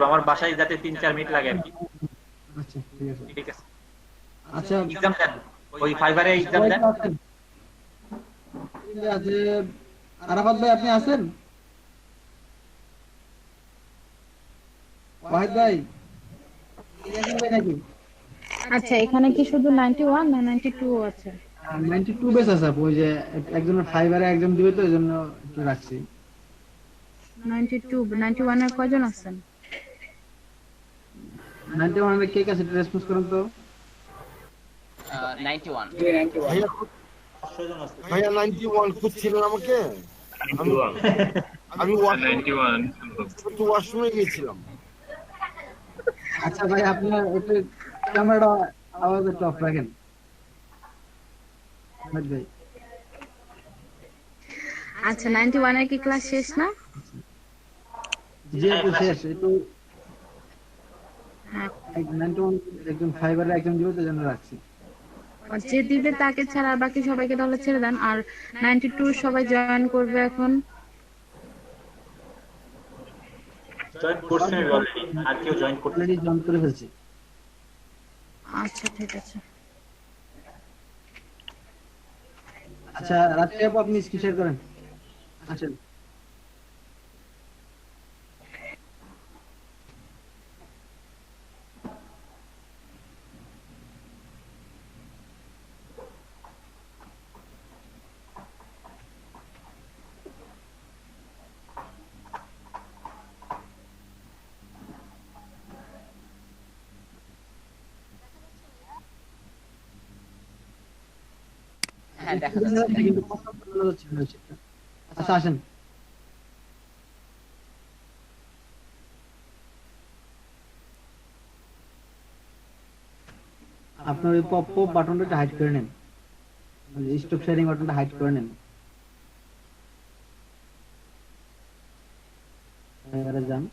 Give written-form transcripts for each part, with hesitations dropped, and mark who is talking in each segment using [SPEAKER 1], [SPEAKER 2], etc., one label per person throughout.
[SPEAKER 1] আমার বাসায় যাতে 3-4 মিনিট লাগে আর কি।
[SPEAKER 2] আচ্ছা ঠিক আছে।
[SPEAKER 1] ঠিক আছে,
[SPEAKER 2] আচ্ছা
[SPEAKER 1] এক্সাম দেন, ওই ফাইবারে এক্সাম
[SPEAKER 2] সবাই
[SPEAKER 1] দেন।
[SPEAKER 2] তো আছেন? ঠিক আছে, আরাফাত ভাই আপনি আছেন? ওয়াহিদ ভাই, ইয়াসিন ভাই নাকি?
[SPEAKER 3] আচ্ছা, এখানে কি শুধু 91 না 92 আছে?
[SPEAKER 2] 92 বেস আছে আপু, ওই যে একজনের ফাইবারে একজন দিবে তো এই জন্য একটু রাখছি।
[SPEAKER 3] 92, 91 এর কয়জন আছেন?
[SPEAKER 2] 91 এর কে কাছে রেসপন্স করেন তো।
[SPEAKER 4] 91।
[SPEAKER 5] ভাইয়া ভাইয়া 91 খুঁজছিলেন আমাকে? আমি
[SPEAKER 1] 91
[SPEAKER 5] আমি ওয়াশরুমে গিয়েছিলাম।
[SPEAKER 2] আচ্ছা ভাই, আপনার একটু ক্যামেরাটা আওয়াজ একটু অফ রাখেন ওয়াহিদ ভাই।
[SPEAKER 3] আচ্ছা, 91 এর কি ক্লাস শেষ না?
[SPEAKER 2] জি আপু শেষ, একটু
[SPEAKER 3] হ্যাঁ,
[SPEAKER 2] 91 একজন ফাইবারে একজন দিবে তো এই জন্য রাখছি।
[SPEAKER 3] যে দিবে তাকে ছাড়া আর বাকি সবাইকে তাহলে ছেড়ে দেন। আর 92 সবাই জয়েন করবে এখন।
[SPEAKER 1] জয়েন করছেন অলরেডি, আর কেউ জয়েন করতে।
[SPEAKER 2] অলরেডি জয়েন করে ফেলছি।
[SPEAKER 3] আচ্ছা ঠিক আছে।
[SPEAKER 2] আচ্ছা রাত্রে আপু আপনি স্ক্রিন শেয়ার করেন, আসেন।
[SPEAKER 4] হ্যাঁ, দেখা যাচ্ছে।
[SPEAKER 2] কিন্তু কথা বলা যাচ্ছে না সেটা। আচ্ছা আসেন। আপনার ওই পপ পপ বাটনটা হাইড করে নেন, স্টপ শেয়ারিং বাটনটা হাইড করে নেন। এবারে যান।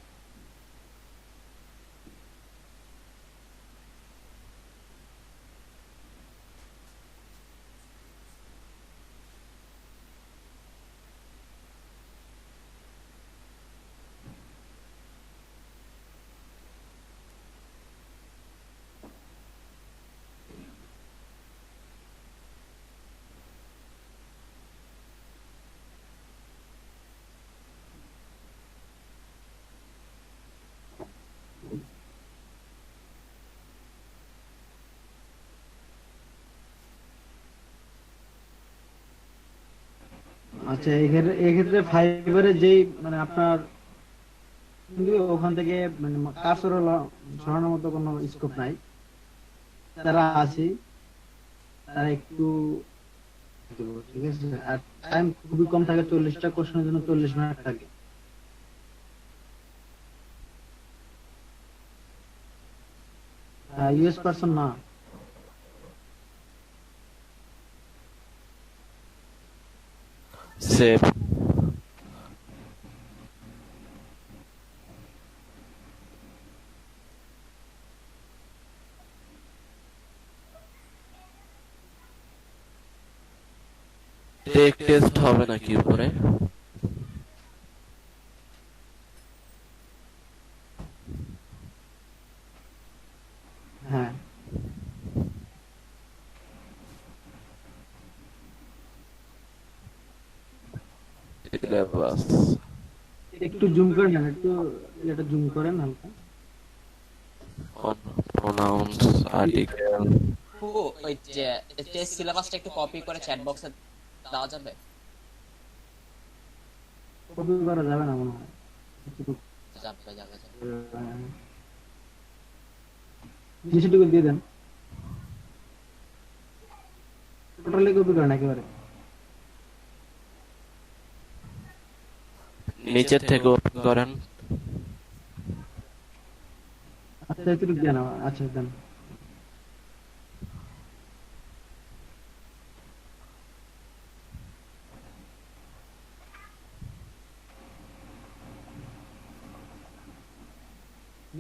[SPEAKER 2] আচ্ছা এক্ষেত্রে ফাইবারে যেই মানে আপনার কিন্তু ওখান থেকে মানে কার্সর সরানোর মতো কোনো স্কোপ নাই। তারা আছে, তারা একটু ঠিক আছে। আর টাইম খুবই কম থাকে, 40টা কোশ্চেনের জন্য 40 মিনিট থাকে। ইউএস পারসন না।
[SPEAKER 6] সেভ। টেক টেস্ট হবে নাকি উপরে?
[SPEAKER 2] হ্যাঁ,
[SPEAKER 6] সিলেবাস।
[SPEAKER 2] একটু জুম করে নেন, একটু এটা জুম করেন হালকা।
[SPEAKER 6] Pronounce article.
[SPEAKER 4] ও, ওই যে টেস্ট সিলেবাসটা একটু কপি করে চ্যাট বক্সে দেওয়া যাবে?
[SPEAKER 2] কপি করা যাবে না মনে হয়।
[SPEAKER 4] যাবে যাবে যাবে।
[SPEAKER 2] নিচেটুকু দিয়ে দেন, টোটালি কপি করেন একেবারে।
[SPEAKER 6] নিচের থেকে ওপেন করেন।
[SPEAKER 2] আচ্ছা এতটুকু দিয়ে নাও, আচ্ছা দেন।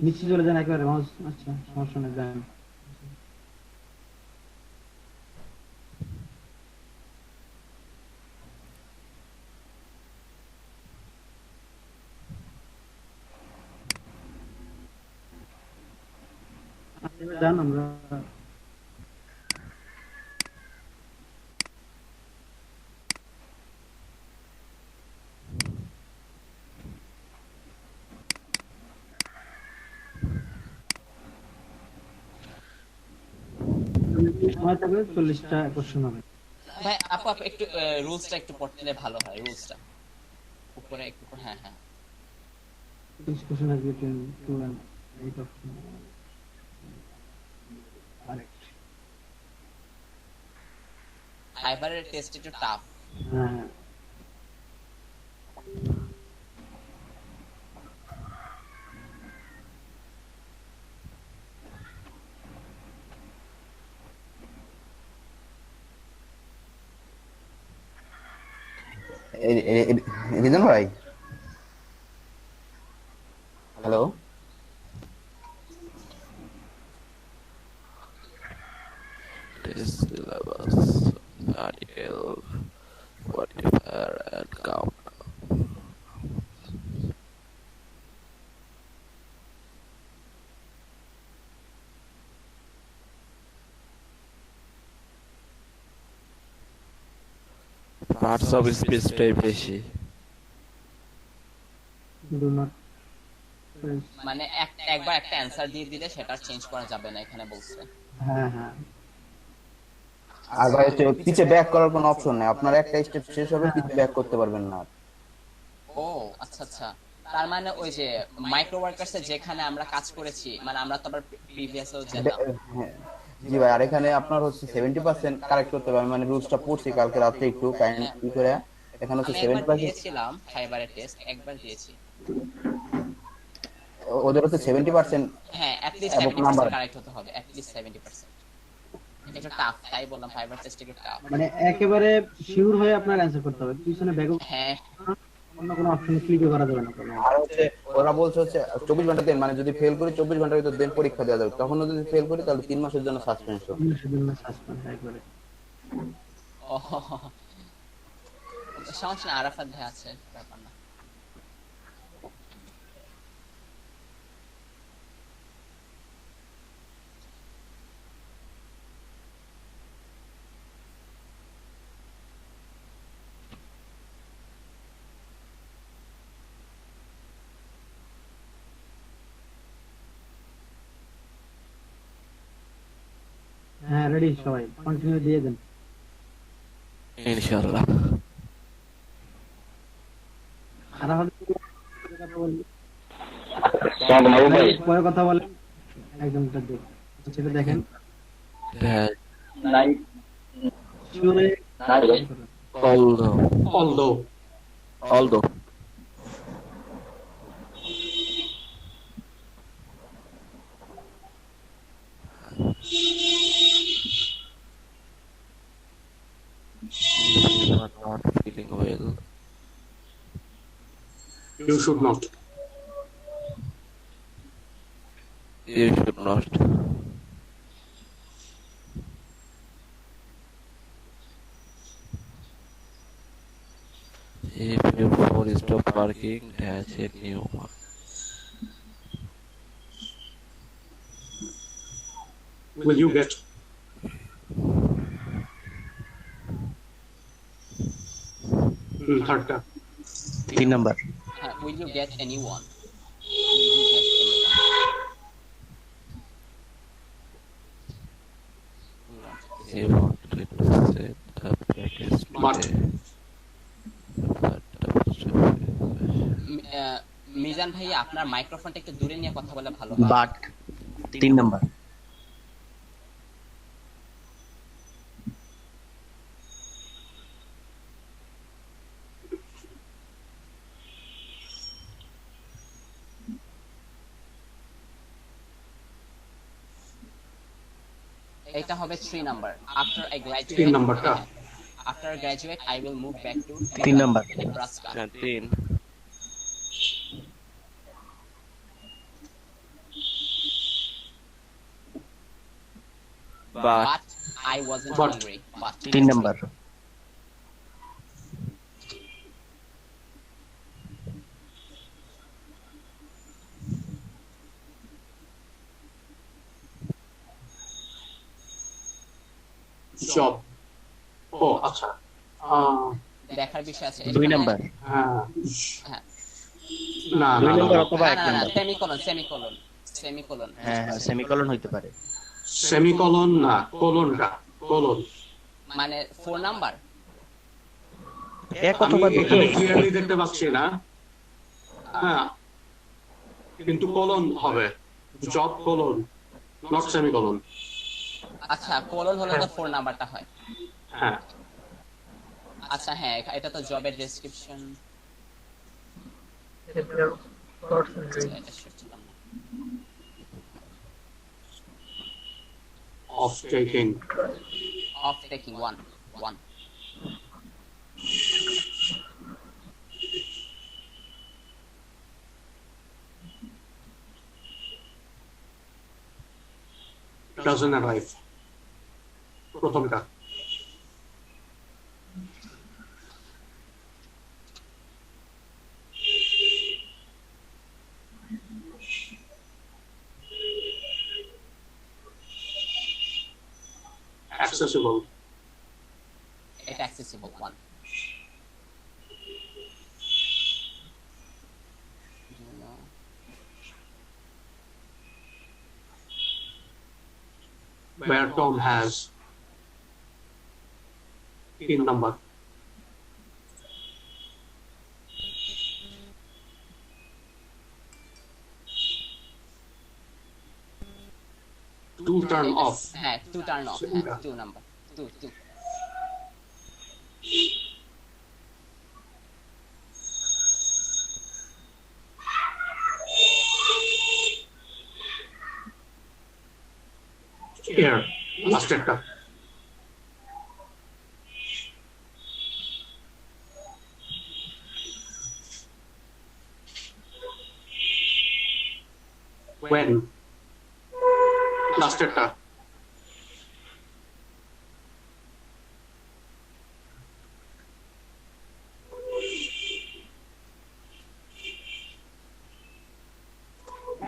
[SPEAKER 2] নিচে চলে যান একেবারে মাউস। আচ্ছা সমস্যা নেই, দেন। জান আমরা সময় থাকবে 40টা কোশ্চেন হবে।
[SPEAKER 4] ভাই আপু আপু একটু রুলসটা একটু পড়তে দিলে ভালো হয়, রুলসটা উপরে একটু হ্যাঁ হ্যাঁ।
[SPEAKER 2] 30 কোশ্চেন আসবে 2 and 8 of correct।
[SPEAKER 4] ফাইবারের টেস্ট একটু টাফ।
[SPEAKER 2] হ্যাঁ হ্যাঁ
[SPEAKER 7] রিজন ভাই, hello.
[SPEAKER 6] Test syllabus, article, modifier, and count. Parts of speech টাই বেশি।
[SPEAKER 2] do not press।
[SPEAKER 4] মানে একবার একটা অ্যানসার দিয়ে দিলে সেটা চেঞ্জ করা যাবে না এখানে বলছে।
[SPEAKER 2] হ্যাঁ হ্যাঁ
[SPEAKER 7] আর ভাই হচ্ছে পিছে ব্যাক করার কোনো অপশন নেই, আপনার একটা স্টেপ শেষ হবে পিছে ব্যাক করতে পারবেন না।
[SPEAKER 4] ও আচ্ছা আচ্ছা, তার মানে ওই যে মাইক্রো ওয়ার্কার্সে যেখানে আমরা কাজ করেছি, মানে আমরা তো আবার প্রিভিয়াসও যেতাম।
[SPEAKER 7] হ্যাঁ, জি ভাই। আর এখানে আপনার হচ্ছে 70% কারেক্ট করতে হবে। আমি মানে রুলসটা পড়ছি কালকে রাতে একটু কাইন্ডলি করে। এখানে হচ্ছে
[SPEAKER 4] আমি একবার
[SPEAKER 7] 70%,
[SPEAKER 4] দিয়েছিলাম ফাইবারের টেস্ট, একবার দিয়েছি।
[SPEAKER 7] ওদের হচ্ছে 70%
[SPEAKER 4] হ্যাঁ অ্যাট লিস্ট
[SPEAKER 7] এবং নাম্বার।
[SPEAKER 4] 70% কারেক্ট হতে হবে, অ্যাট লিস্ট 70%। এটা টাফ, তাই বললাম ফাইবার টেস্ট একটু টাফ।
[SPEAKER 2] মানে একেবারে শিওর হয়ে আপনার অ্যান্সার করতে হবে, পিছনে ব্যাক
[SPEAKER 4] হ্যাঁ
[SPEAKER 2] অন্য কোনো অপশন ক্লিকও করা যাবে না কোনো।
[SPEAKER 7] আর হচ্ছে ওরা বলছে হচ্ছে 24 ঘন্টা দেন, মানে যদি ফেল করি 24 ঘন্টার ভিতর দেন পরীক্ষা দেওয়া যাবে। তখন যদি ফেল করি তাহলে 3 মাসের জন্য সাসপেনশন।
[SPEAKER 2] সেজন্য সাসপেন্ড একবারে।
[SPEAKER 4] ও সমস্যা না, আরাফাত ভাই আছে, ব্যাপার না।
[SPEAKER 2] হ্যাঁ রেডি সবাই, কন্টিনিউ দিয়ে দেন।
[SPEAKER 6] ইনশাআল্লাহ।
[SPEAKER 2] আর পরে কথা বলেন একদমটা দেখ সেটা দেখেন।
[SPEAKER 6] হ্যাঁ,
[SPEAKER 2] শিওরে
[SPEAKER 6] although you are not feeling well,
[SPEAKER 8] You should not.
[SPEAKER 6] you should not. If your phone stop working, dash a new one.
[SPEAKER 8] Will you get? Third.
[SPEAKER 7] 3 number.
[SPEAKER 4] হ্যাঁ, will you get anyone?
[SPEAKER 6] You want to set the package
[SPEAKER 8] But
[SPEAKER 6] today. But
[SPEAKER 4] Mizan ভাইয়া আপনার মাইক্রোফোনটা একটু দূরে নিয়ে কথা বলে ভালো হয়।
[SPEAKER 7] But 3 number.
[SPEAKER 4] এটা হবে 3 নাম্বার। After I graduate,
[SPEAKER 8] 3 নাম্বারটা?
[SPEAKER 4] After I graduate, I will move back to
[SPEAKER 7] 3 number.
[SPEAKER 4] Nebraska.
[SPEAKER 6] canteen.
[SPEAKER 4] But I wasn't
[SPEAKER 8] But-
[SPEAKER 4] hungry. But
[SPEAKER 7] 3 number.
[SPEAKER 8] job. Oh, আচ্ছা।
[SPEAKER 4] দেখার বিষয় আছে
[SPEAKER 9] 2 নাম্বার
[SPEAKER 8] হ্যাঁ।
[SPEAKER 4] হ্যাঁ।
[SPEAKER 8] না
[SPEAKER 9] 2
[SPEAKER 8] না
[SPEAKER 9] নাম্বার
[SPEAKER 8] না
[SPEAKER 9] অথবা 1
[SPEAKER 4] না
[SPEAKER 9] নাম্বার
[SPEAKER 4] সেমিকোলন
[SPEAKER 9] হ্যাঁ হ্যাঁ সেমিকোলন হইতে পারে
[SPEAKER 8] সেমিকোলন না কোলনটা কোলন
[SPEAKER 4] মানে 4 নাম্বার।
[SPEAKER 9] এক
[SPEAKER 8] আমি
[SPEAKER 9] অথবা দুটো
[SPEAKER 8] এখানে ক্লিয়ারলি দেখতে পাচ্ছি না। হ্যাঁ কিন্তু কোলন হবে, জব কোলন, নট সেমিকোলন।
[SPEAKER 4] আচ্ছা কোলন হলে তো 4 নাম্বারটা হয়।
[SPEAKER 8] হ্যাঁ
[SPEAKER 4] আচ্ছা হ্যাঁ এটা তো জবের ডেসক্রিপশন। এটা sure ছিলাম না।
[SPEAKER 8] of taking
[SPEAKER 4] Of taking one.
[SPEAKER 8] doesn't arrive, প্রথমটা। accessible,
[SPEAKER 4] এটা accessible one. Do you know?
[SPEAKER 8] where Tom has in number. To turn off.
[SPEAKER 4] হ্যাঁ to turn off. হ্যাঁ 2 নাম্বার 2
[SPEAKER 8] Air, last একটা। When, last একটা।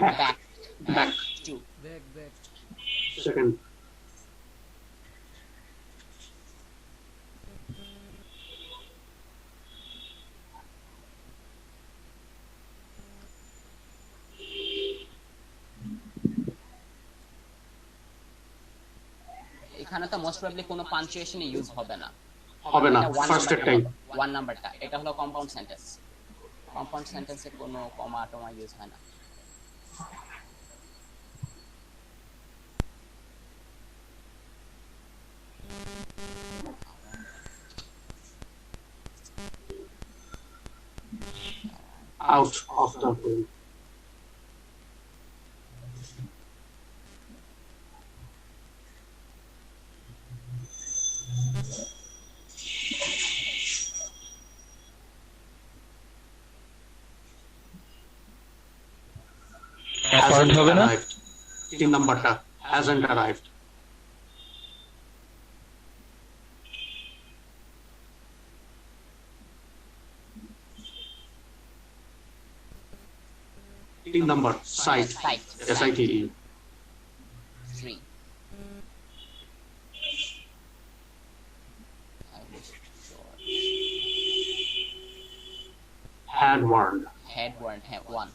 [SPEAKER 4] back
[SPEAKER 8] Back,
[SPEAKER 4] 2.
[SPEAKER 8] second।
[SPEAKER 4] এখানে তো most probably কোনো punctuation use হবে না।
[SPEAKER 8] হবে না, ফার্স্ট একটাই।
[SPEAKER 4] 1 নাম্বারটা এটা হলো কম্পাউন্ড সেন্টেন্সে কোনো কমা টমা ইউজ হয় না।
[SPEAKER 8] Out of the room.
[SPEAKER 9] Hasn't হবে না?
[SPEAKER 8] arrived. 3 নাম্বারটা hasn't arrived. তিন number site, SITE.
[SPEAKER 4] 3.
[SPEAKER 8] Had warned.
[SPEAKER 4] Head warrant, 1.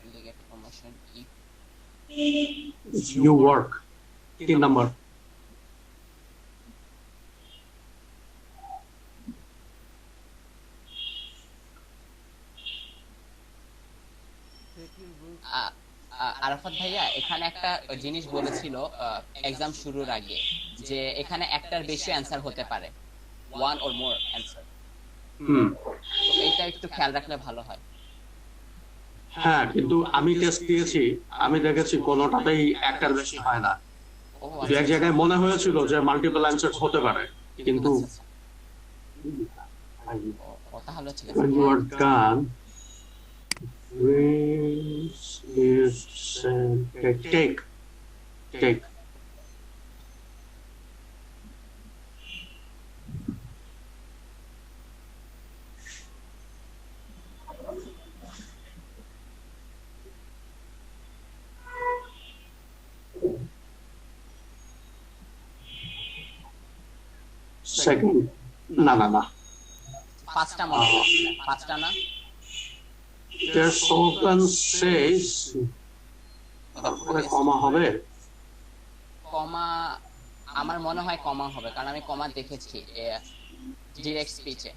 [SPEAKER 4] Delegate promotion if
[SPEAKER 8] You work. 3 number.
[SPEAKER 4] Arafat ভাইয়া এখানে একটা জিনিস বলেছিল এক্সাম শুরুর আগে যে এখানে একটার বেশি অ্যানসার হতে পারে, 1 or more অ্যানসার। তো এটা একটু খেয়াল রাখলে ভালো হয়।
[SPEAKER 8] হ্যাঁ কিন্তু আমি টেস্ট দিয়েছি, আমি দেখেছি কোনোটাতেই একটার বেশি হয় না।
[SPEAKER 4] ও
[SPEAKER 8] দু এক জায়গায় মনে হয়েছিল যে মাল্টিপল অ্যানসার হতে পারে, কিন্তু
[SPEAKER 4] তাহলে ঠিক
[SPEAKER 8] when
[SPEAKER 4] আছে।
[SPEAKER 8] you are done, take. Second না না না
[SPEAKER 4] পাঁচটা মনে হয় পাঁচটা না
[SPEAKER 8] their slogan says তারপরে কমা হবে
[SPEAKER 4] কমা আমার মনে হয় কমা হবে কারণ আমি কমা দেখেছি ডিরেক্ট স্পিচে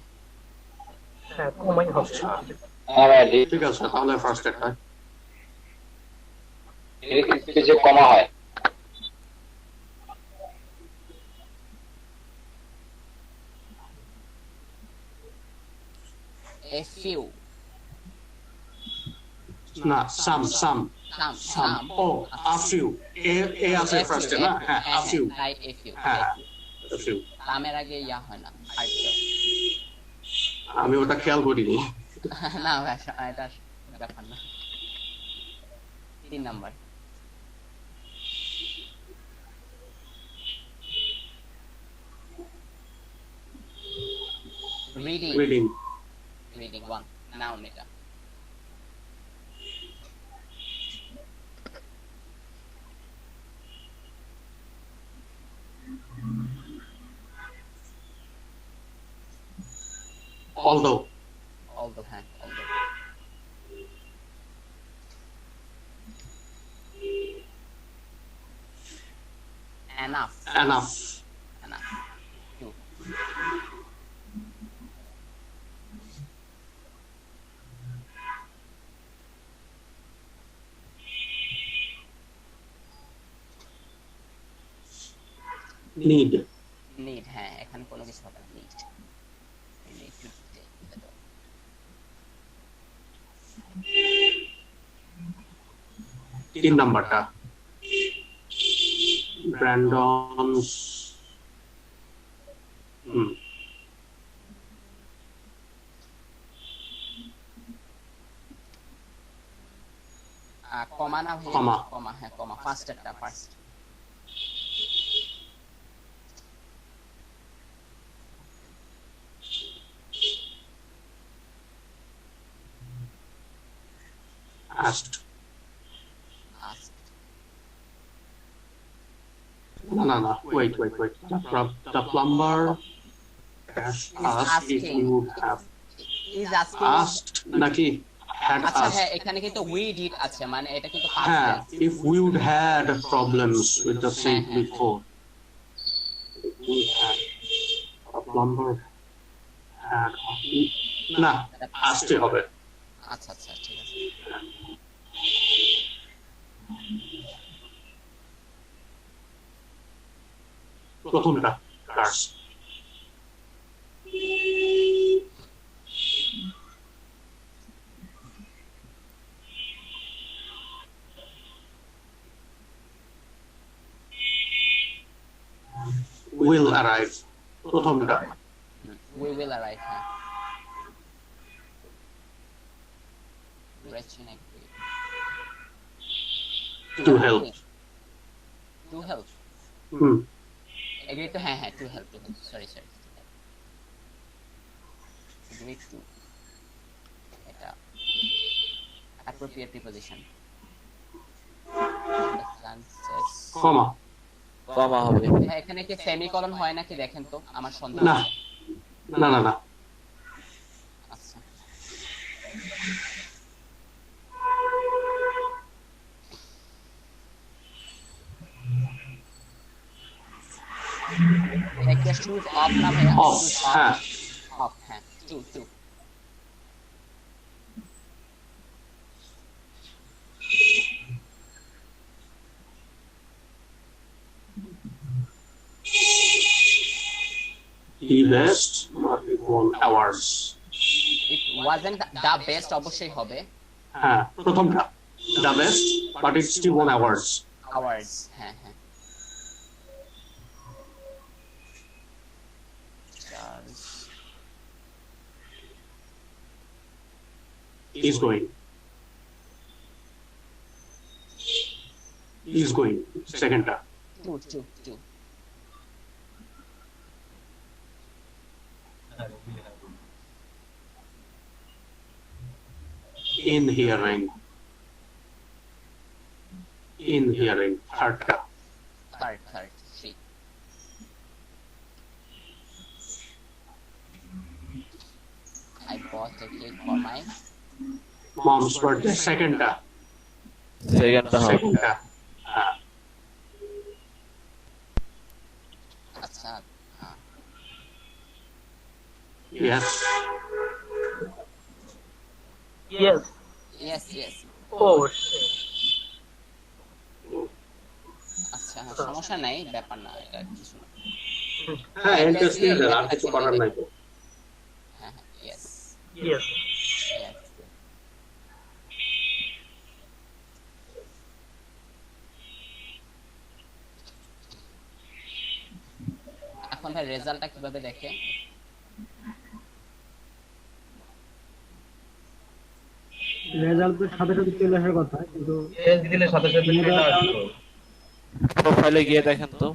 [SPEAKER 8] হ্যাঁ কমাই হচ্ছে ঠিক আছে তাহলে ফার্স্ট একটা
[SPEAKER 10] স্পিচে কমা হয়
[SPEAKER 4] a few
[SPEAKER 8] না some ও a few এ আছে ফার্স্টে না হ্যাঁ a few
[SPEAKER 4] right a few
[SPEAKER 8] হ্যাঁ a few
[SPEAKER 4] সামের আগে ইয়া হয় না আরেকটা
[SPEAKER 8] আমি ওটা খেয়াল করিনি
[SPEAKER 4] না এটা ব্যাপার না 3 নাম্বার reading 1 noun এটা
[SPEAKER 8] although
[SPEAKER 4] হ্যাঁ although enough 2
[SPEAKER 8] need
[SPEAKER 4] হ্যাঁ এখানে কোনো কিছু হবে না need
[SPEAKER 8] তিন নাম্বারটা ব্র্যান্ডনস
[SPEAKER 4] কমা না কমা হ্যাঁ কমা first
[SPEAKER 8] asked no wait the plumber asked if we would have
[SPEAKER 4] is asking
[SPEAKER 8] asked naki had
[SPEAKER 4] আচ্ছা
[SPEAKER 8] asked
[SPEAKER 4] হ্যাঁ এখানে কিন্তু we did আছে মানে এটা কিন্তু past
[SPEAKER 8] হ্যাঁ
[SPEAKER 4] tense
[SPEAKER 8] if we would had problems with the sink before if we had a plumber had না আসতে হবে
[SPEAKER 4] আচ্ছা ঠিক আছে
[SPEAKER 8] প্রথমটা cars will arrive প্রথমটা
[SPEAKER 4] we will arrive হ্যাঁ reaching agree
[SPEAKER 8] to help
[SPEAKER 4] agree to হ্যাঁ to help sorry agree to এটা appropriate preposition
[SPEAKER 6] কমা হবে
[SPEAKER 4] এখানে কি সেমিকোলন হয় নাকি দেখেন তো আমার সন্দেহ
[SPEAKER 8] না
[SPEAKER 4] আচ্ছা একটা শুজ অফ না ভাই অফ হ্যাঁ two
[SPEAKER 8] the best not won awards
[SPEAKER 4] it wasn't the best অবশ্যই হবে
[SPEAKER 8] হ্যাঁ প্রথমটা the best but it still won awards
[SPEAKER 4] হ্যাঁ
[SPEAKER 8] is going secondটা
[SPEAKER 4] two
[SPEAKER 8] inhearing thirdটা
[SPEAKER 4] third three bought a cake for my
[SPEAKER 8] mom's birthday. Second-টা
[SPEAKER 6] সেকেন্ডটা
[SPEAKER 4] আচ্ছা
[SPEAKER 8] yes
[SPEAKER 1] Yes.
[SPEAKER 4] yes
[SPEAKER 1] Oh.
[SPEAKER 4] আচ্ছা সমস্যা নাই ব্যাপার না এটা কিছু না
[SPEAKER 8] হ্যাঁ ইন্টারেস্টিং আর কিছু করার নাই তো
[SPEAKER 4] হ্যাঁ yes
[SPEAKER 1] Yes.
[SPEAKER 4] এখন ভাই রেজাল্টটা কিভাবে দেখে
[SPEAKER 2] রেজাল্ট তো সাথে সাথে চলে আসার কথা, কিন্তু
[SPEAKER 10] টেস্ট দিলে সাথে সাথে চলে আসতো।
[SPEAKER 6] প্রোফাইলে গিয়ে দেখেন তো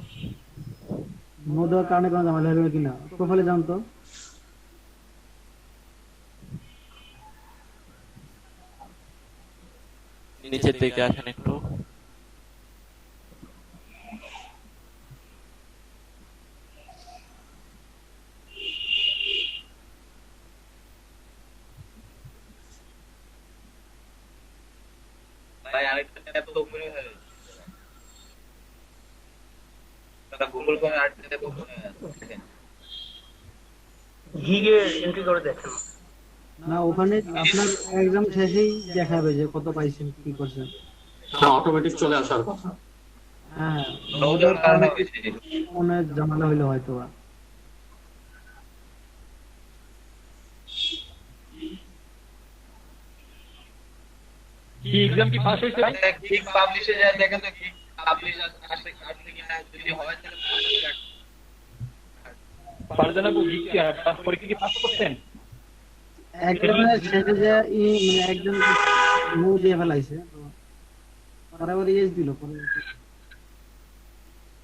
[SPEAKER 2] নো দেওয়ার কারণে কোনো ঝামেলা হবে কিনা প্রোফাইলে যান তো।
[SPEAKER 6] নিচের দিকে আসেন একটু
[SPEAKER 10] ভাই আরেকটা ট্যাব তো উপরে হয়ে গেছে। এটা গুগল করে আরেকটা ট্যাব উপরে দেখেন।
[SPEAKER 1] গিগে এন্ট্রি করে দেখেন।
[SPEAKER 2] না ওখানে আপনার এক্সাম শেষেই দেখাবে যে কত পাইছেন কি করছেন।
[SPEAKER 8] হ্যাঁ অটোমেটিক চলে আসার কথা
[SPEAKER 2] হ্যাঁ
[SPEAKER 10] নো দেওয়ার কারণে হয়েছে।
[SPEAKER 2] অনেক ঝামেলা হইলো হয়তো বা।
[SPEAKER 9] কি এক্সাম কি পাস হইছে ভাই?
[SPEAKER 10] ঠিক পাবলিশে যায় দেখেন তো কি পাবলিশ আসছে কিনা, যদি হয় তাহলে
[SPEAKER 9] ফারজানা বুঝি কি পরীক্ষা কি পাস করছেন?
[SPEAKER 2] একজনের শেষে যে মানে একজন নো দিয়ে ফেলাইছে, তো বরাবর ইয়েস দিল পরে।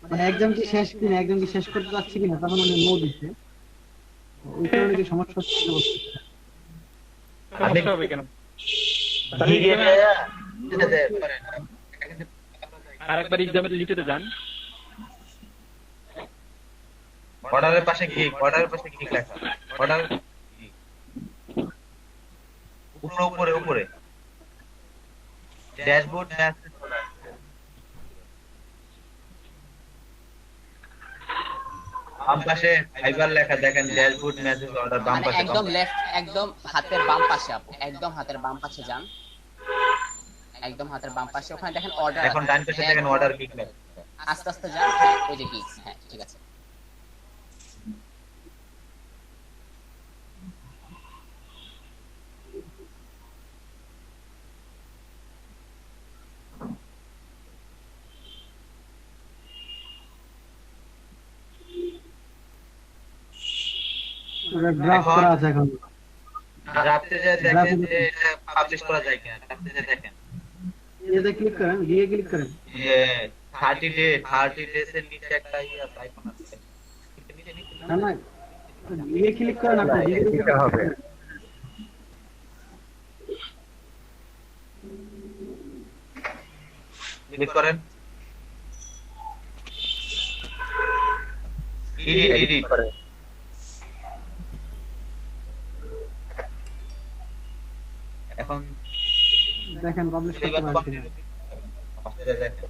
[SPEAKER 2] মানে একজন কি শেষ কিনা, একজন কি শেষ করতে যাচ্ছে কিনা, তখন উনি নো দিচ্ছে। ওই কারণে কি সমস্যা হচ্ছে?
[SPEAKER 9] সমস্যা হবে কেন?
[SPEAKER 10] গিগে যায় এটা দেয় পারে না।
[SPEAKER 9] আরেকবার এক্সামের লিখতে যান।
[SPEAKER 10] অর্ডারের পাশে কি লেখা? অর্ডার উপরে উপরে ড্যাশবোর্ড মেসেজ বাম পাশে ফাইবার লেখা দেখেন, ড্যাশবোর্ড মেসেজ অর্ডার বাম
[SPEAKER 4] মানে
[SPEAKER 10] পাশে।
[SPEAKER 4] একদম লেফট, একদম হাতের বাম পাশে আপু, একদম হাতের বাম পাশে যান, একদম হাতের বাম পাশে ওখানে দেখেন অর্ডার।
[SPEAKER 10] এখন ডান পাশে দেখেন অর্ডার গিগ লেখা।
[SPEAKER 4] আস্তে আস্তে যান, হ্যাঁ ওই যে গিগস, হ্যাঁ ঠিক আছে।
[SPEAKER 2] ড্রাফট করা আছে এখন।
[SPEAKER 10] রাতে যে দেখেন যে এটা পাবলিশ করা যায় কিনা, রাতে যে দেখেন
[SPEAKER 2] এতে ক্লিক করেন, গিয়ে ক্লিক করেন।
[SPEAKER 10] যে 30 ডেজ এর নিচে একটা আছে আইকন আছে।
[SPEAKER 2] না না গিয়ে ক্লিক করেন, আপনি গিয়ে ক্লিক হবে।
[SPEAKER 10] ক্লিক করেন, এডিট করেন। এখন
[SPEAKER 2] দেখেন পাবলিশ করতে পারেন কিনা।
[SPEAKER 10] দেখেন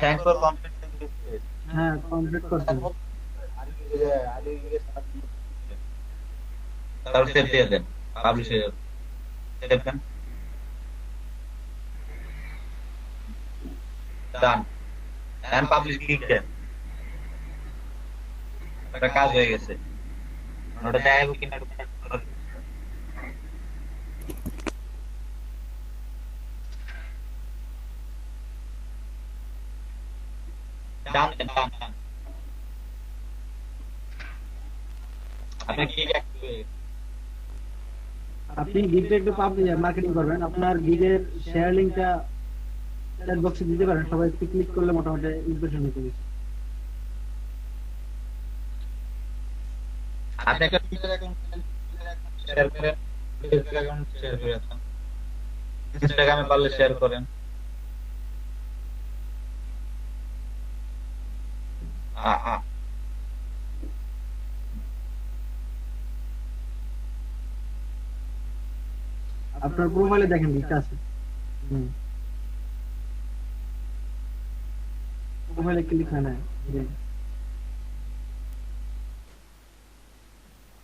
[SPEAKER 10] thanks for completing this page.
[SPEAKER 2] হ্যাঁ কমপ্লিট করছেন।
[SPEAKER 10] তারপর সেভ দিয়ে দেন, পাবলিশ হয়ে যাবে। সেভ দেন, ডান, এন্ড পাবলিশ ক্লিক দেন। এটা কাজ হয়ে গেছে। ওটা দেখাবো কিনা ডান ডান ডান। আপনি কি
[SPEAKER 2] আপনি গিগটা একটু মার্কেটিং করবেন, আপনার গিগের শেয়ার লিংকটা চ্যাট বক্সে দিতে পারেন, সবাই একটু ক্লিক করলে মোটামুটি ইমপ্রেশন হতে গেছে।
[SPEAKER 10] আপনি একটা টুইটার অ্যাকাউন্ট শেয়ার করেন, ফেসবুক অ্যাকাউন্ট শেয়ার করে দেন, ইনস্টাগ্রামে পারলে শেয়ার করেন। আ- আ-
[SPEAKER 2] আপনার প্রোফাইলে দেখেন গিগটা আছে। প্রোফাইলে ক্লিক হয় না।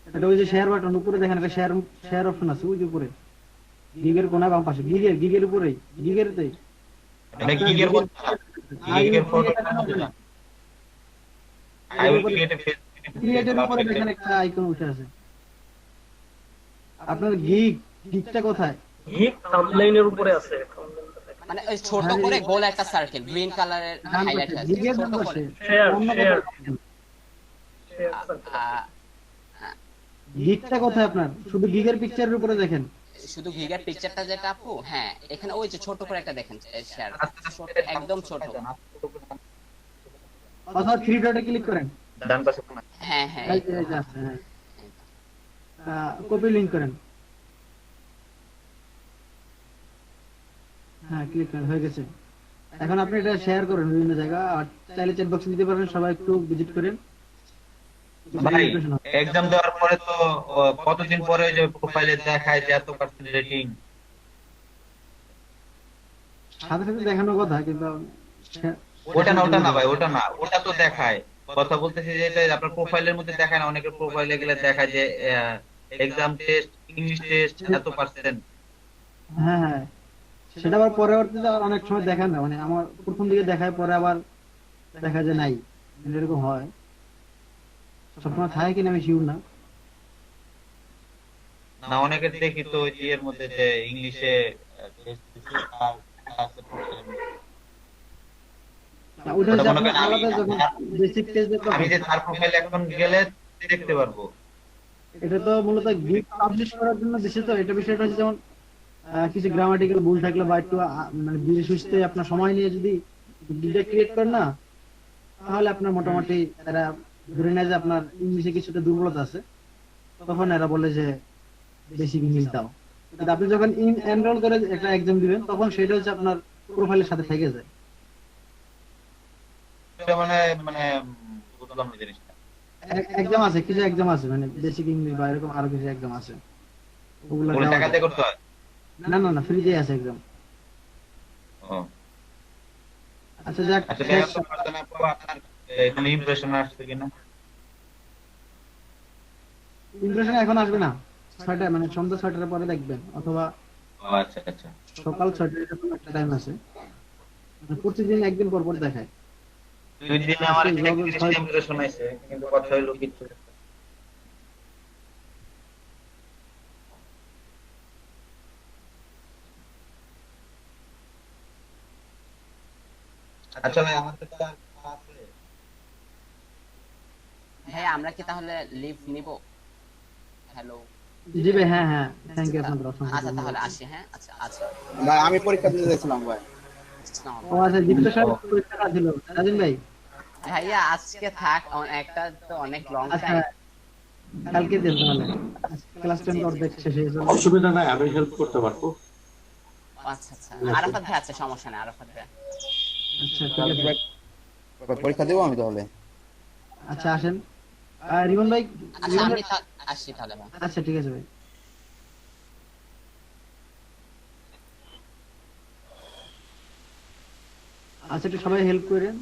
[SPEAKER 2] এটা ওই যে শেয়ার বাটন উপরে দেখেন, একটা শেয়ার শেয়ার অপশন আছে ওই যে উপরে গিগের কোনা বাম পাশে, গিগের উপরেই, গিগেরতেই
[SPEAKER 10] মানে গিগের কথা, গিগের photo I will create a
[SPEAKER 2] ক্রিয়েটের উপরে দেখেন একটা আইকন উঠে আছে। আপনার গিগটা কোথায়?
[SPEAKER 11] গিগ থাম্বনেইলের উপরে আছে।
[SPEAKER 4] মানে ওই ছোট করে গোল একটা সার্কেল গ্রিন কালারের হাইলাইট আছে
[SPEAKER 2] গিগের
[SPEAKER 4] ছোট
[SPEAKER 2] নাম
[SPEAKER 4] করে
[SPEAKER 2] বসে
[SPEAKER 11] শেয়ার
[SPEAKER 2] অন্য
[SPEAKER 11] শেয়ার
[SPEAKER 2] গিগটা কোথায় আপনার? শুধু গিগের পিকচারের উপরে দেখেন,
[SPEAKER 4] শুধু গিগার পিকচারটা যেটা আপু, হ্যাঁ এখানে ওই যে ছোট করে একটা দেখেন শেয়ার, একদম ছোট।
[SPEAKER 2] অথবা থ্রি ডটে ক্লিক করেন,
[SPEAKER 10] ডান পাশে
[SPEAKER 4] হ্যাঁ হ্যাঁ
[SPEAKER 2] এই যে আছে, হ্যাঁ কপি লিংক করেন, হ্যাঁ ক্লিক করেন, হয়ে গেছে। এখন আপনি এটা শেয়ার করেন বিভিন্ন জায়গা, আর চাইলে চ্যাট বক্সে দিতে পারেন, সবাই একটু ভিজিট করেন।
[SPEAKER 10] ভাই এক্সাম দেওয়ার পরে তো কতদিন পরে যে প্রোফাইলে দেখায় যে এত পার্সেন্ট রেটিং,
[SPEAKER 2] সাথে সাথে দেখানোর কথা, কিন্তু
[SPEAKER 10] ওটা না ভাই, ওটা না, ওটা তো দেখায়। কথা বলতেছি যে এটা আপনার প্রোফাইলের মধ্যে দেখায় না, অনেকের প্রোফাইলে গেলে দেখায় যে এক্সাম টেস্ট, ইংলিশ টেস্ট এত পার্সেন্ট।
[SPEAKER 2] হ্যাঁ হ্যাঁ, সেটা আবার পরবর্তীতে আবার অনেক সময় দেখায় না, মানে আমার প্রথম দিকে দেখায়, পরে আবার দেখা যায় নাই, এরকম হয়। সবসময় থাকে কিনা আমি শিওর না।
[SPEAKER 10] না অনেকের দেখি তো ওই যে এর মধ্যে যে ইংলিশে
[SPEAKER 2] ওটা হচ্ছে আপনার আলাদা, যখন বেসিক টেস্ট দেব
[SPEAKER 10] আমি যে তার প্রোফাইলে এখন গেলে দেখতে পারবো।
[SPEAKER 2] এটা তো মূলত গিগ পাবলিশ করার জন্য দিছে, তো এটা বিষয়টা হচ্ছে যেমন কিছু গ্রামাটিক্যাল ভুল থাকলে বা একটু মানে ধীরে সুস্থে আপনার সময় নিয়ে যদি গিগটা ক্রিয়েট করেন না, তাহলে আপনার মোটামুটি এরা ধরে নেয় যে আপনার ইংলিশে কিছুটা দুর্বলতা আছে, তখন এরা বলে যে বেসিক ইংলিশ দাও। কিন্তু আপনি যখন এনরোল করে একটা এক্সাম দিবেন, তখন সেটা হচ্ছে আপনার প্রোফাইলের সাথে থেকে যায়।
[SPEAKER 10] মানে মানে বুঝলাম না জিনিসটা।
[SPEAKER 2] এক্সাম আছে, কিছু এক্সাম আছে, মানে বেসিক ইংলিশ বা এরকম আরো কিছু এক্সাম আছে, ওগুলো
[SPEAKER 10] ওগুলো টাকা দিয়ে করতে হয়?
[SPEAKER 2] না না না, ফ্রিতে আছে এক্সাম।
[SPEAKER 10] ও
[SPEAKER 2] আচ্ছা যাক,
[SPEAKER 10] আচ্ছা, দেখা তো পারতেন আপু আপনার এখানে ইমপ্রেশন আসছে কিনা?
[SPEAKER 2] ইমপ্রেশন এখন আসবে না, 6টা মানে সন্ধ্যা 6টার পরে দেখবেন, অথবা
[SPEAKER 10] ও আচ্ছা আচ্ছা,
[SPEAKER 2] সকাল 6টা, এরকম একটা টাইম আছে। মানে প্রতিদিন একদিন পর পর দেখায়।
[SPEAKER 10] 2 দিনে আমার এখানে 30টা ইমপ্রেশন আইছে, কিন্তু কথা হইলো কিছু। আচ্ছা ভাই, আমাদের তো আর আছে।
[SPEAKER 4] ভাই আমরা কি তাহলে লিভ নিব? হ্যালো
[SPEAKER 2] জি ভাই, হ্যাঁ হ্যাঁ, থ্যাংক ইউ আপনাদের অসংখ্য
[SPEAKER 4] আচ্ছা
[SPEAKER 2] ধন্যবাদ।
[SPEAKER 4] তাহলে আসি, হ্যাঁ আচ্ছা আচ্ছা।
[SPEAKER 7] ভাই আমি পরীক্ষা দিতে যাচ্ছিলাম ভাই।
[SPEAKER 2] ও আচ্ছা, দীপ্ত সাহেব পরীক্ষা ছিল, রাজীব ভাই
[SPEAKER 4] ভাইয়া আজকে থাক, একটা তো অনেক লং
[SPEAKER 2] আচ্ছা,
[SPEAKER 4] টাইম।
[SPEAKER 2] কালকে দিন তাহলে, ক্লাস 10 অর্ধেক শেষ হয়ে যাবে।
[SPEAKER 8] অসুবিধা নাই, আমি হেল্প করতে পারবো।
[SPEAKER 4] আচ্ছা আচ্ছা, আরাফাত ভাই আছে, সমস্যা নেই, আরাফাত ভাই।
[SPEAKER 2] আচ্ছা ঠিক আছে,
[SPEAKER 7] পরীক্ষা দেবো আমি তাহলে।
[SPEAKER 2] আচ্ছা আসেন। রিমন ভাই,
[SPEAKER 4] আচ্ছা আমি আসছি তাহলে ভাই।
[SPEAKER 2] আচ্ছা ঠিক আছে ভাই। আচ্ছা একটু সবাই হেল্প করেন।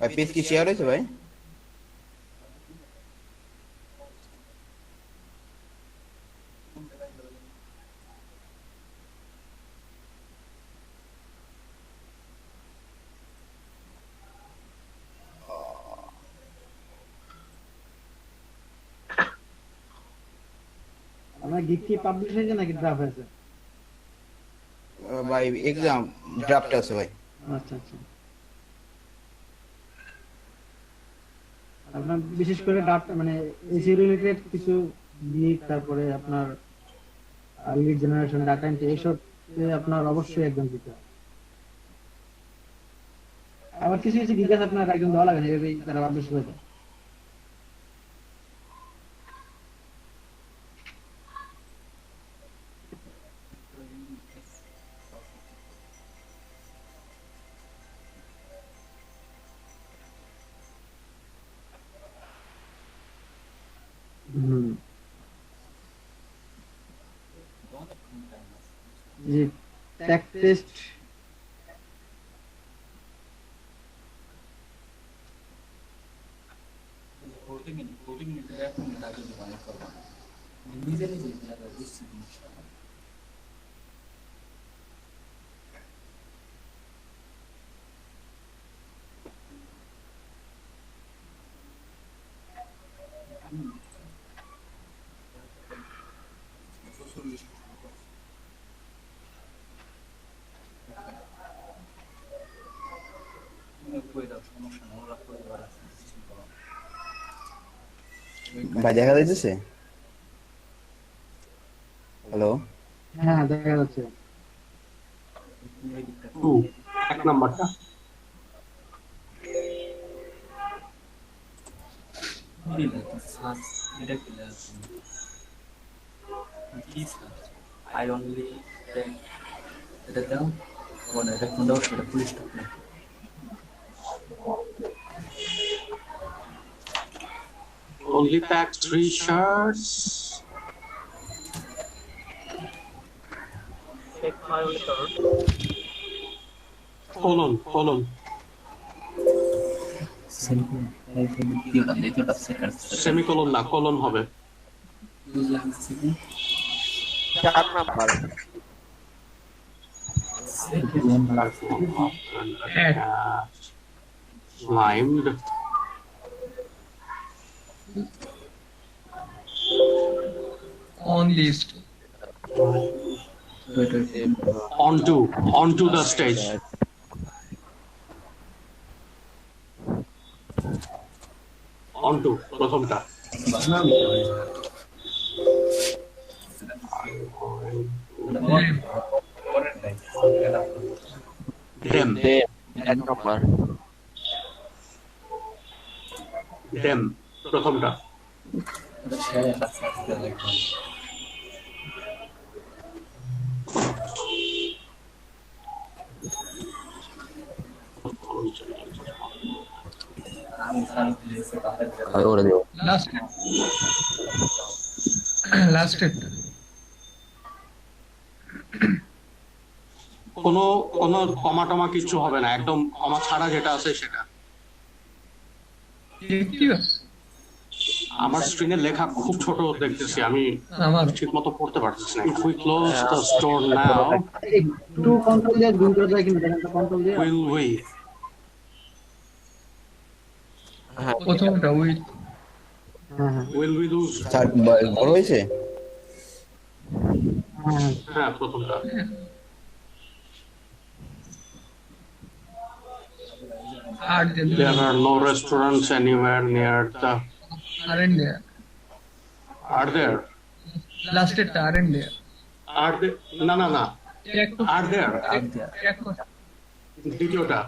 [SPEAKER 7] ভাই পেজ কি শেয়ার হয়েছে ভাই?
[SPEAKER 2] আপনার গিক কি পাবলিশ হয়েছে নাকি ড্রাফট হয়েছে?
[SPEAKER 7] ভাই এক্সাম ড্রাফট আছে ভাই।
[SPEAKER 2] আচ্ছা আচ্ছা। আপনার বিশেষ করে ড্রাফট মানে এসি রিলেটেড কিছু গিক, তারপরে আপনার লিড জেনারেশন, ডাটা এন্ট্রি, এইসব আপনার অবশ্যই একজন দিতে হবে। আবার কিছু কিছু গিক আছে আপনার একজন দেওয়া লাগে না, এভাবেই তারা পাবলিশ করে দেয়। জি, ট্যাগ টেস্ট
[SPEAKER 7] ভাই দেখা যাইতেছে? হ্যালো,
[SPEAKER 2] হ্যাঁ দেখা যাচ্ছে।
[SPEAKER 8] এক নাম্বারটা
[SPEAKER 12] I only এটা দাও মনে এটা কোন দাও সেটা পুলিশ স্টপ না
[SPEAKER 8] only pack 3 shirts.
[SPEAKER 11] Take my only shirt.
[SPEAKER 8] Hold on. Semicolon না, colon হবে।
[SPEAKER 6] 4 number.
[SPEAKER 8] Slimed.
[SPEAKER 13] On list.
[SPEAKER 8] Onto the stage. Onto প্রথমটা। Dem.
[SPEAKER 6] এক নাম্বার।
[SPEAKER 8] Dem প্রথমটা।
[SPEAKER 13] Last it.
[SPEAKER 8] কোনো কমা টমা কিছু হবে না, একদম কমা ছাড়া যেটা আছে সেটা। আমার স্ক্রিনে লেখা খুব ছোট দেখতেছি, আমি ঠিক মতো পড়তে পারতেছি না। If we close the store now,
[SPEAKER 2] একটু কন্ট্রোল দিয়ে জুম করে যায়, কিন্তু দেখেন তো কন্ট্রোল দিয়ে
[SPEAKER 8] will we?
[SPEAKER 13] প্রথমটা উইল।
[SPEAKER 8] Will we lose?
[SPEAKER 7] বড় হয়েছে?
[SPEAKER 8] হ্যাঁ প্রথমটা। There are no restaurants anywhere near the.
[SPEAKER 13] Aren't there?
[SPEAKER 8] Are there?
[SPEAKER 13] Last it aren't there.
[SPEAKER 8] Are there? না Are there? দ্বিতীয়টা।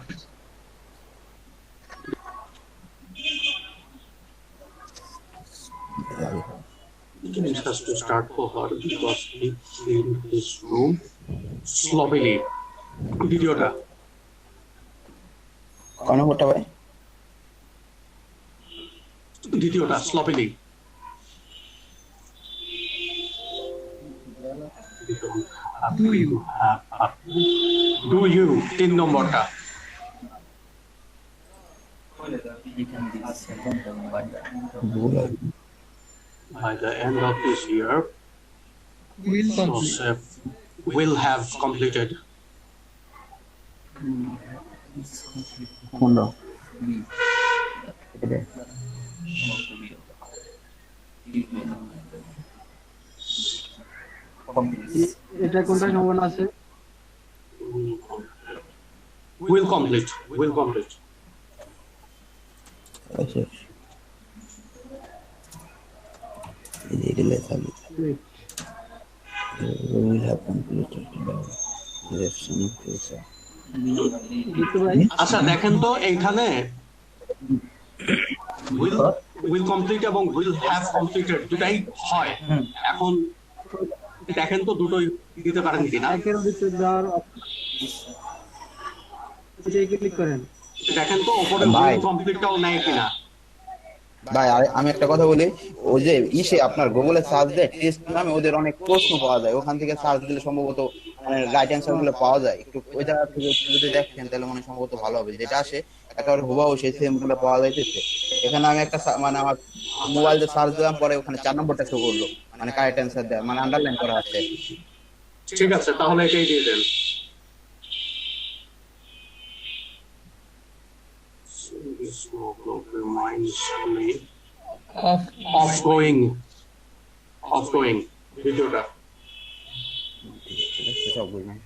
[SPEAKER 8] This has to start for her because he cleaned his room sloppily. দ্বিতীয়টা।
[SPEAKER 7] কোন কোটা ভাই?
[SPEAKER 8] দ্বিতীয়টা sloppily. Do you 3 নম্বরটা। By the end of this year, Joseph will have completed.
[SPEAKER 2] এটা কোনটা সম্ভাবনা আছে?
[SPEAKER 8] will complete.
[SPEAKER 7] আচ্ছা এটা লেখা will have completed
[SPEAKER 8] আচ্ছা দেখেন তো এইখানে will complete এবং will have completed দুটাই হয়। এখন দেখেন তো দুটোই দিতে পারেন কিনা।
[SPEAKER 2] একের ভিতর দেওয়ার ক্লিক করেন,
[SPEAKER 8] দেখেন তো উপরে will completeটাও নেয় কিনা।
[SPEAKER 7] ভাই আমি একটা কথা বলি, ওই যে ইসে আপনার গুগলে সার্চ দেয় টেস্ট নামে ওদের অনেক প্রশ্ন পাওয়া যায়, ওখান থেকে সার্চ দিলে সম্ভবত মানে রাইট অ্যান্সার গুলো পাওয়া যায়। একটু ওই জায়গা থেকে যদি দেখেন তাহলে মনে সম্ভবত ভালো হবে। যেটা আসে একেবারে হুবাহু সেই সেম গুলো পাওয়া যাইতেছে। এখানে আমি একটা মানে আমার মোবাইল দিয়ে সার্চ দিলাম, পরে ওখানে 4 নম্বরটা শো করলো, মানে কারেক্ট অ্যান্সার দেয়, মানে আন্ডারলাইন করা আছে।
[SPEAKER 8] ঠিক আছে তাহলে এটাই দিয়ে দেন। This smoke reminds me of going ভিডিওটা।
[SPEAKER 7] সব বুঝলাম।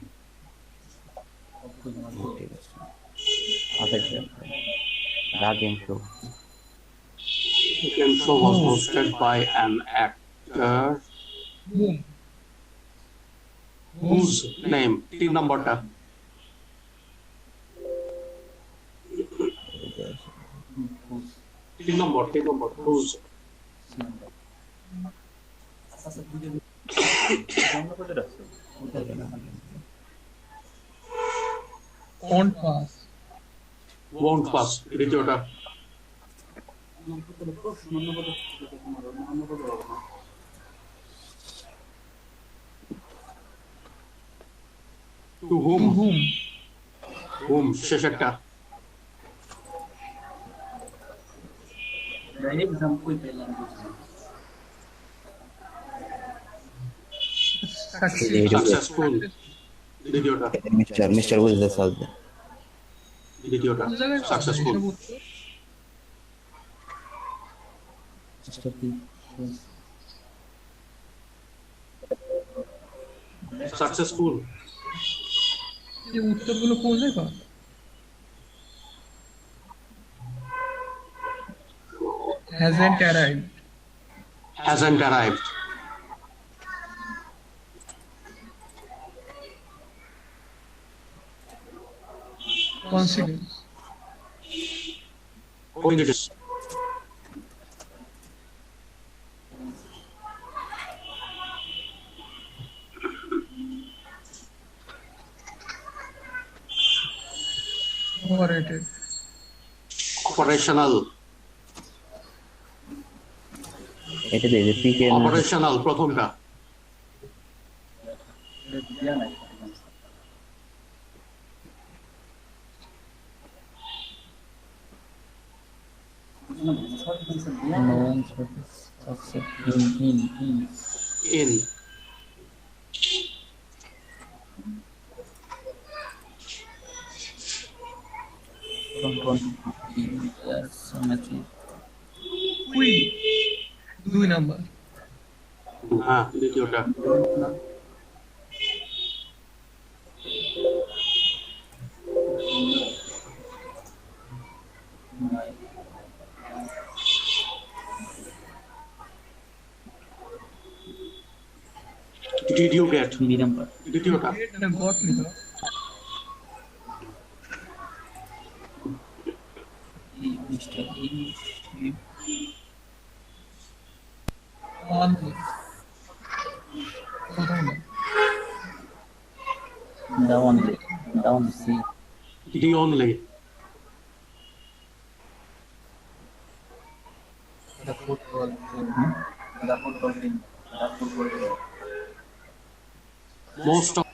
[SPEAKER 7] আচ্ছা that
[SPEAKER 8] game show was hosted by an actor whose name 3 নম্বরটা। তিন নম্বর whose won't pass দ্বিতীয়টা। to whom শেষ একটা। successful দ্বিতীয়টা।
[SPEAKER 7] মিস্টার বুঝতে সার্চ
[SPEAKER 8] দ্বিতীয়টা successful। successful
[SPEAKER 13] এই উত্তরগুলো কোন জায়গা? hasn't
[SPEAKER 8] arrived
[SPEAKER 13] Coincidence. Overrated.
[SPEAKER 8] Operational.
[SPEAKER 7] এটা দেখে পিকে
[SPEAKER 8] অপারেশনাল প্রথমটা। In
[SPEAKER 13] দুই নাম্বার।
[SPEAKER 8] হ্যাঁ দ্বিতীয়টা। Did you get দ্বিতীয়টা?
[SPEAKER 13] got me though.
[SPEAKER 8] The only.
[SPEAKER 12] The football team.
[SPEAKER 8] Most of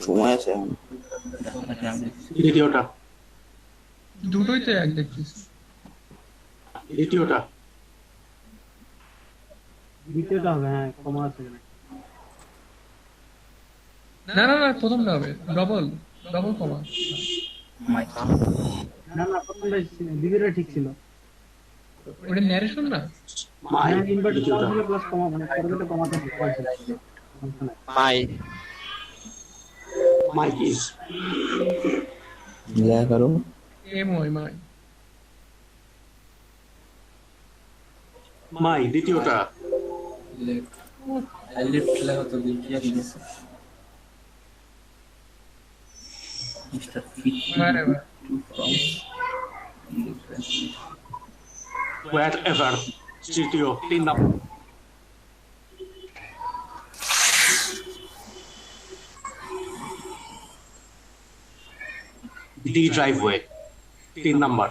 [SPEAKER 7] সময় আছে
[SPEAKER 8] দ্বিতীয়টা।
[SPEAKER 13] দুটোই তো এক দেখতেছি।
[SPEAKER 8] দ্বিতীয়টা।
[SPEAKER 2] দ্বিতীয়টা হবে, হ্যাঁ কমা আছে এখানে।
[SPEAKER 13] না না না, প্রথমটা হবে ডবল ডবল কমা।
[SPEAKER 2] না না প্রথমটা দ্বিতীয়টা ঠিক ছিল।
[SPEAKER 13] ওটা ন্যারেশন না?
[SPEAKER 2] হ্যাঁ ইনভার্টেড কমা ছিল প্লাস কমা, মানে পরবর্তীতে কমাতে পারছে।
[SPEAKER 6] মাই
[SPEAKER 8] মাই ইজ
[SPEAKER 7] যা করো
[SPEAKER 13] এম ওই মাই।
[SPEAKER 8] মাই দ্বিতীয়টা
[SPEAKER 12] লিফট লাগা তো বিকিয়া দিছে মিস্টার ফিট
[SPEAKER 13] আরে বাহ,
[SPEAKER 8] wherever তৃতীয় 3 নম্বর ডি ড্রাইভওয়ে 3 নম্বর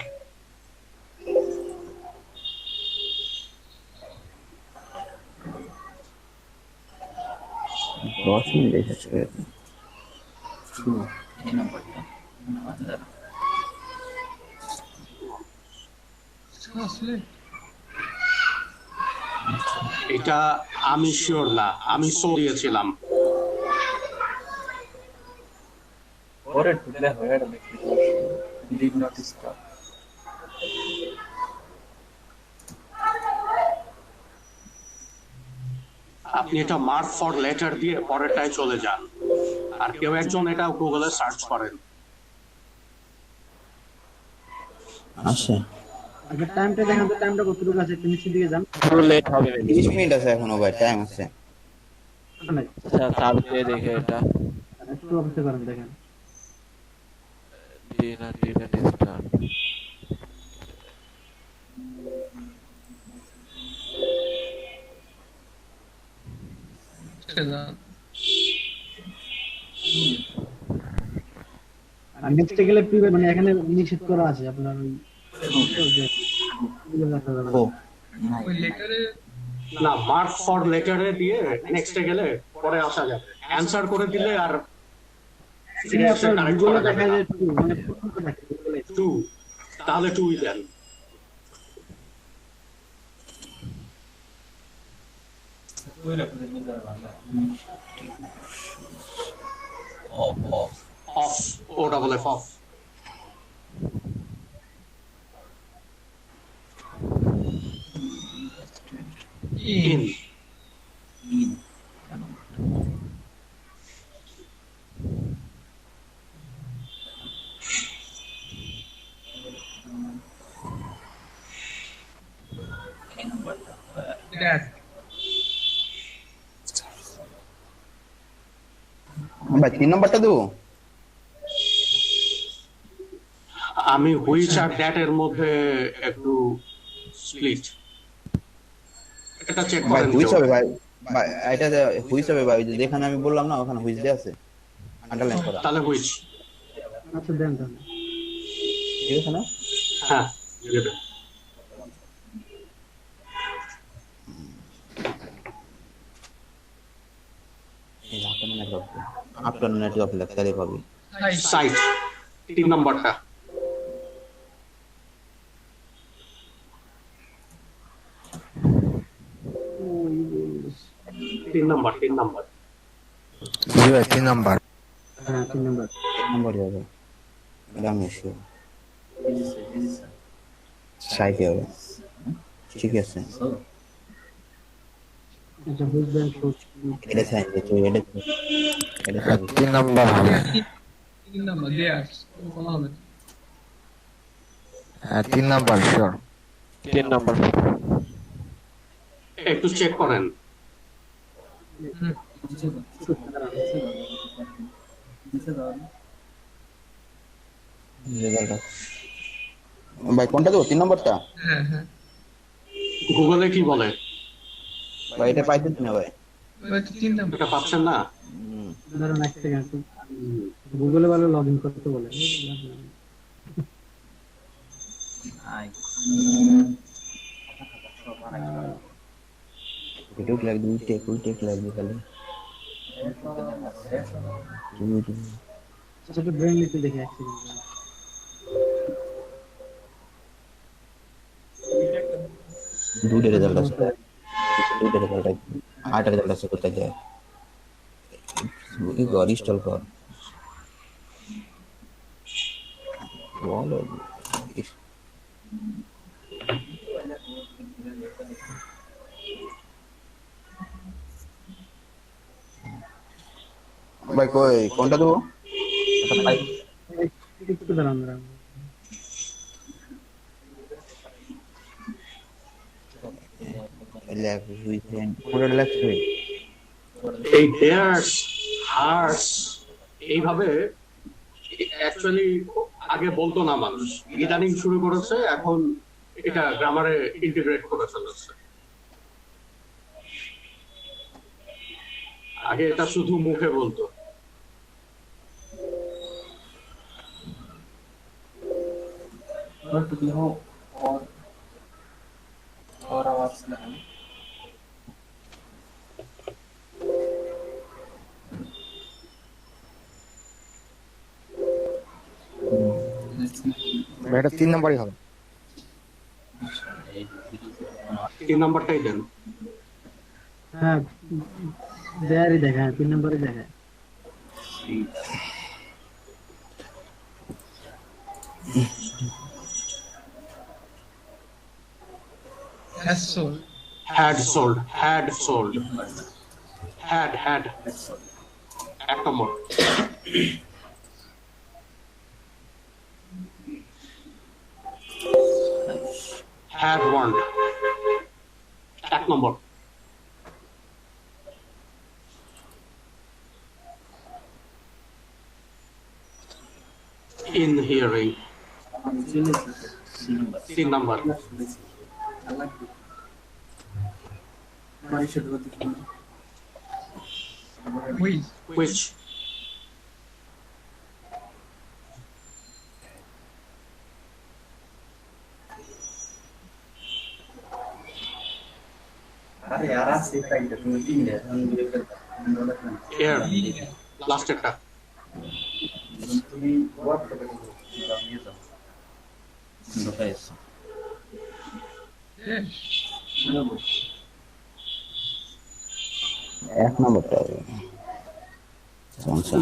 [SPEAKER 7] রসুন দেখেছে
[SPEAKER 13] আসলে
[SPEAKER 8] এটা আমি শিওর না, আমি সো দিয়েছিলাম।
[SPEAKER 12] পরে ঢুকলে হয় এটা দেখি ডিড নট স্টপ।
[SPEAKER 8] আপনি এটা মার্ক ফর লেটার দিয়ে পরেরটায় চলে যান, আর কেউ একজন এটা গুগলে সার্চ করেন।
[SPEAKER 7] আচ্ছা
[SPEAKER 2] আগে টাইমটা দেখান তো, টাইমটা কতটুকু আছে একটু নিচের দিকে যান।
[SPEAKER 6] পুরো লেট হবে
[SPEAKER 7] 30 মিনিট আছে এখনো ভাই, টাইম আছে।
[SPEAKER 6] চালু করে দেখে এটা
[SPEAKER 2] একটু অপেক্ষা করেন দেখেন।
[SPEAKER 6] ডিনার স্টার্ট
[SPEAKER 2] আর নেক্সটে গেলে প্রিপেয়ার, মানে এখানে নিষেধ করা আছে আপনার ওই
[SPEAKER 7] ও
[SPEAKER 13] ওই লেটারে
[SPEAKER 8] না, মার্ক ফর লেটারে দিয়ে নেক্সটে গেলে পরে আসা যাবে, অ্যানসার করে দিলে আর ফিরে এসে
[SPEAKER 2] আপনার
[SPEAKER 8] কারেক্ট
[SPEAKER 2] গুগলে
[SPEAKER 8] করা যাবে
[SPEAKER 2] দেখা
[SPEAKER 8] না।
[SPEAKER 2] যায় টু, মানে প্রথমটা দেখে গুগলে
[SPEAKER 8] 2 তাহলে 2ই দেন। অফ, ওটা বলে অফ। ইন
[SPEAKER 13] দ্যাট
[SPEAKER 7] ভাই 3 নম্বরটা দেবো।
[SPEAKER 8] আমি হুইচ আর দ্যাট এর মধ্যে একটু স্প্লিট, এটা চেক
[SPEAKER 7] ভাই
[SPEAKER 8] করেন।
[SPEAKER 7] হুইচ
[SPEAKER 8] কেউ?
[SPEAKER 7] হবে ভাই, ভাই এটা হুইচ হবে ভাই, যেখানে আমি বললাম না ওখানে হুইচ দেয়া আছে আন্ডারলাইন করা।
[SPEAKER 8] তাহলে হুইচ,
[SPEAKER 2] আচ্ছা দেন তাহলে।
[SPEAKER 7] ঠিক আছে না?
[SPEAKER 8] হ্যাঁ দিয়ে দেন।
[SPEAKER 7] এই আফটারনুন নেটওয়ার্ক লেখা পাবি।
[SPEAKER 8] সাইট 3 নম্বরটা। তিন নম্বর
[SPEAKER 5] জি ভাই 3 নাম্বার।
[SPEAKER 2] হ্যাঁ 3 নাম্বার।
[SPEAKER 7] 3 নম্বর হবে, এটা আমি শিওর। সাইটে হবে, ঠিক আছে।
[SPEAKER 2] আচ্ছা হুইচ ব্যাংক
[SPEAKER 7] এটা সাইন দিতে এটা
[SPEAKER 5] 3 নাম্বার হবে।
[SPEAKER 13] তিন নাম্বার দেয়ার বলা হবে।
[SPEAKER 5] হ্যাঁ 3 নাম্বার শিওর।
[SPEAKER 6] 3 নাম্বার
[SPEAKER 8] একটু চেক করেন।
[SPEAKER 7] ভাই কোনটা দেবো? 3 নম্বরটা
[SPEAKER 13] হ্যাঁ হ্যাঁ
[SPEAKER 8] গুগলে কি বলে?
[SPEAKER 7] ভাই এটা পাইতেছি না ভাই।
[SPEAKER 13] ওই তো তিন নাম্বার
[SPEAKER 8] এটা পাচ্ছেন না?
[SPEAKER 2] ধরুন এক সেকেন্ড, গুগলে ভালো লগ ইন করতে বলে।
[SPEAKER 7] ভিডিও ক্লিক দুইটা লাগবে খালি।
[SPEAKER 2] আচ্ছা একটু ব্রেন লিতে দেখি এক সেকেন্ড।
[SPEAKER 7] দুইটা রেজাল্ট আছে। দুইটারে পাল্টাই আরেকটা রেজাল্ট আছে কোথায় যায় ঘর ইনস্টল কর বলো ভাই কই কোনটা দেবো
[SPEAKER 2] একটু দাঁড়ান দাঁড়ান।
[SPEAKER 8] এই ডেয়ার্স হার্স এইভাবে অ্যাকচুয়ালি আগে বলতো না মানুষ, ইদানিং শুরু করেছে, এখন এটা গ্রামারে ইন্টিগ্রেট করে ফেলেছে। আগে এটা শুধু মুখে বলতো।
[SPEAKER 12] और आवाज नहीं
[SPEAKER 5] এটা 3 নম্বরই হবে।
[SPEAKER 8] 3 নাম্বারটাই দেন।
[SPEAKER 2] হ্যাঁ দেয়ারই দেখায় 3 নম্বরে দেখায়।
[SPEAKER 13] Has sold.
[SPEAKER 8] Had sold, had sold, had এক নম্বর। Had warned, এক নম্বর। In hearing, 3 number. Which?
[SPEAKER 12] अरे यार आज से का इंटरव्यू मीटिंग है हम लेकर
[SPEAKER 8] Here, last একটা।
[SPEAKER 12] তুমি what করবে নিয়ে যাও নোটাইস
[SPEAKER 7] এক নম্বরটা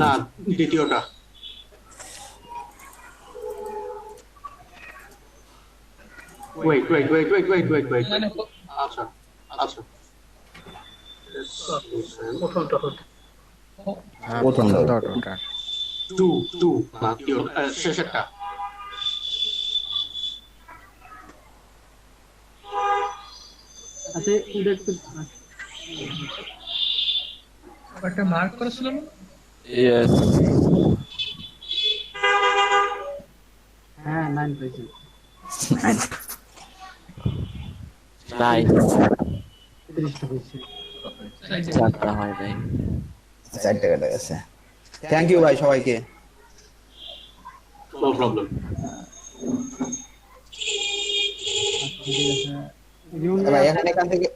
[SPEAKER 8] না দ্বিতীয়টা। Wait. আচ্ছা।
[SPEAKER 5] প্রথমটা
[SPEAKER 8] টু না শেষেরটা।
[SPEAKER 2] আচ্ছা এটা একটু
[SPEAKER 13] একটা মার্ক করেছিল না?
[SPEAKER 6] Yes.
[SPEAKER 2] হ্যাঁ 9 পেয়েছি।
[SPEAKER 6] Nine.
[SPEAKER 2] 30টা পেয়েছি।
[SPEAKER 6] চারটা হয় নাই।
[SPEAKER 7] 4 টাকাটা আছে। থ্যাংক ইউ ভাই সবাইকে।
[SPEAKER 8] No problem.
[SPEAKER 7] ভাই এখান থেকে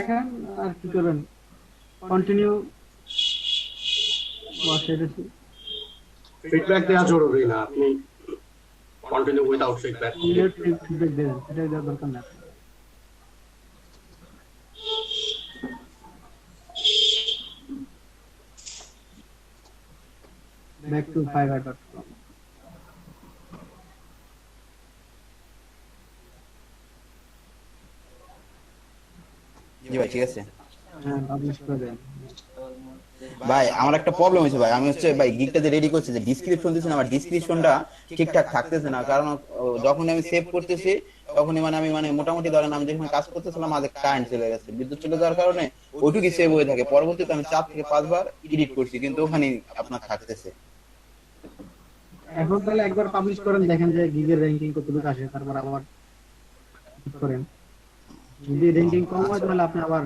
[SPEAKER 2] এখন আর কি করবেন কন্টিনিউ
[SPEAKER 8] ফিডব্যাক দেওয়া জরুরি না, আপনি কন্টিনিউ উইদাউট ফিডব্যাক।
[SPEAKER 2] ফিডব্যাক দেবেন, এটা দেওয়ার দরকার না। back to fiverr.com
[SPEAKER 7] জি ভাই ঠিক আছে।
[SPEAKER 2] হ্যাঁ পাবলিশ করে দেন।
[SPEAKER 7] ভাই আমার একটা প্রবলেম হয়েছে ভাই, আমি হচ্ছে ভাই গিগটা যে রেডি করছি, যে ডিসক্রিপশন দিয়েছেন আমার ডিসক্রিপশনটা ঠিকঠাক থাকতেছে না, কারণ যখন আমি সেভ করতেছি তখনই আমি মোটামুটি ধরেন আমি যখন কাজ করতেছিলাম আমাদের কারেন্ট চলে গেছে, বিদ্যুৎ চলে যাওয়ার কারণে ওইটুকুই সেভ হয়ে থাকে। পরবর্তীতে আমি 4 থেকে 5 বার এডিট করছি কিন্তু ওখানে আপনার থাকতেছে।
[SPEAKER 2] এখন তাহলে একবার পাবলিশ করেন, দেখেন যে গিগের র‍্যাঙ্কিং কতটুকু আসে, তারপর আবার করেন। যদি র‍্যাঙ্কিং কম হয় তাহলে আপনি আবার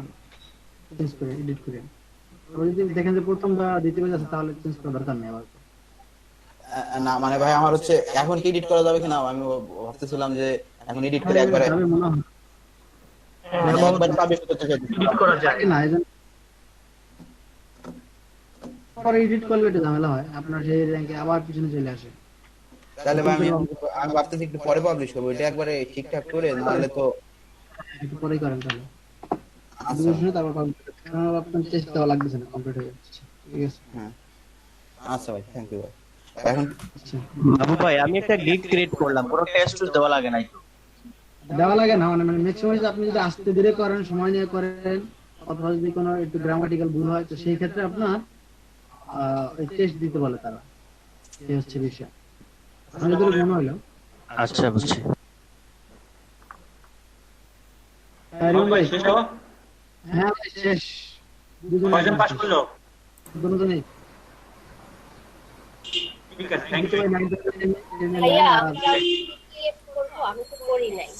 [SPEAKER 2] চেঞ্জ করে এডিট করেন। যদি দেখেন যে প্রথম বা দ্বিতীয় আছে তাহলে চেঞ্জ করার দরকার নেই আবার।
[SPEAKER 7] না ভাই আমার হচ্ছে এখন কি এডিট করা যাবে কিনা আমি ভাবতেছিলাম যে এখন এডিট করে একবারে
[SPEAKER 2] মনে হয়
[SPEAKER 7] একবার পাবলিশ করতে চাই,
[SPEAKER 11] এডিট করা যায়
[SPEAKER 2] না এজন্য পরে এডিট করলে এটা ঝামেলা হয়, আপনার সেই র‍্যাঙ্কে আবার পিছনে চলে আসে।
[SPEAKER 7] তাহলে ভাই আমি ভাবতেছি একটু পরে পাবলিশ করবো, এটা একবারে ঠিকঠাক করে, নাহলে তো
[SPEAKER 2] একটু পরেই করেন তাহলে।
[SPEAKER 7] আচ্ছা
[SPEAKER 2] শুনে তারপর আপনার চেষ্টা দেওয়া লাগতেছে না, কমপ্লিট হয়ে যাচ্ছে। ঠিক আছে,
[SPEAKER 7] হ্যাঁ আচ্ছা ভাই, থ্যাংক ইউ ভাই। এখন
[SPEAKER 14] বাবু ভাই আমি একটা গিগ ক্রিয়েট করলাম, কোনো টেস্ট দেওয়া লাগে নাই তো?
[SPEAKER 2] দেওয়া লাগে না, মানে ম্যাক্সিমাম আপনি যদি আস্তে ধীরে করেন, সময় নিয়ে করেন, অথবা যদি কোনো একটু গ্রামাটিক্যাল ভুল হয়, তো সেই ক্ষেত্রে আপনার ওই টেস্ট দিতে বলে তারা। এই হচ্ছে বিষয়, আমার যদি মনে হলো।
[SPEAKER 14] আচ্ছা বুঝছি।
[SPEAKER 2] ভাই
[SPEAKER 1] শেষ হলো?
[SPEAKER 2] হ্যাঁ ভাই শেষ।
[SPEAKER 1] কয়জন পাস করলো?
[SPEAKER 2] দুজনেই।
[SPEAKER 1] ঠিক আছে, থ্যাংক ইউ।
[SPEAKER 15] ভাইয়া ক্রিয়েট করবো, আমি তো করি নাই।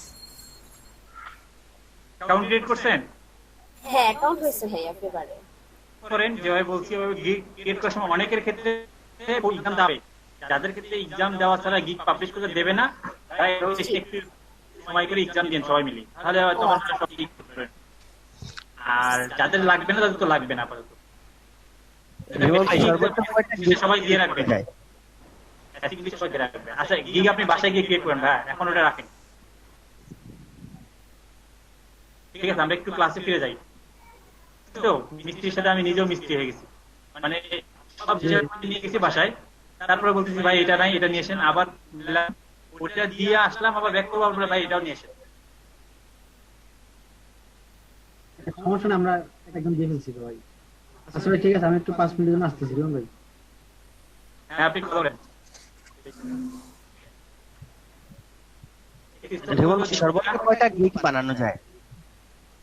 [SPEAKER 1] কাউন্ট ক্রিয়েট করছেন?
[SPEAKER 15] হ্যাঁ অ্যাকাউন্ট হয়েছে ভাইয়া একেবারে।
[SPEAKER 1] করেন যেভাবে বলছি ওইভাবে গিগ ক্রিয়েট করার সময় অনেকের ক্ষেত্রে এক্সাম দেবে, যাদের ক্ষেত্রে এক্সাম দেওয়া ছাড়া গিগ পাবলিশ করতে দেবে না, তাই একটু সময় করে এক্সাম দিন সবাই মিলে, তাহলে হয়তো আপনারা সব ঠিক করবেন। আর যাদের লাগবে না তাদের তো লাগবে না আপাতত। সবাই দিয়ে রাখবেন, সবাই দিয়ে রাখবেন। আচ্ছা গিগ আপনি বাসায় গিয়ে ক্রিয়েট করেন ভাই, এখন ওটা রাখেন। ঠিক আছে, আমরা একটু ক্লাসে ফিরে যাই। তো মিস্ত্রির সাথে আমি নিজেও মিস্ত্রি হয়ে গেছি, মানে সব নিয়ে গেছি বাসায়, তারপরে বলতেছি ভাই এটা নাই, এটা নিয়ে আসেন, আবার ওটা দিয়ে আসলাম, আবার ব্যাক করবো, আবার ভাই এটাও নিয়ে আসেন।
[SPEAKER 2] সমস্যা না, আমরা একদম দিয়ে ফেলছি ভাই। আচ্ছা ভাই ঠিক আছে, আমি একটু 5 মিনিটের জন্য আসতেছি ভাই।
[SPEAKER 1] হ্যাঁ আপনি করেন।
[SPEAKER 14] সর্বোচ্চ কয়টা গিগ বানানো যায়?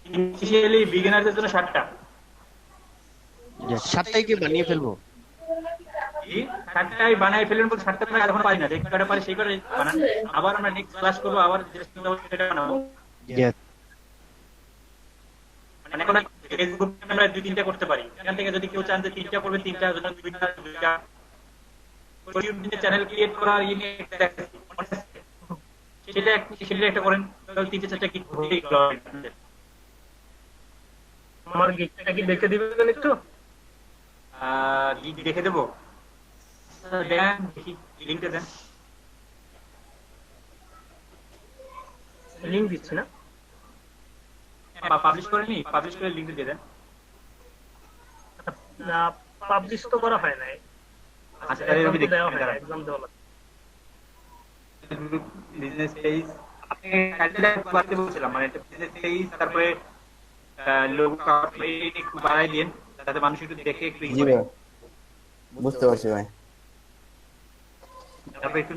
[SPEAKER 1] ইনিশিয়ালি বিগিনারদের জন্য 7টা।
[SPEAKER 14] 7টাই কি বানিয়ে ফেলবো?
[SPEAKER 1] 7টাই বানাই ফেলবেন বলতে 7টা তো এখন পারি না, যে কয়টা পারি সেই করে বানান। আবার আমরা নেক্সট ক্লাস করবো, আবার যেটা বানাবো। মানে এখন ফেসবুক আমরা 2-3টা করতে পারি, এখান থেকে যদি কেউ চান যে 3টা করবে 3টা, যদি 2টা ইউটিউব চ্যানেল ক্রিয়েট করার সেটা একটা করেন, তাহলে 3-4টা কি
[SPEAKER 11] আমার গিগটা কি দেখে দিবেন একটু?
[SPEAKER 1] গিগ দেখে দেবো, দেন দেখি লিংকটা দেন।
[SPEAKER 11] লিংক দিচ্ছি না,
[SPEAKER 1] পাবলিশ করেনি, পাবলিশ করে লিংক দিয়ে দেন।
[SPEAKER 11] না পাবলিশ তো করা হয় নাই।
[SPEAKER 1] আচ্ছা তাহলে আমি দেখি,
[SPEAKER 11] দেওয়া হয় না, এক্সাম দেওয়া লাগে।
[SPEAKER 1] বিজনেস পেজ আপনি কালকে বাড়তে বলছিলাম, মানে এটা বিজনেস পেজ, তারপরে লোগো একটু বাড়াই দিন যাতে মানুষ একটু দেখে একটু
[SPEAKER 7] জি ভাই বুঝতে পারছি ভাই।
[SPEAKER 1] তারপরে একটু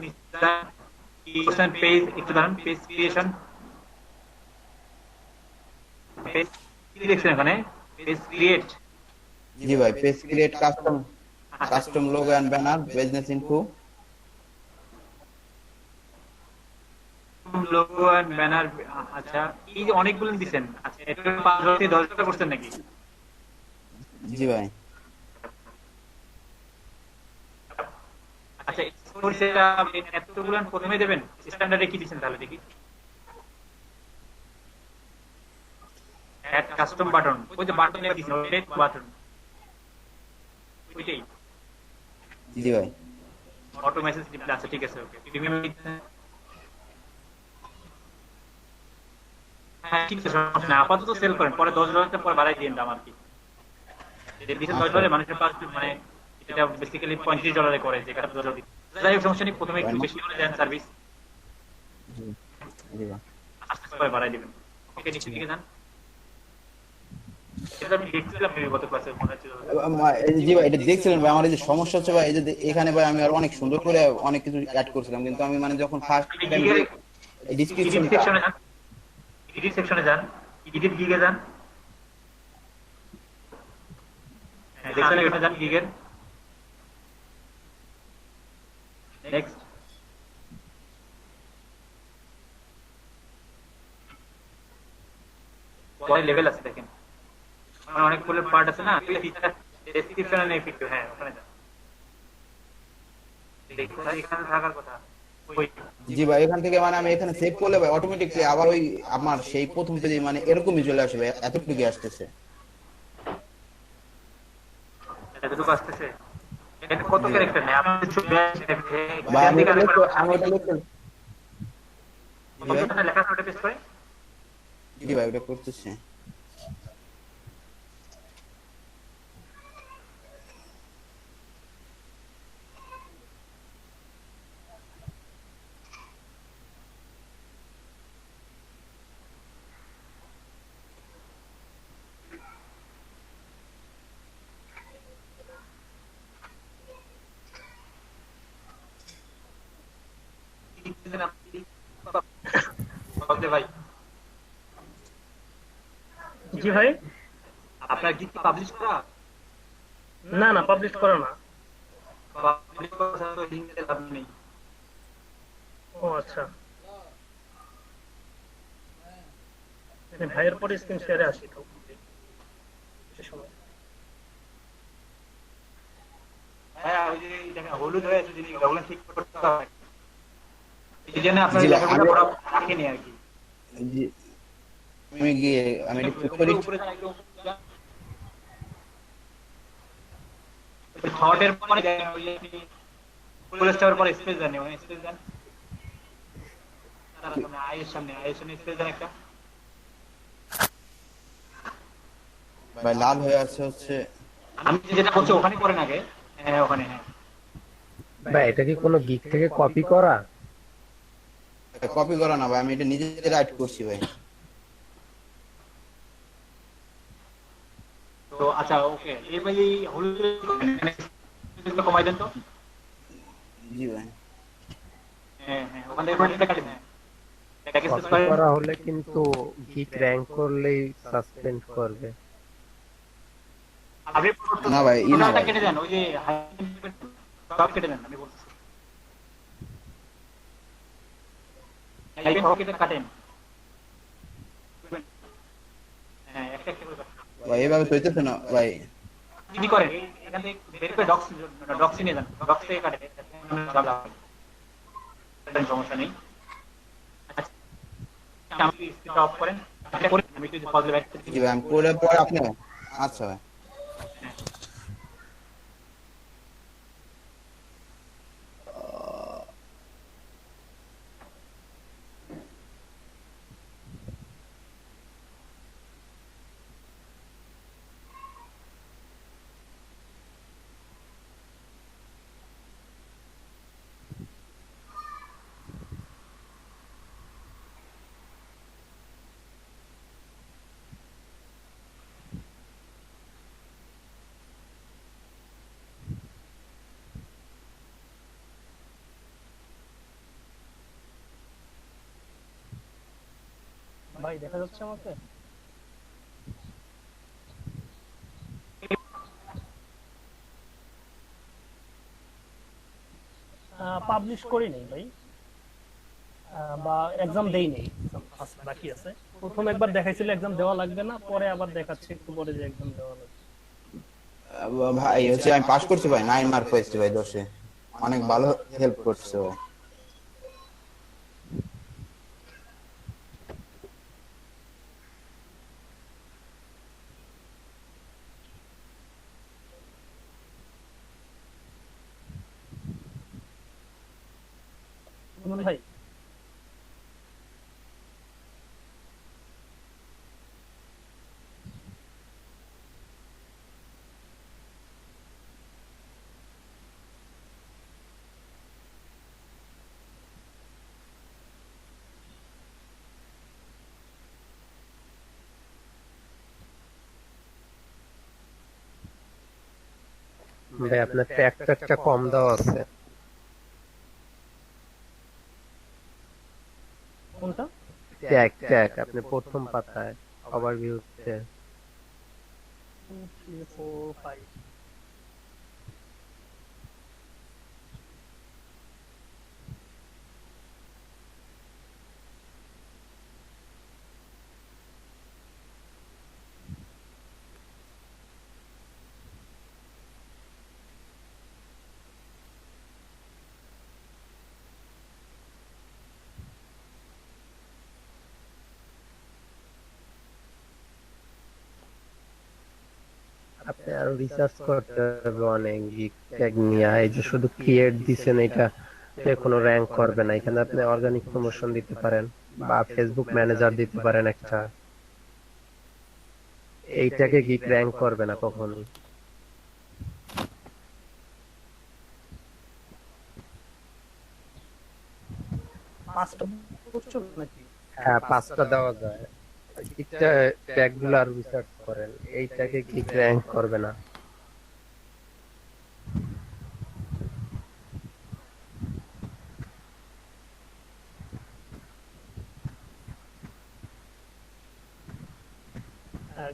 [SPEAKER 1] ক্রিয়েশন পেজ একটু দাঁড়ান, পেজ ক্রিয়েশন পেজ কি দেখছেন এখানে, পেজ ক্রিয়েট।
[SPEAKER 7] জি ভাই, page create, custom logo and banner, business info,
[SPEAKER 1] logo and banner. আচ্ছা এই যে অনেকগুলো দিবেন, আচ্ছা এটা 5 থেকে 10টা করছেন নাকি?
[SPEAKER 7] জি ভাই।
[SPEAKER 1] আচ্ছা সেটা এতগুলো প্রথমে দেবেন, স্ট্যান্ডার্ডে কি দিবেন তাহলে দেখি। অ্যাড কাস্টম বাটন, ওই যে বাটনে দিছেন, ওই বাটন ওইটাই।
[SPEAKER 7] জি ভাই।
[SPEAKER 1] অটো মেসেজ দিবেন, আচ্ছা ঠিক আছে, ওকে প্রিমিয়াম। হ্যাঁ ঠিক আছে, সমস্যা না, আপাতত সেল করেন, পরে $10 পরে বাড়াই দিন দাম আর কি। $10 মানুষের পাস, মানে এটা বেসিক্যালি $35 করে, যেটা $10। যাই হোক সমস্যা নেই, প্রথমে একটু বেশি করে দেন সার্ভিস, আস্তে করে বাড়াই দিবেন। ওকে নিচে দিকে যান। এটা আমি দেখছিলাম গত ক্লাসে, মনে হচ্ছে।
[SPEAKER 7] জি ভাই এটা দেখছিলেন ভাই, আমার এই যে সমস্যা হচ্ছে ভাই, এই যে এখানে ভাই আমি আর অনেক সুন্দর করে অনেক কিছু অ্যাড করছিলাম, কিন্তু আমি মানে যখন ফার্স্ট
[SPEAKER 1] ডিসক্রিপশন সেকশনে যান, এডিট সেকশনে যান, এডিট গিগে যান, দেখছেন এটা যান গিগের। নেক্সট পরে লেভেল আছে দেখেন, মানে অনেকগুলো পার্ট আছে না, ডেসক্রিপশনে নেই ফিট। হ্যাঁ ওখানে যান, দেখুন এখানে থাকার কথা।
[SPEAKER 7] জি ভাই, এখান থেকে মানে আমি এখানে সেভ করলে ভাই অটোমেটিকলি আবার ওই আমার সেই প্রথম পেজে মানে এরকমই চলে আসবে, এতটুকু আসতেছে।
[SPEAKER 1] এতটুকু আসতেছে, এটা কত ক্যারেক্টার নেই আপনাদের ছবি
[SPEAKER 7] ভাই আমি এটা লিখতে
[SPEAKER 1] লেখা ওটা পেস্ট করে।
[SPEAKER 7] জি ভাই ওটা করতেছি।
[SPEAKER 1] ফজলে ভাই,
[SPEAKER 11] জি ভাই।
[SPEAKER 1] আপনার গিগ কি পাবলিশ করা?
[SPEAKER 11] না না, পাবলিশ করা না।
[SPEAKER 1] পাবলিশ করা ছাড়া তো লিংক দিতে লাভ নেই।
[SPEAKER 11] ও আচ্ছা, আমি ভাইয়ের পরে স্ক্রিন শেয়ারে আসি তো সে সময়।
[SPEAKER 1] হ্যাঁ, ওই যে দেখেন হলুদ হয়ে আছে জিনিস, ওগুলো ঠিক করতে হবে। এই জন্য আপনার
[SPEAKER 7] জি ভাই,
[SPEAKER 1] লেখাগুলো পড়া রাখেনি আর কি।
[SPEAKER 7] জি, আমি গিয়ে আমি একটু করি।
[SPEAKER 1] উপরে যান, একদম থটের পরে দেখেন ওই যে আপনি ফুল স্টপের পরে স্পেস দেন, ওখানে স্পেস দেন। তার সামনে আয়ের সামনে স্পেস দেন একটা।
[SPEAKER 7] ভাই লাল হয়ে আছে হচ্ছে।
[SPEAKER 1] আমি যেটা বলছি ওখানে করেন আগে। হ্যাঁ ওখানে, হ্যাঁ
[SPEAKER 16] ভাই এটা কি কোনো গিগ থেকে কপি করা?
[SPEAKER 7] কপি করা না ভাই, আমি এটা নিজে রাইট করছি ভাই।
[SPEAKER 1] তো আচ্ছা ওকে, এবার এই হলুদ কমাই দেন তো।
[SPEAKER 7] জি ভাই।
[SPEAKER 1] হ্যাঁ হ্যাঁ, ওখান থেকে এটা কাটেন। প্যাকেজ
[SPEAKER 16] কপি করা হলে কিন্তু গিগ র‍্যাঙ্ক করলেই সাসপেন্ড করবে।
[SPEAKER 1] আপনি
[SPEAKER 7] না ভাই,
[SPEAKER 1] টোটালটা কেটে দেন, ওই যে সব কেটে দেন, আমি বলছি হাইফেন সব কেটে কাটেন। হ্যাঁ একটা একটা করে
[SPEAKER 7] ভাই এভাবে তো হইতেছে না ভাই।
[SPEAKER 1] কি করেন এখান থেকে বের করে ডক্স নিয়ে যান, ডক্স থেকে কাটে সমস্যা নেই। আচ্ছা আপনি স্ক্রিনটা অফ করেন, এটা করে আমি একটু পজে ব্যাক করতে
[SPEAKER 7] জি ভাই, আমি করে পরে আপনি। আচ্ছা ভাই।
[SPEAKER 11] ভাই দেখা যাচ্ছে আমাকে? পাবলিশ করি নাই ভাই, বা এক্সাম দেই নাই, বাকি আছে। প্রথম একবার দেখাইছিল এক্সাম দেওয়া লাগবে না, পরে আবার দেখাচ্ছে একটু পরে যে এক্সাম দেওয়া লাগবে।
[SPEAKER 7] ভাই হচ্ছে আমি পাস করছি ভাই, 9 মার্ক পেয়েছি ভাই 10-এ। অনেক ভালো হেল্প করছে ভাই।
[SPEAKER 11] ভাই
[SPEAKER 16] ভাই আপনার ট্যাগটা কম দেওয়া আছে।
[SPEAKER 11] কোনটা?
[SPEAKER 16] ট্যাগ আপনি প্রথম পাতায় ওভারভিউতে
[SPEAKER 11] 2 3 4 5।
[SPEAKER 16] আপনি আরো রিসার্চ করতে হবে অনেক গিগ ট্যাগ নিয়ে। এই যে শুধু ক্রিয়েট দিছেন, এটা কোনো র‍্যাঙ্ক করবে না। এখানে আপনি অর্গানিক প্রমোশন দিতে পারেন বা ফেসবুক ম্যানেজার দিতে পারেন একটা। এইটাকে গিগ র‍্যাঙ্ক করবে না কখনোই।
[SPEAKER 11] পাঁচটা করছো নাকি?
[SPEAKER 16] হ্যাঁ 5টা দেওয়া যায়। এটা ট্যাগগুলো আর রিসার্চ করেন, এইটাকে গিগ র‍্যাঙ্ক করবে না।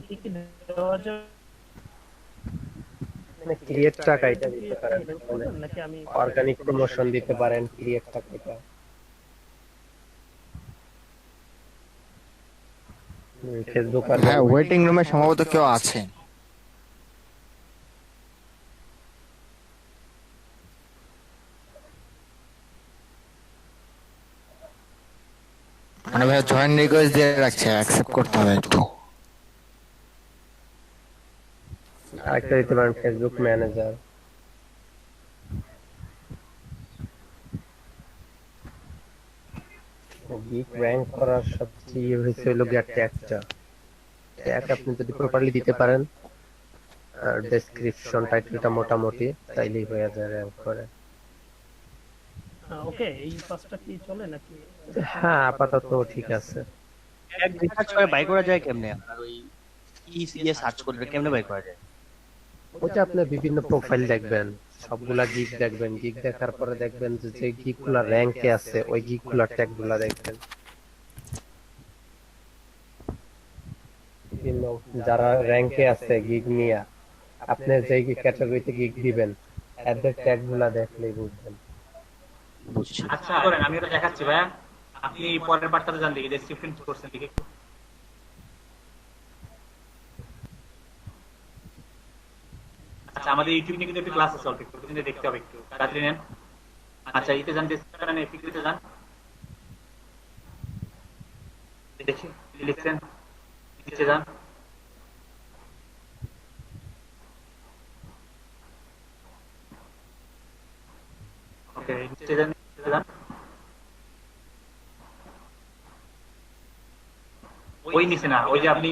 [SPEAKER 11] কি কি দেওয়া যায়
[SPEAKER 16] মানে ক্রিয়েট টাকা এটা দিতে পারেন,
[SPEAKER 11] নাকি আমি
[SPEAKER 16] অর্গানিক প্রমোশন দিতে পারেন ক্রিয়েট টাকা এটা। ফেসবুক আর
[SPEAKER 5] হ্যাঁ, ওয়েটিং রুমে সম্ভবত কেউ আছে। মানে ভাই জয়েন রিকোয়েস্ট দিয়ে রাখছে, অ্যাকসেপ্ট করতে হবে একটু।
[SPEAKER 16] আরেকটা দিতে পারেন ফেসবুক ম্যানেজার। গিগ র‍্যাঙ্ক করার সবচেয়ে হয়েছে হলো গিয়ে ট্যাগটা। ট্যাগ আপনি যদি প্রপারলি দিতে পারেন আর ডেসক্রিপশন টাইটেলটা মোটামুটি, তাইলেই হয়ে যায় র‍্যাঙ্ক করে।
[SPEAKER 11] ওকে, এই পাঁচটা কি চলে নাকি?
[SPEAKER 16] হ্যাঁ, আপাতত ঠিক আছে।
[SPEAKER 14] ট্যাগ রিসার্চ করে বাই করা যায় কেমনে? আর ওই কি দিয়ে সার্চ করলে কেমনে বাই করা যায়?
[SPEAKER 16] ওটা আপনি বিভিন্ন প্রোফাইল দেখবেন, সবগুলা গিগ দেখবেন, গিগ দেখার পরে দেখবেন যে গিগগুলা র‍্যাঙ্কে আছে ওই গিগগুলার ট্যাগগুলা দেখবেন। বিভিন্ন যারা র‍্যাঙ্কে আছে গিগ নিয়ে, আপনি যে ক্যাটাগরিতে গিগ দিবেন এদের ট্যাগগুলা দেখলেই বুঝবেন।
[SPEAKER 1] আচ্ছা করেন, আমি ওটা দেখাচ্ছি ভাইয়া, আপনি পরের পার্টটাতে যান দেখি, ডেসক্রিপশন করছেন দেখি একটু। আচ্ছা, আমাদের ইউটিউব নিয়ে কিন্তু একটু ক্লাস আছে, অল্প একটু কিন্তু দেখতে হবে, একটু তাড়াতাড়ি নেন। আচ্ছা, এতে যান, ডেসক্রিপশনে এফিকিউতে যান, দেখি লিখছেন, নিচে যান। ওকে, নিচে যান, নিচে যান। ওই নিচে না, ওই যে আপনি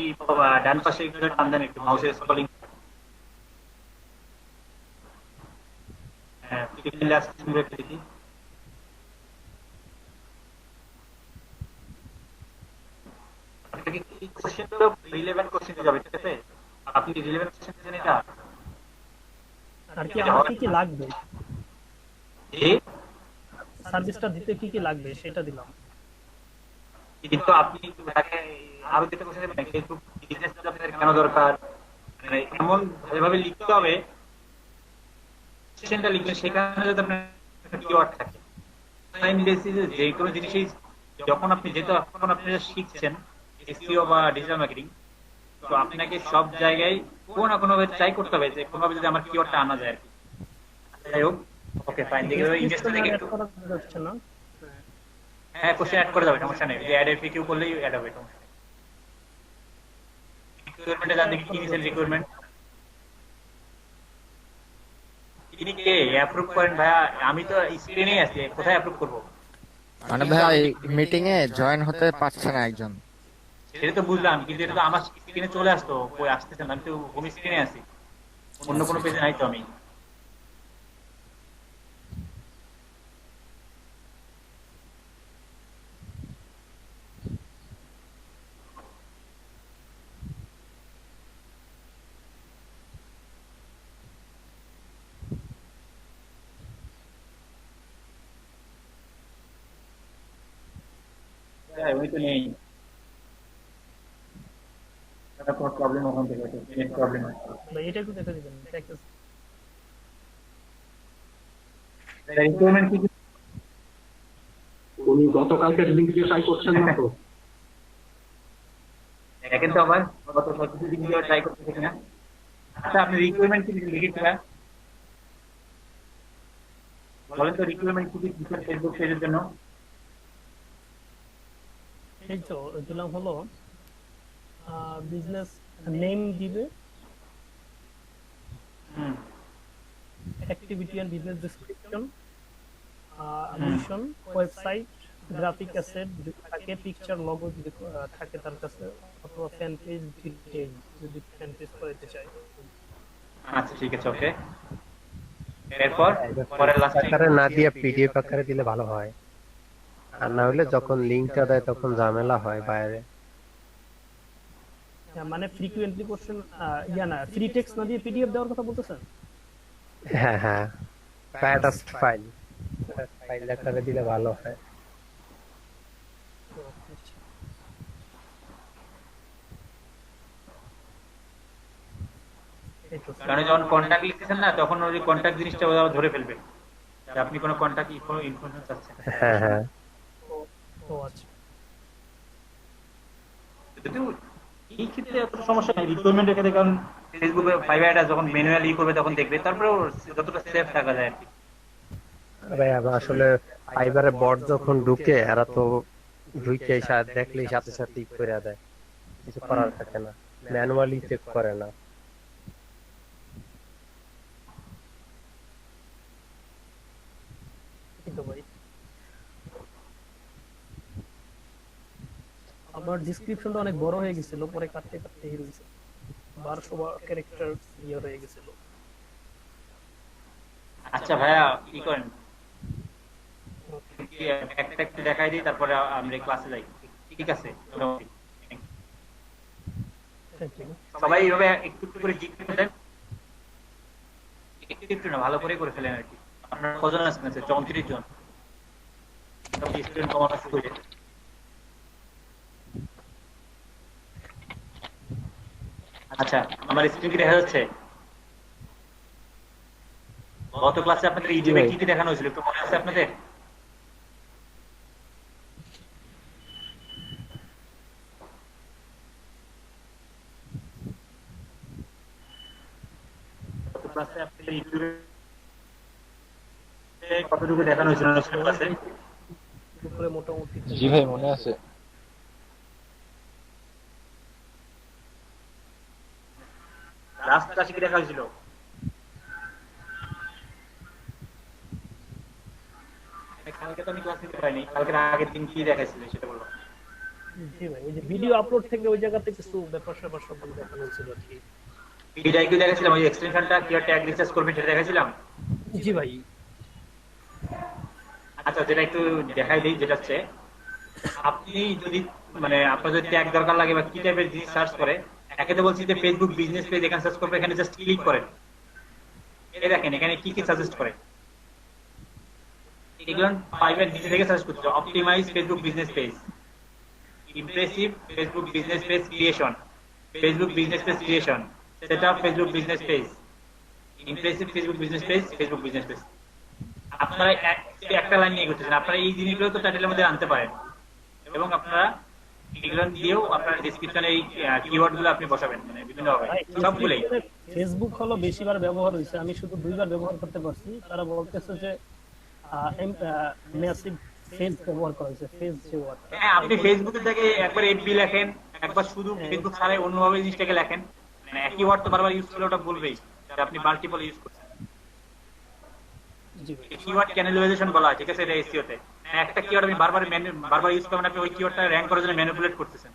[SPEAKER 1] ডান পাশে টান দেন একটু মাউসের স্ক্রলিং। হ্যাঁ, দেখি আপনি রিলেভেন্ট কোশ্চেন দিয়েছেন এটা।
[SPEAKER 11] আর কি আমার কি কি লাগবে সার্ভিসটা দিতে, কি কি লাগবে সেটা দিলাম।
[SPEAKER 1] কিন্তু আপনি তাকে আরো যেটা কোশ্চেন দেবেন, ফেসবুক বিজনেস আপনাদের কেন দরকার, মানে এমন ভাবে লিখতে হবে কোশ্চেনটা লিখবেন, সেখানে যাতে আপনার কিওয়ার্ড থাকে। টাইম বেসিসে যে কোনো জিনিসই যখন আপনি, যেহেতু এখন আপনারা শিখছেন এসইও বা ডিজিটাল মার্কেটিং, তো আপনাকে সব জায়গায় কোনো না কোনো ভাবে ট্রাই করতে হবে যে কোনোভাবে যদি আমার কিওয়ার্ডটা আনা যায় আর কি। যাই হোক, ওকে ফাইন, দেখি ইনভেস্ট থেকে একটু হ্যাঁ কোশ্চেন অ্যাড করে যাবে, সমস্যা নেই, যে অ্যাড এফিকিউ করলেই অ্যাড হবে, সমস্যা নেই। রিকোয়ারমেন্টে জান দেখি কি নিছেন রিকোয়ারমেন্ট। তিনি কে অ্যাপ্রুভ করেন ভাইয়া? আমি তো স্ক্রিনেই আছি, কোথায় অ্যাপ্রুভ করব?
[SPEAKER 5] মানে ভাই মিটিং এ জয়েন হতে পারছে না একজন।
[SPEAKER 1] সেটা তো বুঝলাম, কিন্তু এটা তো আমার স্ক্রিনে চলে আসতো, কই আসতেছে না, আমি তো হোম স্ক্রিনে আছি, অন্য কোনো পেজে নাই তো আমি। ওই তো নেই, কোনো প্রবলেম ওখান থেকে, নেট প্রবলেম।
[SPEAKER 11] ভাই এটা একটু দেখে দিবেন প্র্যাকটিস।
[SPEAKER 1] রিকোয়ারমেন্ট কি
[SPEAKER 8] উনি গতকালকের লিংক দিয়ে ট্রাই করছেন না তো?
[SPEAKER 1] দেখেন তো আবার গত দিন দিয়ে ট্রাই করতেছে কিনা। আচ্ছা, আপনি রিকোয়ারমেন্ট কি লিখেছিলেন বলেন তো, রিকোয়ারমেন্ট কি দিচ্ছেন ফেসবুক পেজের জন্য?
[SPEAKER 11] এই তো দিলাম হলো বিজনেস নেম দিবে, activity and business description, mission, website, graphic asset যদি থাকে, পিকচার, লোগো যদি থাকে তার কাছে, অথবা ফ্যান পেজ ডিটেইল যদি ফ্যান পেজ করতে চাই।
[SPEAKER 1] আচ্ছা ঠিক আছে, ওকে। এরপর পরের লাস্ট
[SPEAKER 16] আকারে না দিয়ে পিডিএফ আকারে দিলে ভালো হয়, আর না হলে যখন লিংকটা দেয় তখন ঝামেলা হয় বাইরে।
[SPEAKER 11] মানে ফ্রিকুয়েন্টলি কোশ্চেন ইয়া না, ফ্রি টেক্সট না দিয়ে পিডিএফ দেওয়ার কথা বলতেছেন?
[SPEAKER 16] হ্যাঁ হ্যাঁ, প্যাটাস্ট ফাইল আকারে দিলে ভালো হয়।
[SPEAKER 1] কারণ যখন কন্টাক্ট লিখতেছেন না তখন ওই কন্টাক্ট জিনিসটা ওরা ধরে ফেলবে যে আপনি কোনো কন্টাক্ট ইনফরমেশন চাচ্ছেন।
[SPEAKER 16] হ্যাঁ হ্যাঁ
[SPEAKER 11] ও আচ্ছা,
[SPEAKER 1] যদিও এই ক্ষেত্রে এত সমস্যা নেই রিকোয়ারমেন্টের ক্ষেত্রে, কারণ ফেসবুকে ফাইবারটা যখন ম্যানুয়ালি করবে তখন দেখবে, তারপরে যতটা সেফ থাকা যায় আর কি।
[SPEAKER 16] ভাই আসলে ফাইবারে বট যখন ঢুকে এরা তো ঢুকে দেখলেই সাথে সাথে ই করে দেয়, কিছু করার থাকে না, ম্যানুয়ালি চেক করে না।
[SPEAKER 11] কিন্তু ভাই আমার ডেসক্রিপশনটা অনেক বড় হয়ে গেছিল, পরে কাটতে কাটতে হয়ে গেছে, 1200 ক্যারেক্টার ইয়ে হয়ে গেছিল।
[SPEAKER 1] আচ্ছা ভাইয়া কি করেন, একটা একটা দেখাই দিই তারপরে আমরা ক্লাসে যাই, ঠিক আছে? সবাই এইভাবে একটু একটু করে জিজ্ঞেস করেন, একটু একটু না ভালো করে করে ফেলেন আর কি। আপনারা কজন আছেন? 34 জন স্টুডেন্ট কমানো শুরু হয়ে। আচ্ছা আমার স্ক্রিন কি দেখা যাচ্ছে? গত ক্লাসে আপনাদের ইউটিউবে কি কি দেখানো হয়েছিল একটু মনে আছে আপনাদের? গত ক্লাসে আপনাদের ইউটিউবে কতটুকু দেখানো হয়েছিল ক্লাসে?
[SPEAKER 11] মোটামুটি
[SPEAKER 5] জি ভাই মনে আছে।
[SPEAKER 1] রাস্তা শিখে দেখা হয়েছিল। কালকে তো আমি ক্লাস নিতে পারিনি, কালকের আগের দিন কি দেখাইছিল সেটা বলবো।
[SPEAKER 11] জি ভাই ওই যে ভিডিও আপলোড থেকে ওই জায়গাতে কিছু ব্যাপার স্যাপার সব দেখানো হয়েছিল আর কি।
[SPEAKER 1] ভিডিও কি দেখাইছিলাম? ওই এক্সটেনশনটা কি ট্যাগ রিসার্চ করবেন সেটা দেখাইছিলাম।
[SPEAKER 11] জি ভাই।
[SPEAKER 1] আচ্ছা যেটা একটু দেখাই দিই, যেটা হচ্ছে আপনি যদি মানে আপনার যদি ট্যাগ দরকার লাগে বা কি টাইপের জিনিস সার্চ করে, একেতে বলছি যে ফেসবুক বিজনেস পেজ এখানে সার্চ করবে, এখানে জাস্ট ক্লিক করেন, এই দেখেন এখানে কি কি সাজেস্ট করে। এগুলো ফাইবার নিচে থেকে সার্চ করতে হবে। Optimize Facebook business page, impressive Facebook business page creation, Facebook business page creation, setup Facebook business page, impressive Facebook business page, Facebook business page. আপনারা একটা লাইন নিয়ে করতেছেন, আপনারা এই জিনিসগুলো তো টাইটেলের মধ্যে আনতে পারেন এবং আপনারা এগুলো দিয়েও আপনার ডেসক্রিপশনে এই কিওয়ার্ড গুলো আপনি বসাবেন, মানে বিভিন্ন ভাবে সবগুলোই।
[SPEAKER 11] ফেসবুক হলো বেশিবার ব্যবহার হয়েছে, আমি শুধু 2বার ব্যবহার করতে পারছি। তারা বলতেছে যে মেসিভ ফেজ ব্যবহার করা হয়েছে, ফেজ যে ওয়ার্ড।
[SPEAKER 1] হ্যাঁ আপনি ফেসবুকে থেকে একবার এফবি লেখেন, একবার শুধু ফেসবুক ছাড়াই অন্যভাবে জিনিসটাকে লেখেন, মানে একই ওয়ার্ড তো বারবার ইউজ করলে ওটা বলবেই যে আপনি মাল্টিপল ইউজ করছেন। কিওয়ার্ড ক্যানালাইজেশন বলা হয়, ঠিক আছে? এটা এসইও তে একটা কিওয়ার্ড আপনি বারবার ইউজ করবেন, আপনি ওই কিওয়ার্ডটা র‍্যাঙ্ক করার জন্য ম্যানিপুলেট করতেছেন।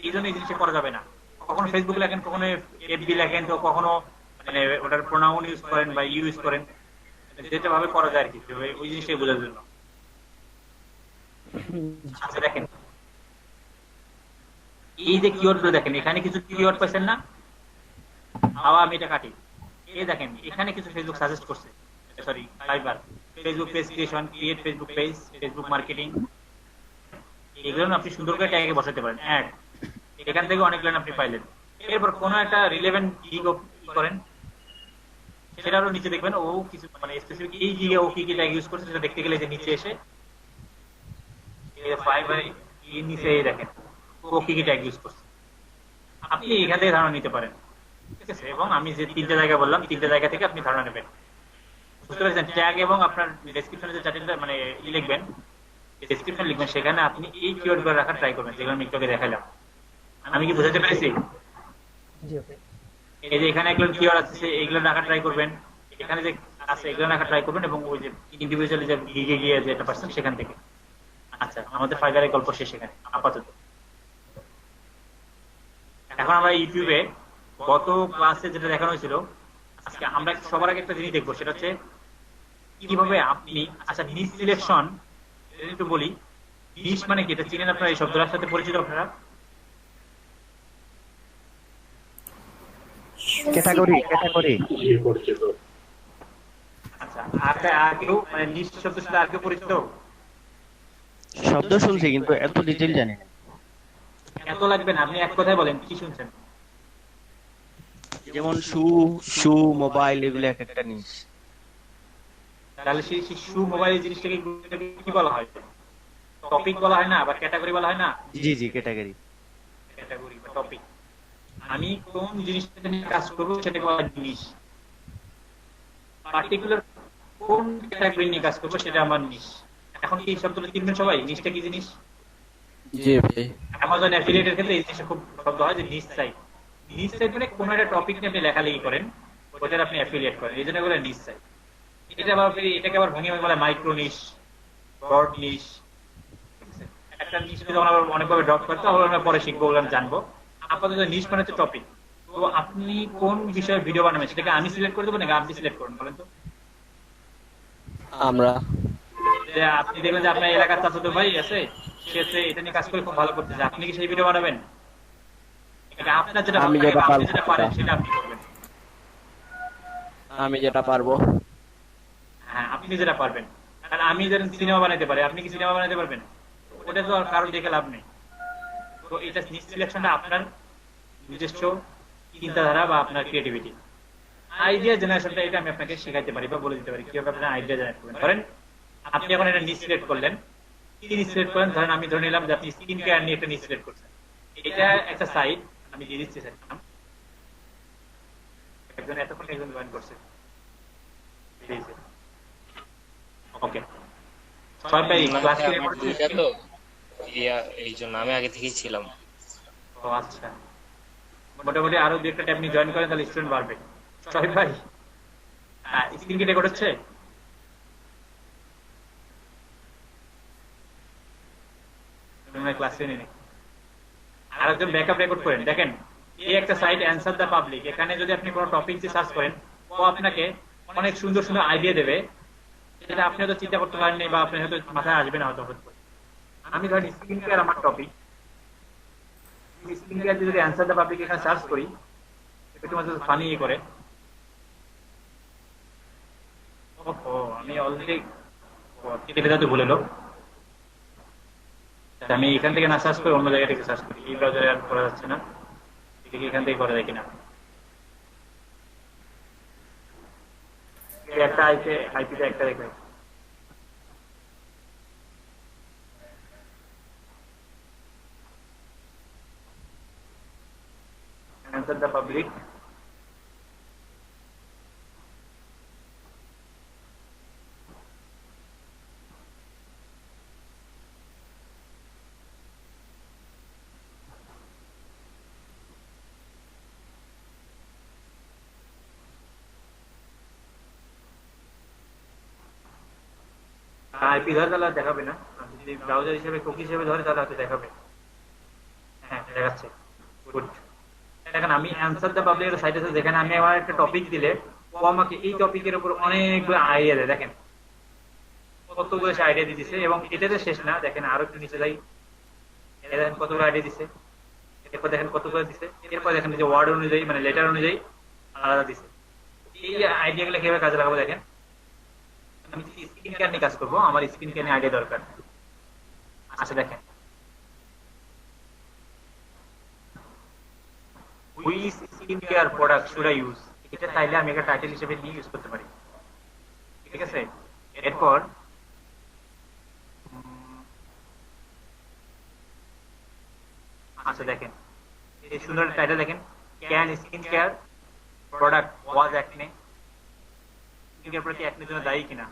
[SPEAKER 1] এই জন্য এই জিনিসটা করা যাবে না। কখনো ফেসবুক লেখেন, কখনো এফবি লেখেন, তো কখনো মানে ওটার প্রোনাউন ইউজ করেন বা ইউজ করেন, যেটা ভাবে করা যায় আর কি, ওই জিনিসটাই বোঝার জন্য। আচ্ছা দেখেন এই যে কিওয়ার্ড গুলো দেখেন, এখানে কিছু কিওয়ার্ড পাইছেন না? আমি এটা কাটি। এই দেখেন এখানে কিছু ফেসবুক সাজেস্ট করছে, sorry fibre, Facebook page creation, create Facebook page, Facebook marketing, এগুলো আপনি সুন্দর করে ট্যাগে বসাতে পারেন। অ্যাড, এখান থেকে অনেকগুলো আপনি পাইলেন। এরপর কোনো একটা রিলেভেন্ট গিগ করেন, সেটারও নিচে দেখবেন ও কিছু মানে স্পেসিফিক এই গিগে ও কি কি ট্যাগ ইউজ করছে সেটা দেখতে গেলে যে নিচে এসে ফাইবার এর নিচে দেখেন ও কি কি ট্যাগ ইউজ করছে, আপনি এখান থেকে ধারণা নিতে পারেন, ঠিক আছে? এবং আমি যে 3টে জায়গা বললাম, 3টে জায়গা থেকে আপনি ধারণা নেবেন, বুঝতে পেরেছেন? ট্যাগ এবং আপনার ডেসক্রিপশনে যে টাইটেলটা মানে লিখবেন, ডেসক্রিপশন লিখবেন, সেখানে আপনি এই কিওয়ার্ডগুলো রাখার ট্রাই করবেন যেগুলো আমি একটু আগে দেখালাম। আমি কি বোঝাতে পেরেছি? এই যে এখানে এগুলো কিওয়ার্ড আছে, এইগুলো রাখার ট্রাই করবেন, এখানে যে আছে এগুলো রাখার ট্রাই করবেন, এবং ওই যে ইন্ডিভিজুয়ালি যে গিগে গিয়ে যে একটা পারসন সেখান থেকে। আচ্ছা আমাদের ফাইবারের গল্প শেষ এখানে আপাতত। এখন আমরা ইউটিউবে গত ক্লাসে যেটা দেখানো হয়েছিল, আজকে আমরা সবার আগে একটা জিনিস দেখবো, সেটা হচ্ছে কিভাবে আপনি, আচ্ছা নিশ সিলেকশন একটু বলি। নিশ মানে কি, এটা চিনেন আপনারা? এই শব্দটার সাথে পরিচিত আপনারা?
[SPEAKER 14] Category category.
[SPEAKER 1] আচ্ছা আর কেউ মানে নিশ শব্দের সাথে আর কেউ পরিচিত?
[SPEAKER 14] শব্দ শুনছি কিন্তু এত ডিটেইল জানি না।
[SPEAKER 1] এত লাগবে না, আপনি এক কথায় বলেন কি শুনছেন।
[SPEAKER 14] যেমন শু শু মোবাইল এগুলো এক একটা নিশ।
[SPEAKER 1] তাহলে সেই শু মোবাইল জিনিসটাকে কি বলা হয়? টপিক বলা হয় না, বা ক্যাটাগরি বলা হয় না?
[SPEAKER 14] জি জি ক্যাটাগরি।
[SPEAKER 1] ক্যাটাগরি বা টপিক। আমি কোন জিনিসটা নিয়ে কাজ করবো সেটাকে বলা হয় নিশ। পার্টিকুলার কোন ক্যাটাগরি নিয়ে কাজ করবো সেটা আমার নিশ। এখন কি শব্দটা চিনবেন সবাই? নিশটা কি জিনিস?
[SPEAKER 6] জি ভাই।
[SPEAKER 1] অ্যামাজন অ্যাফিলিয়েটের ক্ষেত্রে এই জিনিসটা খুব শব্দ হয় যে নিশ সাইট। নিশ সাইট মানে কোন একটা টপিক নিয়ে আপনি লেখালেখি করেন, ওটার আপনি অ্যাফিলিয়েট করেন, এই জন্য বলে নিশ সাইট। এটাকে আবার ভঙ্গি বলে মাইক্রো নিশ, ব্রড নিশ। একটা নিশ যখন আবার অনেকভাবে ড্রপ করতে হবে, আমরা পরে শিখবো, ওগুলো জানবো। আপাতত নিশ মানে হচ্ছে টপিক। তো আপনি কোন বিষয়ে ভিডিও বানাবেন সেটাকে আমি সিলেক্ট করে দেবো নাকি আপনি সিলেক্ট করুন বলেন তো?
[SPEAKER 6] আমরা।
[SPEAKER 1] যে আপনি দেখবেন যে আপনার এলাকার চাচাতো ভাই আছে, সে এটা নিয়ে কাজ করে খুব ভালো করতেছে, আপনি কি সেই ভিডিও বানাবেন? এটা আপনার যেটা ভালো লাগে বা আপনি যেটা পারেন সেটা আপনি করবেন।
[SPEAKER 6] আমি যেটা পারবো।
[SPEAKER 1] হ্যাঁ, আপনি যেটা পারবেন। কারণ আমি যেরকম সিনেমা বানাতে পারি, আপনি কি সিনেমা বানাতে পারবেন? ওটা তো আর কারো দেখে লাভ নেই। তো এটা সিলেকশনটা আপনার নিজস্ব চিন্তাধারা বা আপনার ক্রিয়েটিভিটি, আইডিয়া জেনারেশনটা, এটা আমি আপনাকে শেখাইতে পারি বা বলে দিতে পারি কিভাবে আপনার আইডিয়া জেনারেট করবেন। ধরেন আপনি এখন এটা নিচ সিলেক্ট করলেন, কি নিচ সিলেক্ট করেন? ধরেন আমি ধরে নিলাম যে আপনি স্কিন কেয়ার নিয়ে একটা নিচ সিলেক্ট করছেন। এটা একটা সাইট, আমি দিয়ে দিচ্ছি স্যার। একজন এতক্ষণ একজন জয়েন করছে। ওকে, সবাই ক্লাস কি রেকর্ড করছে?
[SPEAKER 17] তো এই জন্য আমি আগে থেকেই ছিলাম।
[SPEAKER 1] ও আচ্ছা, মোটামুটি আরো দুই একটা ট্যাব নিয়ে জয়েন করেন, তাহলে স্টুডেন্ট বাড়বে। সবাই ভাই স্ক্রিন কি রেকর্ড হচ্ছে? ক্লাসে নেই। আর একজন ব্যাকআপ রেকর্ড করেন। দেখেন এই একটা সাইট অ্যানসার দ্য পাবলিক, এখানে যদি আপনি কোনো টপিক দিয়ে সার্চ করেন, ও আপনাকে অনেক সুন্দর সুন্দর আইডিয়া দেবে, যেটা আপনি হয়তো চিন্তা করতে পারেননি বা আপনি হয়তো মাথায় আসবে না হয়তো। আমি ধরেন স্কিন কেয়ার আমার টপিক, স্কিন কেয়ার যদি অ্যানসার দ্য পাবলিক এখানে সার্চ করি, একটু মাঝে ফানি করে, ওহো আমি অলরেডি কেটে যাতে ভুলে এলো। আমি এখান থেকে না সার্চ করে অন্য জায়গা থেকে সার্চ করি, এই ব্রাউজারে আর করা যাচ্ছে না, এখান থেকে করা যায় কিনা। একটা আইপিতে একটা রেখে answer the public, আইপি ধরে তাহলে দেখাবে না, যদি ব্রাউজার হিসেবে কুকি হিসেবে ধরে তাহলে হয়তো দেখাবে। হ্যাঁ দেখাচ্ছে, গুড। দেখেন আমি অ্যানসার দ্য পাবলিক এর সাইট আছে, যেখানে আমি আমার একটা টপিক দিলে ও আমাকে এই টপিকের উপর অনেকগুলো আইডিয়া দেয়। দেখেন কতগুলো সে আইডিয়া দিয়ে দিচ্ছে, এবং এটাতে শেষ না, দেখেন আরো একটু নিচে যাই, দেখেন কতগুলো আইডিয়া দিচ্ছে, এরপর দেখেন কতগুলো দিচ্ছে, এরপর দেখেন যে ওয়ার্ড অনুযায়ী মানে লেটার অনুযায়ী আলাদা দিচ্ছে। এই আইডিয়া গুলো কিভাবে কাজে লাগাবো দেখেন। আমি স্কিন কেয়ার নিয়ে কাজ করবো, আমার স্কিন কেয়ার নিয়ে আইডিয়া দরকার। আচ্ছা দেখেন which skin care product should I use, এটা চাইলে আমি একটা টাইটেল হিসেবে নিয়ে ইউজ করতে পারি, ঠিক আছে। এরপর আচ্ছা দেখেন এই সুন্দর টাইটেল দেখেন, can skin care product was acne, skin care প্রতি অ্যাকনের জন্য দায়ী কিনা,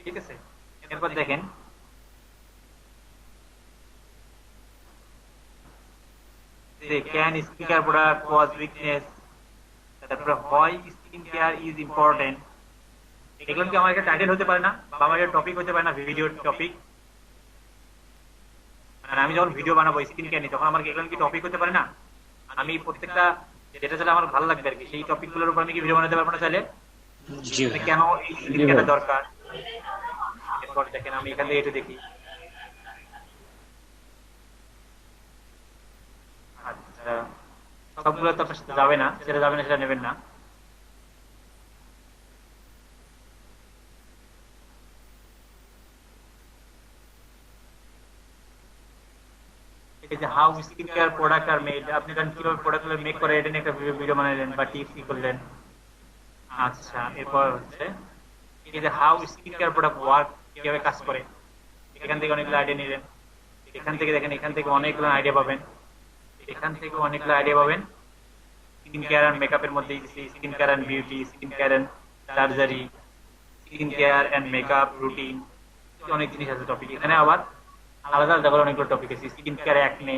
[SPEAKER 1] ঠিক আছে। এরপর দেখেন can skin care product was weakness, তারপরে why skin care is important. এগুলো কি আমার একটা টাইটেল হতে পারে না, বা আমার একটা টপিক হতে পারে না, ভিডিওর টপিক। আর আমি যখন ভিডিও বানাবো স্ক্রিন কেয়ার নিয়ে, তখন আমার এগুলো কি টপিক হতে পারে না? আমি প্রত্যেকটা যেটা চাইলে আমার ভালো লাগবে আর কি, সেই টপিক গুলোর উপর আমি কি ভিডিও বানাতে পারবো না চাইলে? কেন এই স্ক্রিন কেয়ারটা দরকার। এরপর দেখেন আমি এখান থেকে একটু দেখি, আচ্ছা সবগুলো তো আপনার সাথে যাবে না, যেটা যাবে না সেটা নেবেন না। এই যে how skin care product are made, আপনি ধরেন কিভাবে প্রোডাক্ট গুলো মেক করে এটা নিয়ে একটা ভিডিও বানালেন বা টিপস কি করলেন। আচ্ছা, এরপর হচ্ছে এই যে how skin care product work, কিভাবে কাজ করে, এখান থেকে অনেকগুলো আইডিয়া নিলেন। এখান থেকে দেখেন, এখান থেকে অনেকগুলো আইডিয়া পাবেন, এখান থেকে অনেকগুলো আইডিয়া পাবেন। স্কিন কেয়ার এন্ড মেকআপের মধ্যে skin care and beauty, skin care and surgery, skin care and makeup routine, অনেক জিনিস আছে টপিক। এখানে আবার আলাদা আলাদা করে অনেকগুলো টপিক আছে। Skin care acne,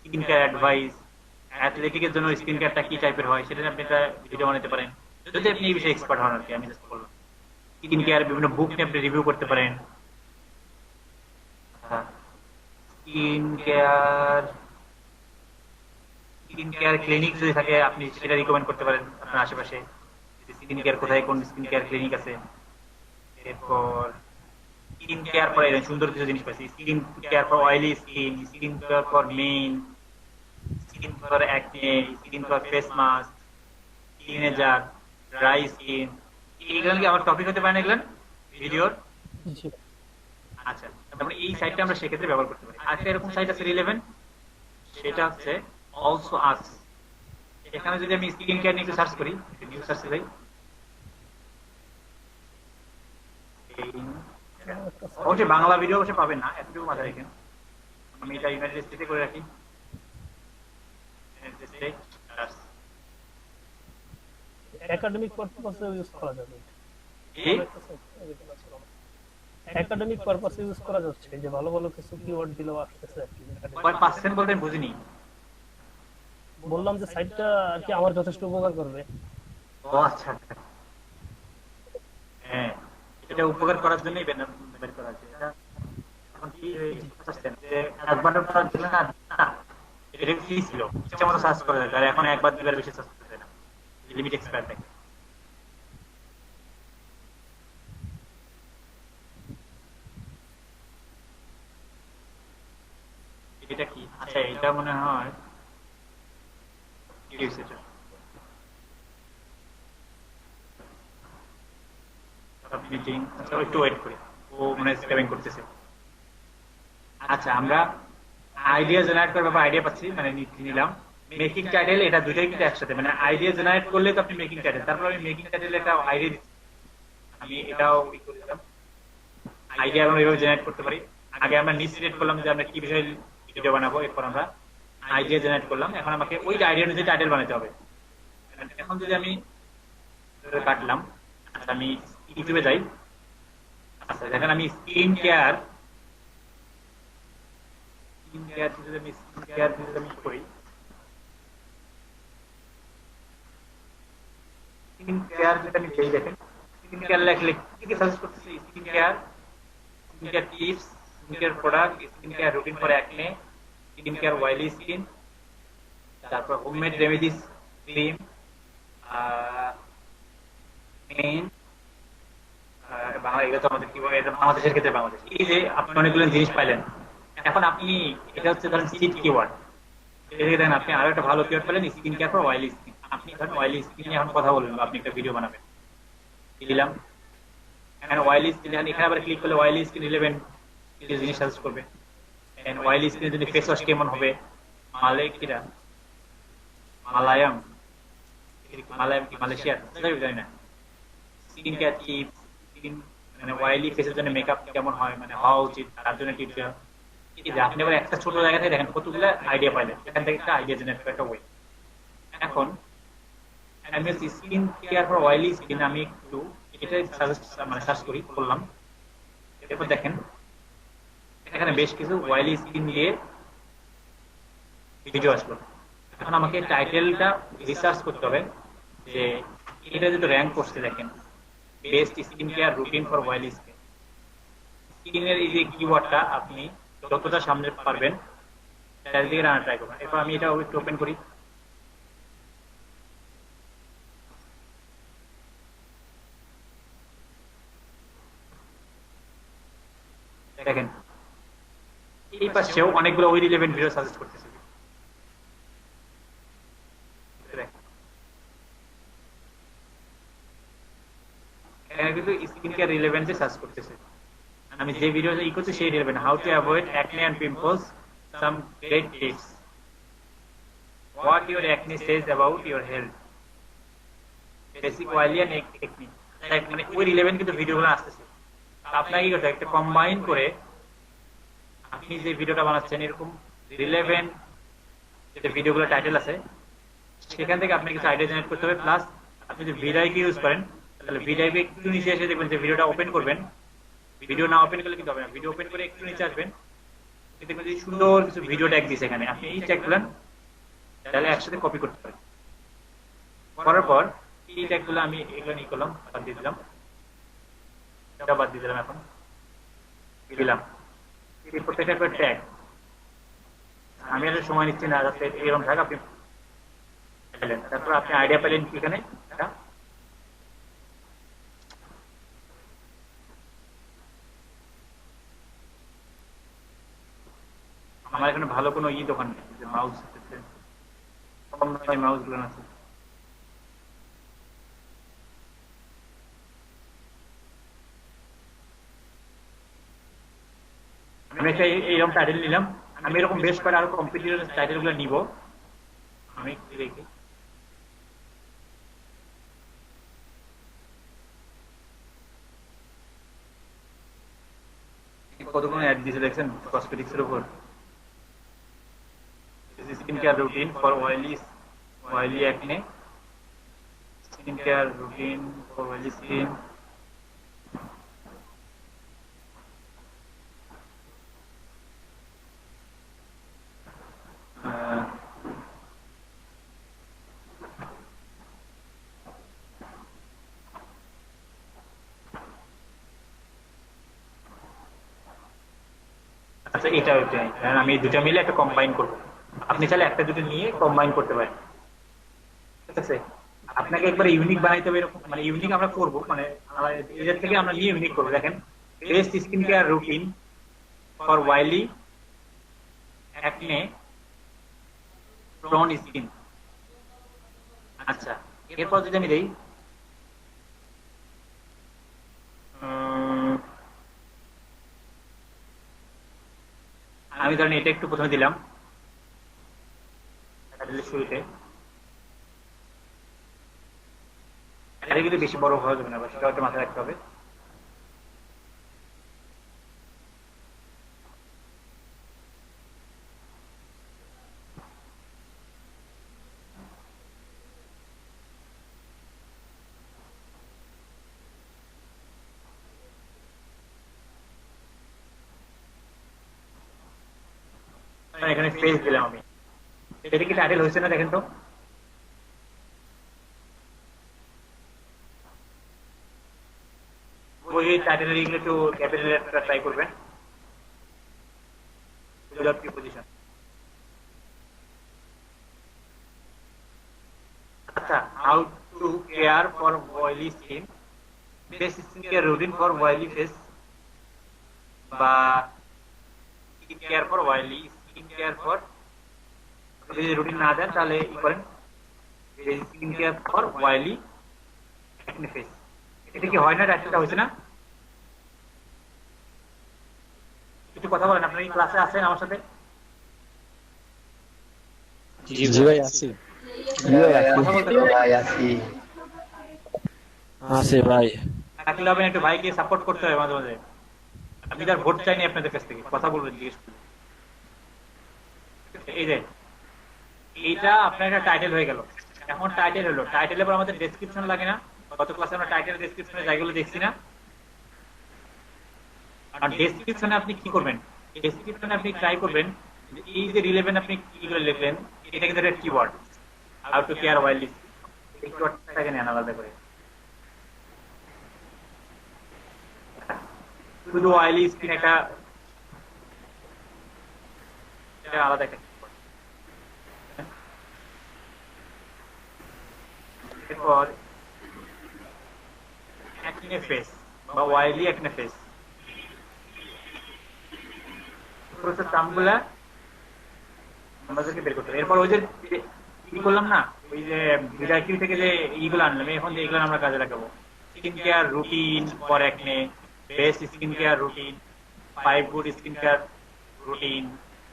[SPEAKER 1] skin care advice, অ্যাথলেটিকের জন্য স্কিন কেয়ারটা কি টাইপের হয় সেটা নিয়ে আপনি একটা ভিডিও বানাতে পারেন, যদি আপনি এই বিষয়ে এক্সপার্ট হন আর কি। আমি জাস্ট বললাম স্কিন কেয়ার বিভিন্ন বুক নিয়ে আপনি রিভিউ করতে পারেন। স্কিন কেয়ার ক্লিনিক যদি থাকে আপনি সেটা রিকমেন্ড করতে পারেন আপনার আশেপাশে, স্কিন কেয়ার কোথায় কোন স্কিন কেয়ার ক্লিনিক আছে। এরপর স্কিন কেয়ার ফর সুন্দর কিছু জিনিস পাচ্ছি, skin care for oily skin, skin care for men, skin for acne, skin for face mask, teenager, dry skin. এইগুলো কি আমার টপিক হতে পারে না এগুলো ভিডিওর? আচ্ছা, তারপরে এই সাইটটা আমরা সেক্ষেত্রে ব্যবহার করতে পারি। আরেকটা এরকম সাইট আছে রিলেভেন্ট, সেটা হচ্ছে অলসো আস। এখানে যদি আমি স্কিন কেয়ার নিয়ে সার্চ করি, নিউ সার্চ যাই, অবশ্যই বাংলা ভিডিও অবশ্যই পাবেন না, এতটুকু মাথায় রেখেন। আমি এটা ইউনাইটেড স্টেটে করে রাখি,
[SPEAKER 11] একাডেমিক পারপাসে ইউজ করা যাবে, একাডেমিক পারপাসে ইউজ করা যাচ্ছে, যে ভালো ভালো কিছু কিওয়ার্ড দিলেও আসতেছে আর কি।
[SPEAKER 1] কয় পার্সেন্ট বলতে বুঝিনি।
[SPEAKER 11] বললাম যে সাইটটা আর কি আমার যথেষ্ট উপকার করবে।
[SPEAKER 1] ও আচ্ছা, হ্যাঁ, এটা উপকার করার জন্যই বের করা হয়েছে। এখন কি বুঝছেন যে একবার করার জন্য না, এটা কি ছিল ইচ্ছা মতো সার্চ করা যায়, আর এখন একবার দুবার বেশি সার্চ করতে না, লিমিট এক্সপায়ার থাকে। এটা কি? আচ্ছা, এটা মনে হয় মিটিং। আচ্ছা, একটু ওয়েট করি, ও মনে হয় স্ক্যাবিং করতেছে। আচ্ছা, আমরা আইডিয়া জেনারেট করার ব্যাপারে আইডিয়া পাচ্ছি, মানে নিলাম মেকিং টাইটেল। এটা দুটোই কিন্তু একসাথে, মানে আইডিয়া জেনারেট করলে তো আপনি মেকিং টাইটেল, তারপর আমি মেকিং টাইটেল একটা আইডিয়া দিচ্ছি, আমি এটাও করে দিলাম। আইডিয়া আমরা এইভাবে জেনারেট করতে পারি। আগে আমরা নিচ সিলেক্ট করলাম যে আমরা কি বিষয়ে ভিডিও বানাবো, এরপর আমরা আইডিয়া জেনারেট করলাম। এখন আমাকে ওই আইডিয়া অনুযায়ী টাইটেল বানাতে হবে। এখন যদি আমি কাটলাম, আচ্ছা আমি ইউটিউবে যাই। আচ্ছা, দেখেন আমি স্কিন কেয়ার যদি আমি করি, স্কিন কেয়ার যদি আমি সেই দেখেন, স্কিন কেয়ার লেখলে কি সাজেস্ট করতেছি? Skin care tips, skin care product, skin care routine for acne, skin care oily skin, তারপর homemade remedies cream, main Bangla. এগুলো তো আমাদের কি বলে, এটা বাংলাদেশের ক্ষেত্রে বাংলাদেশ। এই যে আপনি অনেকগুলো জিনিস পাইলেন, এখন আপনি এটা হচ্ছে ধরেন সিট কিওয়ার্ড, দেখেন আপনি আরো একটা ভালো কিওয়ার্ড পেলেন, skin care for oily skin. আপনি ধরেন অয়েলি স্কিন নিয়ে এখন কথা বলবেন, আপনি একটা ভিডিও বানাবেন, দিলাম এখানে অয়েলি স্কিন। এখানে আবার ক্লিক করলে অয়েলি স্কিন রিলেভেন্ট কিছু জিনিস সাজেস্ট করবে। অয়েলি স্কিনের জন্য ফেস ওয়াশ কেমন হবে, মালায়াম কি মালয়েশিয়ার, জানি না। স্কিন কেয়ার টিপস, স্কিন মানে অয়েলি ফেসের জন্য মেকআপ কেমন হয়, মানে হওয়া উচিত, তার জন্য টিপস দেওয়া। আপনি আবার একটা ছোট জায়গা থেকে দেখেন কতগুলো আইডিয়া পাইলেন, এখান থেকে একটা আইডিয়া জেনারেট করা একটা ওয়ে। এখন আমি skin care for oily skin, আমি একটু এটা মানে সার্চ করলাম। এরপর দেখেন এখানে বেশ কিছু অয়েলি স্কিন দিয়ে ভিডিও আসলো। এখন আমাকে টাইটেলটা রিসার্চ করতে হবে যে এটা যদি র্যাঙ্ক করছে, দেখেন best skin care routine for oily skin. স্কিনের এই যে কিওয়ার্ডটা আপনি যতটা সামনে পারবেন চারিদিকে রান্না ট্রাই করবেন। এরপর আমি এটা একটু ওপেন করি। দেখেন এই পাশেও অনেকগুলো ওই রিলেভেন্ট ভিডিও সাজেস্ট করতেছে। এখানে কিন্তু স্কিন কেয়ার রিলেভেন্টে সার্চ করতেছে। আমি যে ভিডিওটা ই করছি সেই relevant, how to avoid acne and pimples, some great tips, what your acne says about your health, basic oily and technique. মানে ওই রিলেভেন্ট কিন্তু ভিডিওগুলো আসতেছে। আপনাকে কি করতে হবে, একটা কম্বাইন করে আপনি যে ভিডিওটা বানাচ্ছেন এরকম রিলেভেন্ট যে ভিডিওগুলো টাইটেল আছে সেখান থেকে আপনি কিছু আইডিয়া জেনারেট করতে হবে। প্লাস আপনি যদি ভিডাইকে ইউজ করেন তাহলে ভিডাইকে একটু নিচে এসে দেখবেন যে ভিডিওটা ওপেন করবেন, ভিডিও না ওপেন করলে কিন্তু হবে না, ভিডিও ওপেন করে একটু নিচে আসবেন, দেখবেন যে সুন্দর কিছু ভিডিও ট্যাগ দিয়েছে এখানে, আপনি এই ট্যাগগুলো তাহলে একসাথে কপি করতে পারেন। করার পর এই ট্যাগগুলো আমি এগুলো নিয়ে করলাম, বাদ দিয়ে দিলাম, এটা বাদ দিয়ে দিলাম, এখন দিলাম প্রত্যেকটা একটা ট্যাগ। আমি আর সময় নিচ্ছি না, যাতে এরকম থাক, আপনি তারপর আপনি আইডিয়া পেলেন এখানে আমার এখানে ভালো কোনো দোকান নেই যে মাউস কম দামি মাউস গুলো আছে। আমি একটা এইরকম টাইটেল নিলাম, আমি এরকম বেশ করে আরো কম্পিটিটর টাইটেল গুলো নিব। আমি দেখি কতক্ষণ অ্যাড দিয়েছে দেখছেন কসমেটিক্স এর উপর। Skin care routine for oily acne, skin care routine for oily skin, আচ্ছা এটা ওইটাই, কারণ আমি দুটো মিলে একটা কম্বাইন করবো। আপনি চাইলে একটা দুটো নিয়ে কম্বাইন করতে পারেন, ঠিক আছে। আপনাকে একবার ইউনিক বানাইতে হবে, এরকম মানে ইউনিক আমরা করবো, মানে এদের থেকে আমরা নিয়ে ইউনিক করবো। দেখেন, best skin care routine for oily acne prone skin। আচ্ছা এরপর যদি আমি দেই আমি ধরেন এটা একটু প্রথমে দিলাম শুরুতে, এটা কিন্তু বেশি বড় হওয়া যাবে না, সেটা হয়তো মাথায় রাখতে হবে। এখানে স্পেস দিলাম আমি, এটা কি টাইটেল হয়েছে না দেখেন তো। ওই টাইটেলের এগুলো একটু ক্যাপিটাল লেটারটা ট্রাই করবেন, পজিশন। আচ্ছা, how to care for oily skin, best skin care routine for oily face, বা skin care for oily, skin care for, যদি রুটিন না দেন তাহলে ই করেন skin care for oily acne face। এটা কি হয় না, টাইটেলটা হয়েছে না? একটু কথা বলেন, আপনারা এই ক্লাসে আছেন আমার সাথে?
[SPEAKER 6] জি ভাই আছি। আছে ভাই,
[SPEAKER 1] থাকলে হবে না, একটু ভাইকে সাপোর্ট করতে হবে মাঝে মাঝে। আমি তার ভোট চাইনি আপনাদের কাছ থেকে, কথা বলবেন জিজ্ঞেস করুন। এই যে এইটা আপনার একটা টাইটেল হয়ে গেল, এখন টাইটেল হলো, টাইটেলের পর আমাদের ডেসক্রিপশন লাগে না? গত ক্লাসে আমরা টাইটেল ডেসক্রিপশনে জায়গাগুলো দেখছি না? আর ডেসক্রিপশনে আপনি কি করবেন, ডেসক্রিপশনে আপনি ট্রাই করবেন এই যে রিলেভেন্ট আপনি কিগুলো লিখলেন, এটা কিন্তু একটা keyword, how to care oily, এই কিওয়ার্ডটাকে নেন আলাদা করে। শুধু oily স্কিন একটা আলাদা একটা, এরপর acne face বা oily acne face, নামগুলা আমাদেরকে বের করতে হবে। এরপর ওই যে কি করলাম না, ওই যে ভিডাইকিউ থেকে যে এইগুলো আনলাম, এখন যে এইগুলো আমরা কাজে লাগাবো, skin care routine for acne, best skin care routine 5 good skin care routine,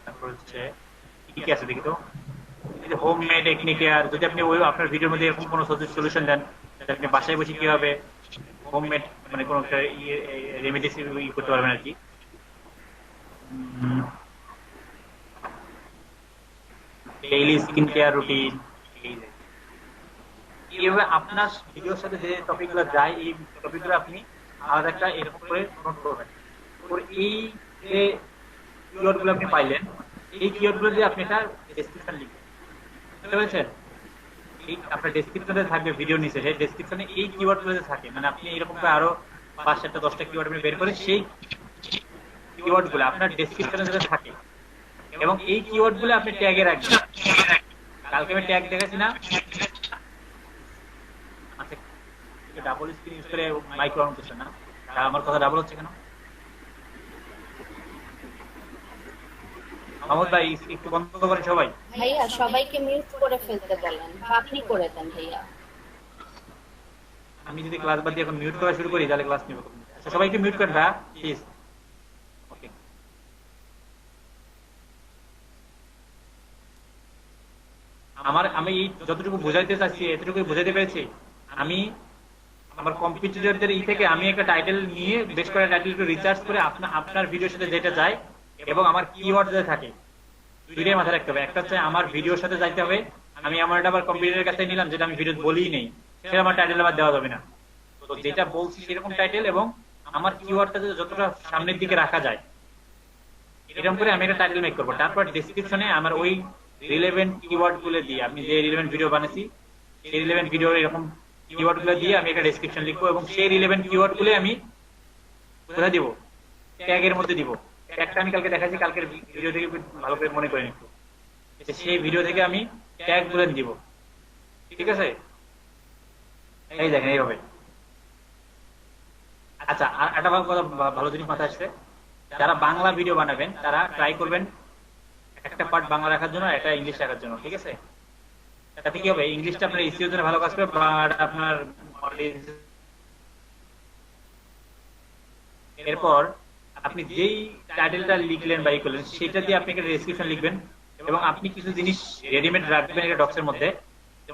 [SPEAKER 1] তারপর হচ্ছে কি কি আছে দেখি তো, এই যে হোম মেড একনি কেয়ার। যদি আপনি ওই আপনার ভিডিওর মধ্যে এরকম কোনো সলিউশন দেন যেটা আপনি বাসায় বসে কিভাবে হোম মেড মানে কোনো একটা রেমেডিস করতে পারবেন আর কি। ডেইলি স্কিন কেয়ার রুটিন, এইভাবে আপনার ভিডিওর সাথে যে টপিকগুলো যায় এই টপিকগুলো আপনি আলাদা একটা এরকম করে নোট করবেন। এই যে কিওয়ার্ডগুলো আপনি পাইলেন, এই কিওয়ার্ডগুলো দিয়ে আপনি একটা ডেসক্রিপশন লিখবেন, বুঝতে পেরেছেন? এই আপনার ডেসক্রিপশনে থাকবে ভিডিও নিচে, সেই ডেসক্রিপশনে এই কিওয়ার্ডগুলো থাকে, মানে আপনি এরকম করে আরো 5-7টা 10টা কিওয়ার্ড আপনি বের করে সেই কিওয়ার্ডগুলো আপনার ডেসক্রিপশনে যেটা থাকে এবং এই কিওয়ার্ডগুলো আপনি ট্যাগে রাখবেন। কালকে আমি ট্যাগ দেখেছি না, আচ্ছা ডাবল স্ক্রিন ইউজ করে মাইক্রো অন করছে না, আমার কথা ডাবল হচ্ছে কেন? মাহমুদ ভাই একটু বন্ধ করেন সবাই।
[SPEAKER 15] ভাইয়া সবাইকে মিউট করে ফেলতে বলেন, আপনি করে দেন ভাইয়া।
[SPEAKER 1] আমি যদি ক্লাস বাদ দিয়ে এখন মিউট করা শুরু করি তাহলে ক্লাস নিব। আচ্ছা সবাই একটু মিউট করেন ভাই প্লিজ। ওকে, আমি যতটুকু বোঝাইতে চাচ্ছি এতটুকুই বোঝাইতে পেরেছি। আমি আমার কম্পিটিটরদের থেকে আমি একটা টাইটেল নিয়ে বেশ কয়েকটা টাইটেল একটু রিসার্চ করে আপনার ভিডিওর সাথে যেটা যায় এবং আমার কিওয়ার্ড যেটা থাকে দুইটাই মাথায় রাখতে হবে। একটা হচ্ছে আমার ভিডিওর সাথে যাইতে হবে, আমি আমার একটা আবার কম্পিউটারের কাছে নিলাম যেটা আমি ভিডিও বলিই নেই, সেটা আমার টাইটেল আবার দেওয়া যাবে না। তো যেটা বলছি সেরকম টাইটেল এবং আমার কিওয়ার্ডটা যতটা সামনের দিকে রাখা যায় এরকম করে আমি একটা টাইটেল মেক করবো। তারপর ডেসক্রিপশনে আমার ওই রিলেভেন্ট কিওয়ার্ড গুলো দিয়ে, আমি যে রিলেভেন্ট ভিডিও বানাইছি সেই রিলেভেন্ট ভিডিও এরকম কিওয়ার্ড গুলো দিয়ে আমি একটা ডেসক্রিপশন লিখবো এবং সেই রিলেভেন্ট কিওয়ার্ড গুলো আমি কোথায় দিব, ট্যাগের মধ্যে দিব। ট্যাগটা আমি কালকে দেখাচ্ছি, কালকের ভিডিও থেকে ভালো করে মনে করে নিচ্ছি, সেই ভিডিও থেকে আমি ট্যাগ গুলো দিব, ঠিক আছে? এই দেখেন এইভাবে। আচ্ছা আর একটা ভালো জিনিস মাথায় আসছে, যারা বাংলা ভিডিও বানাবেন তারা ট্রাই করবেন একটা পার্ট বাংলা রাখার জন্য, একটা ইংলিশ রাখার জন্য, ঠিক আছে? তাতে কি হবে, ইংলিশটা আপনার ইসিওর জন্য ভালো কাজ করবে, বাংলাটা আপনার। এরপর আপনি যেই টাইটেলটা লিখলেন বা ই করলেন সেটা দিয়ে আপনি একটা ডেসক্রিপশন লিখবেন এবং আপনি কিছু জিনিস রেডিমেড রাখবেন একটা ডক্সের মধ্যে।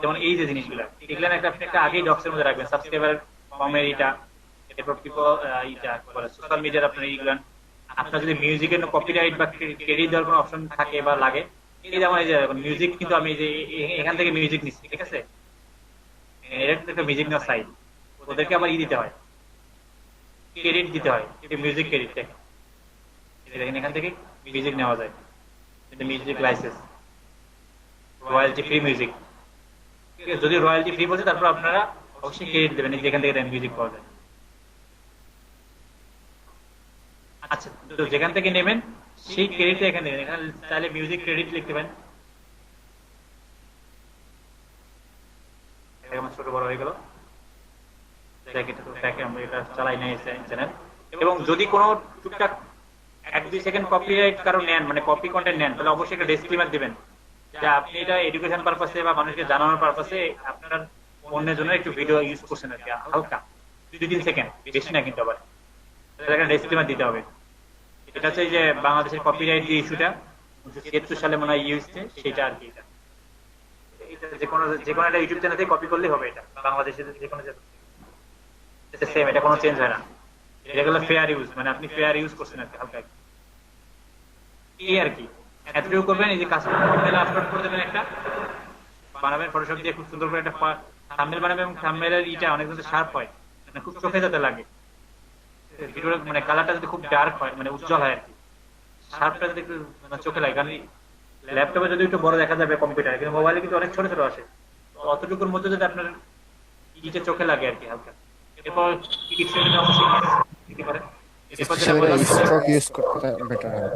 [SPEAKER 1] যেমন এই যে জিনিসগুলো এগুলো আপনি একটা আগেই ডক্সের মধ্যে রাখবেন, সাবস্ক্রাইবার কমের এটা, এরপর সোশ্যাল মিডিয়ার আপনার এইগুলো। আপনার যদি মিউজিকের কপিরাইট বা ক্রেডিট দেওয়ার কোনো অপশন থাকে বা লাগে, এই যেমন এই যে মিউজিক, কিন্তু আমি যে এখান থেকে মিউজিক নিচ্ছি, ঠিক আছে? এটা একটা মিউজিক নেওয়ার সাইট, ওদেরকে আবার দিতে হয়, ক্রেডিট দিতে হয়, মিউজিক ক্রেডিট দেখেন এখান থেকে মিউজিক নেওয়া যায়, music licence, royalty free music. যদি রয়্যালটি ফ্রি বলছে তারপর আপনারা অবশ্যই ক্রেডিট দেবেন, যেখান থেকে মিউজিক পাওয়া যায়। আচ্ছা তো যেখান থেকে নেবেন সেই ক্রেডিট এখানে দেবেন, এখানে চাইলে মিউজিক ক্রেডিট লিখতে পারেন। ছোট বড় হয়ে গেল, আমরা এটা চালাই নাই চ্যানেল। এবং যদি কোনো টুকটাক 1-2 সেকেন্ড কপিরাইট কারো নেন, মানে কপি কন্টেন্ট নেন, তাহলে অবশ্যই একটা ডিসক্লেমার দিবেন যে আপনি এটা এডুকেশন পারপাসে বা মানুষকে জানানোর পারপাসে আপনার অন্যের জন্য একটু ভিডিও ইউজ করছেন আর কি, হালকা 2-3 সেকেন্ড, বেশি না কিন্তু। আবার একটা ডিসক্লেমার দিতে হবে। এটা হচ্ছে যে বাংলাদেশের কপিরাইট যে ইস্যুটা 1973 সালে মনে হয় হয়েছে সেটা আর কি। এটা যে কোনো একটা ইউটিউব চ্যানেল থেকে কপি করলেই হবে, এটা বাংলাদেশের যে কোনো সেম, এটা কোনো চেঞ্জ হয় না। যেগুলো ফেয়ার ইউজ, মানে আপনি ফেয়ার ইউজ করছেন আর কি, হালকা এই আর কি। এতটুকু করবেন, এই যে কাস্টমার আপলোড করে দেবেন, একটা বানাবেন ফটোশপ দিয়ে খুব সুন্দর করে একটা থাম্বনেল বানাবেন এবং থাম্বনেলের ইটা অনেক শার্প হয়, মানে খুব চোখে যাতে লাগে। ভিডিওর মানে কালারটা যদি খুব ডার্ক হয়, মানে উজ্জ্বল হয় আর কি, শার্পটা যদি একটু চোখে লাগে। কারণ ল্যাপটপে যদি একটু বড় দেখা যাবে কম্পিউটারে, কিন্তু মোবাইলে কিন্তু অনেক ছোট ছোট আসে, অতটুকুর মধ্যে যদি আপনার ইটা চোখে লাগে আর কি হালকা। এরপর
[SPEAKER 5] স্ট্রোক ইউজ করতে বেটার হবে।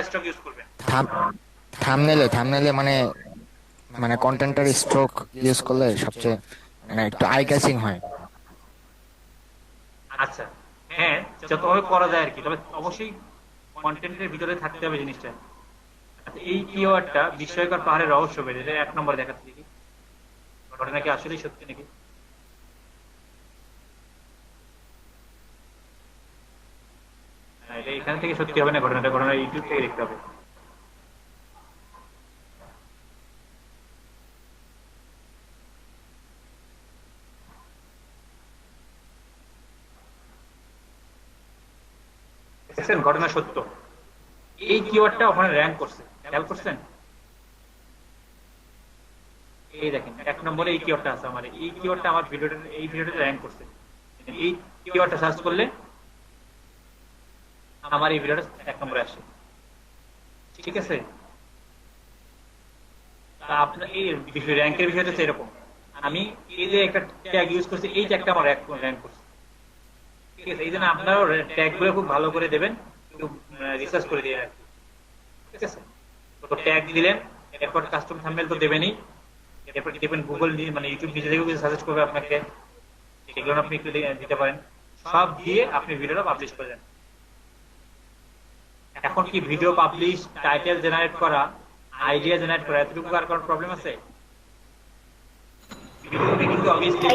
[SPEAKER 1] স্ট্রোক ইউজ করবেন
[SPEAKER 5] থাম্বনেলে মানে কন্টেন্টের স্ট্রোক ইউজ করলে সবচেয়ে মানে একটু আই ক্যাচিং হয়।
[SPEAKER 1] আচ্ছা হ্যাঁ, যতভাবে করা যায় আর কি, তবে অবশ্যই কন্টেন্টের ভিতরে থাকতে হবে জিনিসটা। এই কিওয়ার্ডটা বিস্ময়কর পাহাড়ের রহস্য বের, এটা 1 নম্বর দেখাচ্ছে দেখি, ঘটনা কি আসলেই সত্যি নাকি। এখান থেকে সত্যি হবে না ঘটনাটা, ঘটনা ইউটিউব থেকে দেখতে হবে। দেখছেন ঘটনা সত্য, এই কিওয়ার্ডটা ওখানে র্যাঙ্ক করছে, খেয়াল করছেন? এই দেখেন 1 নম্বরে এই কিওয়ার্ডটা আছে আমার, এই কিওয়ার্ডটা আমার ভিডিওটা, এই ভিডিওটা র্যাঙ্ক করছে। এই কিওয়ার্ডটা সার্চ করলে আমার এই ভিডিওটা 1 নম্বরে আসে, ঠিক আছে? আপনার এই র্যাঙ্কের বিষয়টা হচ্ছে এরকম, আমি এই যে একটা ট্যাগ ইউজ করছি, এই ট্যাগটা আমার র্যাঙ্ক করছে, ঠিক আছে? এই জন্য আপনারাও ট্যাগগুলো খুব ভালো করে দেবেন, একটু রিসার্চ করে দিয়ে রাখবেন, ঠিক আছে? তো ট্যাগ দিলেন, এরপর কাস্টম থাম্বনেল তো দেবেনই, এরপর দেখবেন গুগল মানে ইউটিউব নিজে থেকেও কিছু সাজেস্ট করবে আপনাকে, সেগুলো আপনি একটু দিতে পারেন। সব দিয়ে আপনি ভিডিওটা পাবলিশ করে দেন। এখন কি ভিডিও পাবলিশ, টাইটেল জেনারেট করা, আইডিয়া জেনারেট করা, এতটুকু আর কোনো প্রবলেম আছে? কিন্তু অবভিয়াসলি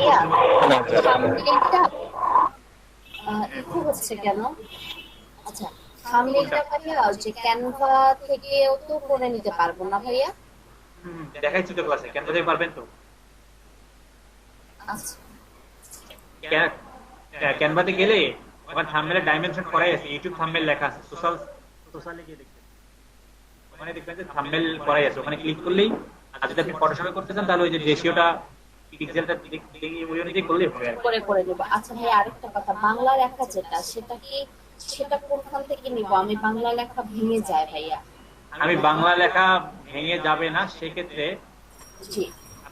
[SPEAKER 15] ইকো হচ্ছে কেন? আচ্ছা, থাম্বনেলটা ভাইয়া যে ক্যানভা থেকেও তো করে নিতে পারবো না ভাইয়া?
[SPEAKER 1] দেখাইছি তো ক্লাসে, ক্যানভা থেকে পারবেন তো?
[SPEAKER 15] আচ্ছা,
[SPEAKER 1] ক্যানভাতে গেলে ওখানে থাম্বনেলের ডাইমেনশন করাই আছে, ইউটিউব থাম্বনেল লেখা আছে, সোশ্যালে গিয়ে দেখবেন, ওখানে দেখবেন যে থাম্বনেল করাই আছে, ওখানে ক্লিক করলেই, আর যদি আপনি ফটোশপে করতে চান তাহলে ওই যে রেশিওটা, পিক্সেলটা ওই অনুযায়ী করলেই হবে।
[SPEAKER 15] করে নেব। আচ্ছা ভাই, আরেকটা কথা, বাংলা লেখা যেটা, সেটা কোনখান থেকে নিব? আমি বাংলা লেখা ভেঙে যায় ভাইয়া।
[SPEAKER 1] আমি বাংলা লেখা ভেঙে যাবে না, সেক্ষেত্রে
[SPEAKER 15] জি,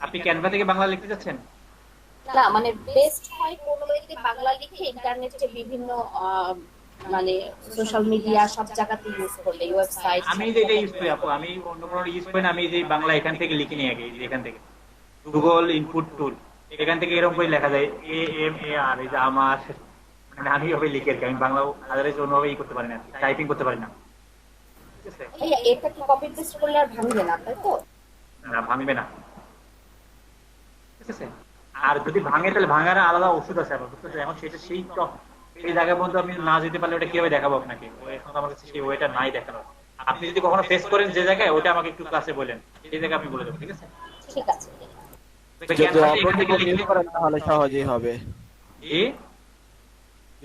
[SPEAKER 1] আপনি ক্যানভা থেকে বাংলা লিখতে যাচ্ছেন?
[SPEAKER 15] না মানে বেস্ট হয় কোন ওয়েতে বাংলা লিখে ইন্টারনেটে বিভিন্ন মানে সোশ্যাল মিডিয়া সব জায়গাতে ইউজ করলে, ওয়েবসাইট।
[SPEAKER 1] আমি যে এটা ইউজ করি আপু, আমি অন্য কোনো ইউজ করি না, আমি যে বাংলা এখান থেকে লিখে নিই আগে, এখান থেকে গুগল ইনপুট টুল, এখান থেকে এরকম করে লেখা যায় AMAR, এই যে আমার, মানে আমি ওভাবে লিখে আর কি, আমি বাংলা আদারওয়াইজ অন্যভাবে ই করতে পারি না, টাইপিং করতে পারি না, ঠিক আছে?
[SPEAKER 15] ভাইয়া এটা কি কপি পেস্ট করলে আর ভাঙবে না, তাই তো?
[SPEAKER 1] না, ভাঙবে না, ঠিক আছে? আর যদি ভাঙে তাহলে ভাঙার আলাদা ওষুধ আছে আবার, বুঝতে পারছেন? এখন সেটা সেই জায়গায় পর্যন্ত আমি না যেতে পারলে ওটা কিভাবে দেখাবো আপনাকে? এখন আমার কাছে সেই ওয়েটা নাই দেখানো। আপনি যদি কখনো ফেস করেন যে জায়গায়, ওটা আমাকে একটু ক্লাসে বলেন, সেই জায়গায় আপনি বলে দেবো, ঠিক আছে?
[SPEAKER 15] ঠিক আছে।
[SPEAKER 18] যদি অপ্রো কিবোর্ড ইউজ করেন তাহলে সহজেই হবে।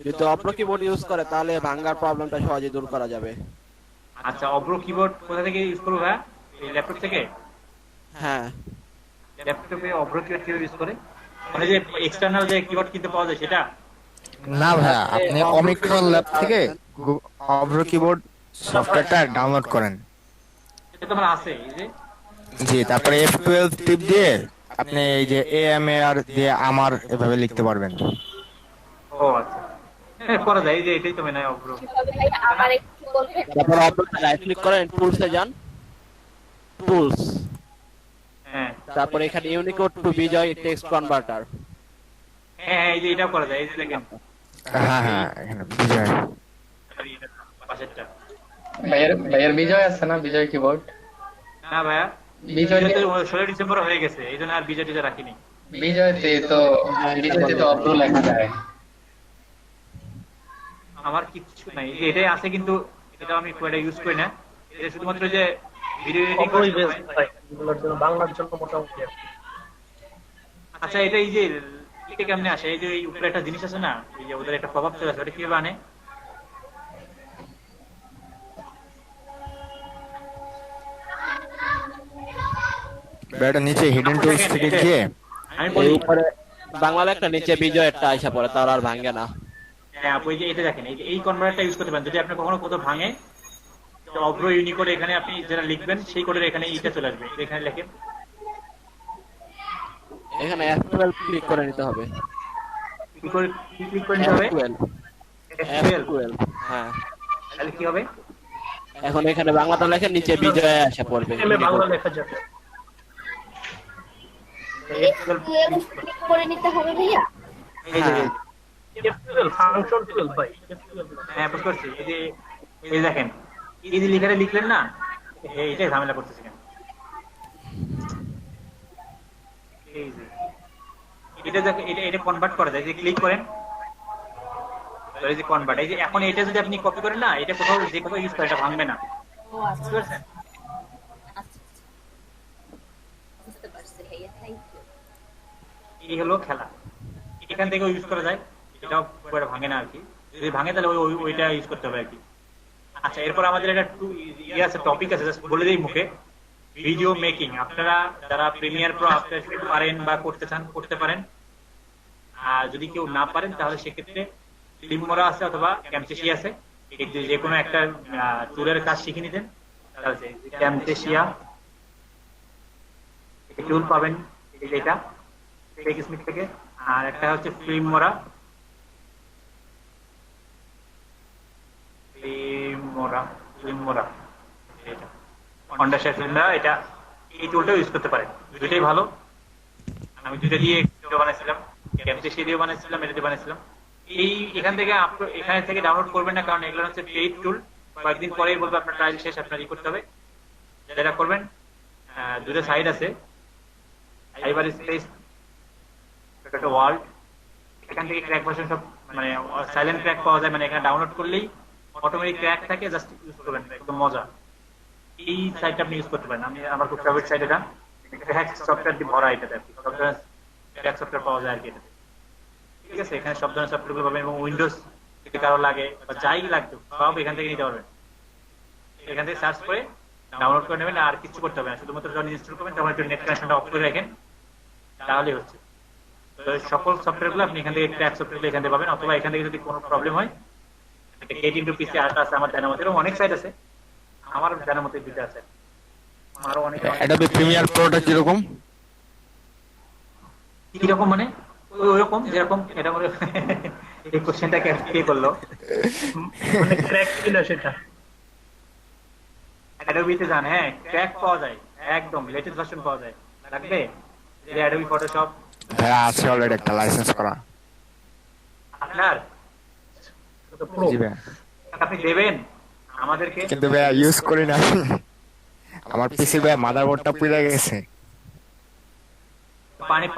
[SPEAKER 18] যদি অপ্রো কিবোর্ড ইউজ করে তাহলে ভাঙার প্রবলেমটা সহজেই দূর করা যাবে।
[SPEAKER 1] আচ্ছা, অপ্রো কিবোর্ড কোথা থেকে ইউজ করবো ভাই? এই ল্যাপটপ থেকে?
[SPEAKER 18] হ্যাঁ,
[SPEAKER 1] ল্যাপটপে অপ্রো কিবোর্ড কিভাবে ইউজ করে? মানে যে এক্সটার্নাল যে কিবোর্ড কিনতে পাওয়া যায় সেটা?
[SPEAKER 5] না ভাই, আপনি ওমিক্রন ল্যাব থেকে অপ্রো কিবোর্ড সফটওয়্যারটা ডাউনলোড করেন।
[SPEAKER 1] এটা তো আমার আছে, এই যে
[SPEAKER 5] জি, তারপরে F12 টিপ দিয়ে আপনি এই যে AMAR দিয়ে আমার এভাবে লিখতে পারবেন।
[SPEAKER 1] ও আচ্ছা, হ্যাঁ করা যায়, এই যে এটাই তো মনে হয় অপ্রো।
[SPEAKER 15] ভাই আমার একটু বলবেন?
[SPEAKER 18] তারপর অপ্রোতে রাইট ক্লিক করেন, টুলসে যান, টুলস,
[SPEAKER 1] হ্যাঁ,
[SPEAKER 18] তারপর এখানে Unicode to Bijoy text converter.
[SPEAKER 1] হ্যাঁ, এই যে এটাও করা যায়, এই যে দেখেন।
[SPEAKER 5] হ্যাঁ হ্যাঁ, এখানে বিজয়
[SPEAKER 1] পাশেরটা।
[SPEAKER 19] ভাইয়ের বিজয় আছে না, বিজয় কিবোর্ড?
[SPEAKER 1] না ভাইয়া,
[SPEAKER 19] বিজয়
[SPEAKER 1] তো 16 ডিসেম্বর হয়ে গেছে, এই জন্য আর বিজয় টিজয় রাখিনি।
[SPEAKER 19] বিজয়তে তো অপ্রো লেখা যায়।
[SPEAKER 1] আমার কিছু নাই, এই যে এটাই আছে, কিন্তু এটা আমি খুব একটা ইউজ করি না, এটা শুধুমাত্র যে ভিডিও এডিটিং করার সময়।
[SPEAKER 11] এগুলোর জন্য বাংলার জন্য মোটামুটি।
[SPEAKER 1] আচ্ছা, এটা এই যে এটা কেমনে আসে? এই যে এই উপরে একটা জিনিস আছে না, এই যে ওদের একটা প্রভাব চলে আসে, ওটা কিভাবে আনে?
[SPEAKER 5] এটা নিচে হিডেন টুলস থেকে গিয়ে
[SPEAKER 18] এই উপরে বাংলা লেখা, নিচে বিজয় একটা আইসা পড়ে, তার আর ভাঙে না।
[SPEAKER 1] হ্যাঁ আপু, এই যে এটা দেখেন, এই কনভার্টারটা ইউজ করতে পারেন। যদি আপনি কখনো কোথাও ভাঙে, অপ্রো ইউনিকোড এখানে আপনি যেটা লিখবেন সেই কোডের এখানে এইটা চলে আসবে, এখানে লেখেন,
[SPEAKER 18] এখানে F12 ক্লিক করে নিতে হবে।
[SPEAKER 1] ক্লিক করে নিতে হবে
[SPEAKER 18] F12, হ্যাঁ।
[SPEAKER 1] তাহলে কি হবে?
[SPEAKER 18] এখন এখানে বাংলাটা লেখেন, নিচে বিজয় আসা পড়বে।
[SPEAKER 11] বাংলা লেখা যাবে।
[SPEAKER 15] ক্লিক করে নিতে হবে ভাইয়া।
[SPEAKER 1] এই যে
[SPEAKER 11] F12 ফাংশন 12 ভাই।
[SPEAKER 1] হ্যাঁ বুঝতে পারছি, এই যে দেখেন, এই যে লেখাটা লিখলেন না, এইটাই ঝামেলা করতেছে কেন? এই যে এটা দেখেন, এটা কনভার্ট করা যায়, যে ক্লিক করেন, এই যে কনভার্ট, এই যে এখন এটা যদি আপনি কপি করেন না, এটা কোথাও যে কোথাও ইউজ করে, এটা ভাঙবে না।
[SPEAKER 15] ও আচ্ছা
[SPEAKER 1] বুঝতে পারছেন?
[SPEAKER 15] আচ্ছা বুঝতে পারছি ভাইয়া, থ্যাংক ইউ।
[SPEAKER 1] এই হলো খেলা, এখান থেকে ইউজ করা যায়, এটাও পুরো ভাঙে না আর কি। যদি ভাঙে তাহলে ওইটা ইউজ করতে হবে আর কি। আচ্ছা, এরপর আমাদের একটা আছে, টপিক আছে, জাস্ট বলে দিই মুখে। ভিডিও মেকিং, আপনারা যারা প্রিমিয়ার প্রো আফটার এফেক্ট পারেন বা করতে চান করতে পারেন, আর যদি কেউ না পারেন তাহলে সেক্ষেত্রে ফিল্মোরা আছে অথবা ক্যামটেসিয়া আছে, এই যে কোনো একটা টুলের কাজ শিখে নিতেন। তাহলে ক্যামটেসিয়া টুল পাবেন, এটা টেকস্মিথ থেকে। আর একটা হচ্ছে ফিল্মোরা, এটা হন্ডা শেফিল্ডরা, এটা এই টুলটাও ইউজ করতে পারেন, দুটোই ভালো। আমি দুটো দিয়ে ভিডিও বানাইছিলাম, ক্যামটেসিয়া দিয়ে বানাইছিলাম, এটা দিয়ে বানাইছিলাম। এখান থেকে এখানে থেকে ডাউনলোড করবেন না, কারণ এগুলো হচ্ছে পেইড টুল। কয়েকদিন পরেই বলবো আপনার ট্রায়াল শেষ, আপনার ই করতে হবে। যেটা করবেন, দুটো সাইড আছে, সাইবার স্পেস, একটা ওয়ার্ল্ড, এখান থেকে ক্র্যাক ভার্সন সব, মানে সাইলেন্ট ক্র্যাক পাওয়া যায়, মানে এখানে ডাউনলোড করলেই অটোমেটিক ক্র্যাক থাকে, জাস্ট ইউজ করবেন, একদম মজা। এই সাইটটা আপনি ইউজ করতে পারেন, আমার খুব ফেভারিট সাইট এটা। হ্যাক সফটওয়্যার দিয়ে ভরা, এটাতে সফটওয়্যার ক্র্যাক সফটওয়্যার পাওয়া যায় আর কি এটাতে। ঠিক আছে, এখানে সব ধরনের সফটওয়্যারগুলো পাবেন, এবং উইন্ডোজ যদি কারো লাগে বা যাই লাগবে সব এখান থেকে নিতে পারবেন। এখান থেকে সার্চ করে ডাউনলোড করে নেবেন, আর কিছু করতে হবে না, শুধুমাত্র যখন ইনস্টল করবেন তখন একটু নেট কানেকশনটা অফ করে রাখেন, তাহলেই হচ্ছে। তো সকল সফটওয়্যারগুলো আপনি এখান থেকে ক্র্যাক সফটওয়্যারগুলো এখান থেকে পাবেন, অথবা এখান থেকে যদি কোনো প্রবলেম হয়, গেট ইনটু পিসি আর্ট আছে আমার জানার মতো, এরকম অনেক সাইট আছে, আমার জানার মতো দুটো আছে, আরো অনেক।
[SPEAKER 5] অ্যাডোবি প্রিমিয়ার প্রোটা কিরকম?
[SPEAKER 1] কিরকম মানে ওইরকম যেরকম, এটা বলে এই কোশ্চেনটা কে করলো?
[SPEAKER 11] মানে ক্র্যাক ছিল সেটা।
[SPEAKER 1] অ্যাডোবিতে যান, হ্যাঁ ক্র্যাক পাওয়া যায়, একদম লেটেস্ট ভার্সন পাওয়া যায়। লাগবে যে অ্যাডোবি ফটোশপ?
[SPEAKER 5] হ্যাঁ আছে অলরেডি, একটা লাইসেন্স করা
[SPEAKER 1] আপনার।
[SPEAKER 5] জি ভাই।
[SPEAKER 1] আপনি দেবেন আমাদেরকে?
[SPEAKER 5] কিন্তু ভাই ইউজ করি না, আমার পিসি ভাই মাদারবোর্ডটা পুড়ে গেছে।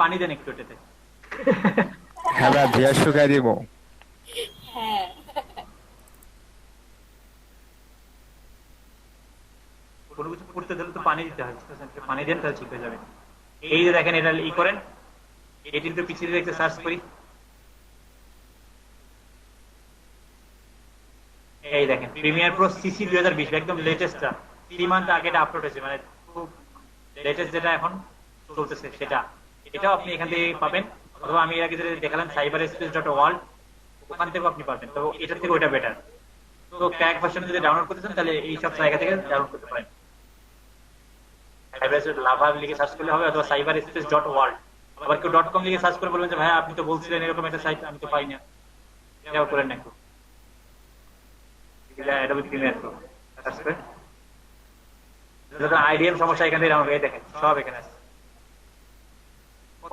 [SPEAKER 1] পানি দেন একটু এটাতে।
[SPEAKER 5] হ্যাঁ ভাই, দিয়ে শুকাই দিব।
[SPEAKER 15] হ্যাঁ
[SPEAKER 1] কোনো কিছু করতে দিলে তো পানি দিতে হয়, পানি দেন তাহলে ঠিক হয়ে যাবে। এই যে দেখেন, এটা ই করেন, এটি কিন্তু পিছিয়ে দেখতে সার্চ করি, এই দেখেন প্রিমিয়ার প্রো সিসি 2020, একদম লেটেস্টটা, 3 মান্থ আগে এটা আপলোড হয়েছে, মানে খুব লেটেস্ট যেটা এখন চলতেছে সেটা। এটাও আপনি এখান থেকে পাবেন, অথবা আমি এর আগে যেটা দেখালাম cyberspace.world, ওখান থেকেও আপনি পাবেন। তো এটার থেকে ওইটা বেটার। তো ক্র্যাক ভার্সন যদি ডাউনলোড করতে চান তাহলে এই সব জায়গা থেকে ডাউনলোড করতে পারেন। cyberspace লাভা লিখে সার্চ করলে হবে, অথবা cyberspace.world। আবার কেউ .com লিখে সার্চ করে বলবেন যে ভাই আপনি তো বলছিলেন এরকম একটা সাইট, আমি তো পাই না, এটাও করেন না একটু। অ্যাডোবি প্রিমিয়ার প্রো সার্চ করেন, আইডিএম সমস্যা এখান থেকে ডাউনলোড, এই দেখেন সব এখানে আছে।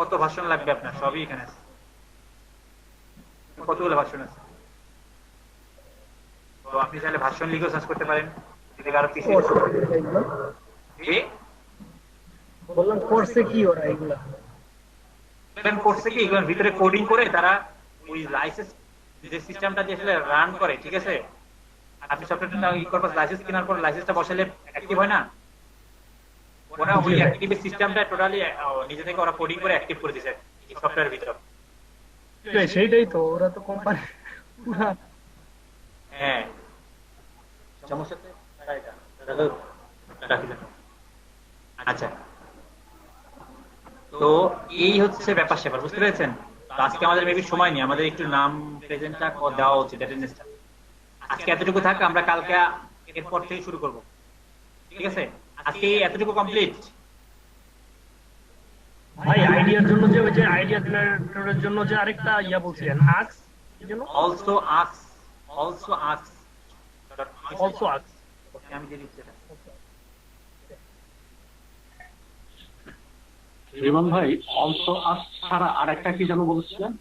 [SPEAKER 1] কত ভার্সন লাগবে আপনার, সবই এখানে আছে, কতগুলো ভার্সন আছে। তো আপনি চাইলে ভার্সন লিখেও সার্চ করতে পারেন, যদি কারো পিসি
[SPEAKER 11] বললাম কোর্সে কি ওরা এগুলা
[SPEAKER 1] করছে কি, এগুলোর ভিতরে কোডিং করে তারা ওই লাইসেন্স যে সিস্টেমটা দিয়ে আসলে রান করে, ঠিক আছে, আপনি সফটওয়্যারটা ই করবেন, লাইসেন্স কেনার পর লাইসেন্সটা বসালে অ্যাক্টিভ হয় না, ওরা ওই অ্যাক্টিভ সিস্টেমটা টোটালি নিজে থেকে ওরা কোডিং করে অ্যাক্টিভ করে দিয়েছে এই সফটওয়্যারের ভিতর।
[SPEAKER 11] সেইটাই তো, ওরা তো কোম্পানি।
[SPEAKER 1] হ্যাঁ সমস্যা তো আচ্ছা, তো এই হচ্ছে ব্যাপার স্যাপার, বুঝতে পেরেছেন? তো আজকে আমাদের মেবি সময় নেই, আমাদের একটু নাম প্রেজেন্টটা দেওয়া উচিত, অ্যাটেন্ডেন্সটা। আজকে এতটুকু থাক, আমরা কালকে এরপর থেকে শুরু করব, ঠিক আছে? আজকে এতটুকু কমপ্লিট।
[SPEAKER 11] ভাই আইডিয়ার জন্য যে ওই যে আইডিয়া জেনারেটরের জন্য যে আরেকটা ইয়া বলছিলেন, আক্স কি জন্য?
[SPEAKER 1] অলসো আক্স আমি দিয়ে দিচ্ছি এটা।
[SPEAKER 8] রিমন ভাই, অলসো আস ছাড়া আরেকটা কি যেন বলছিলেন?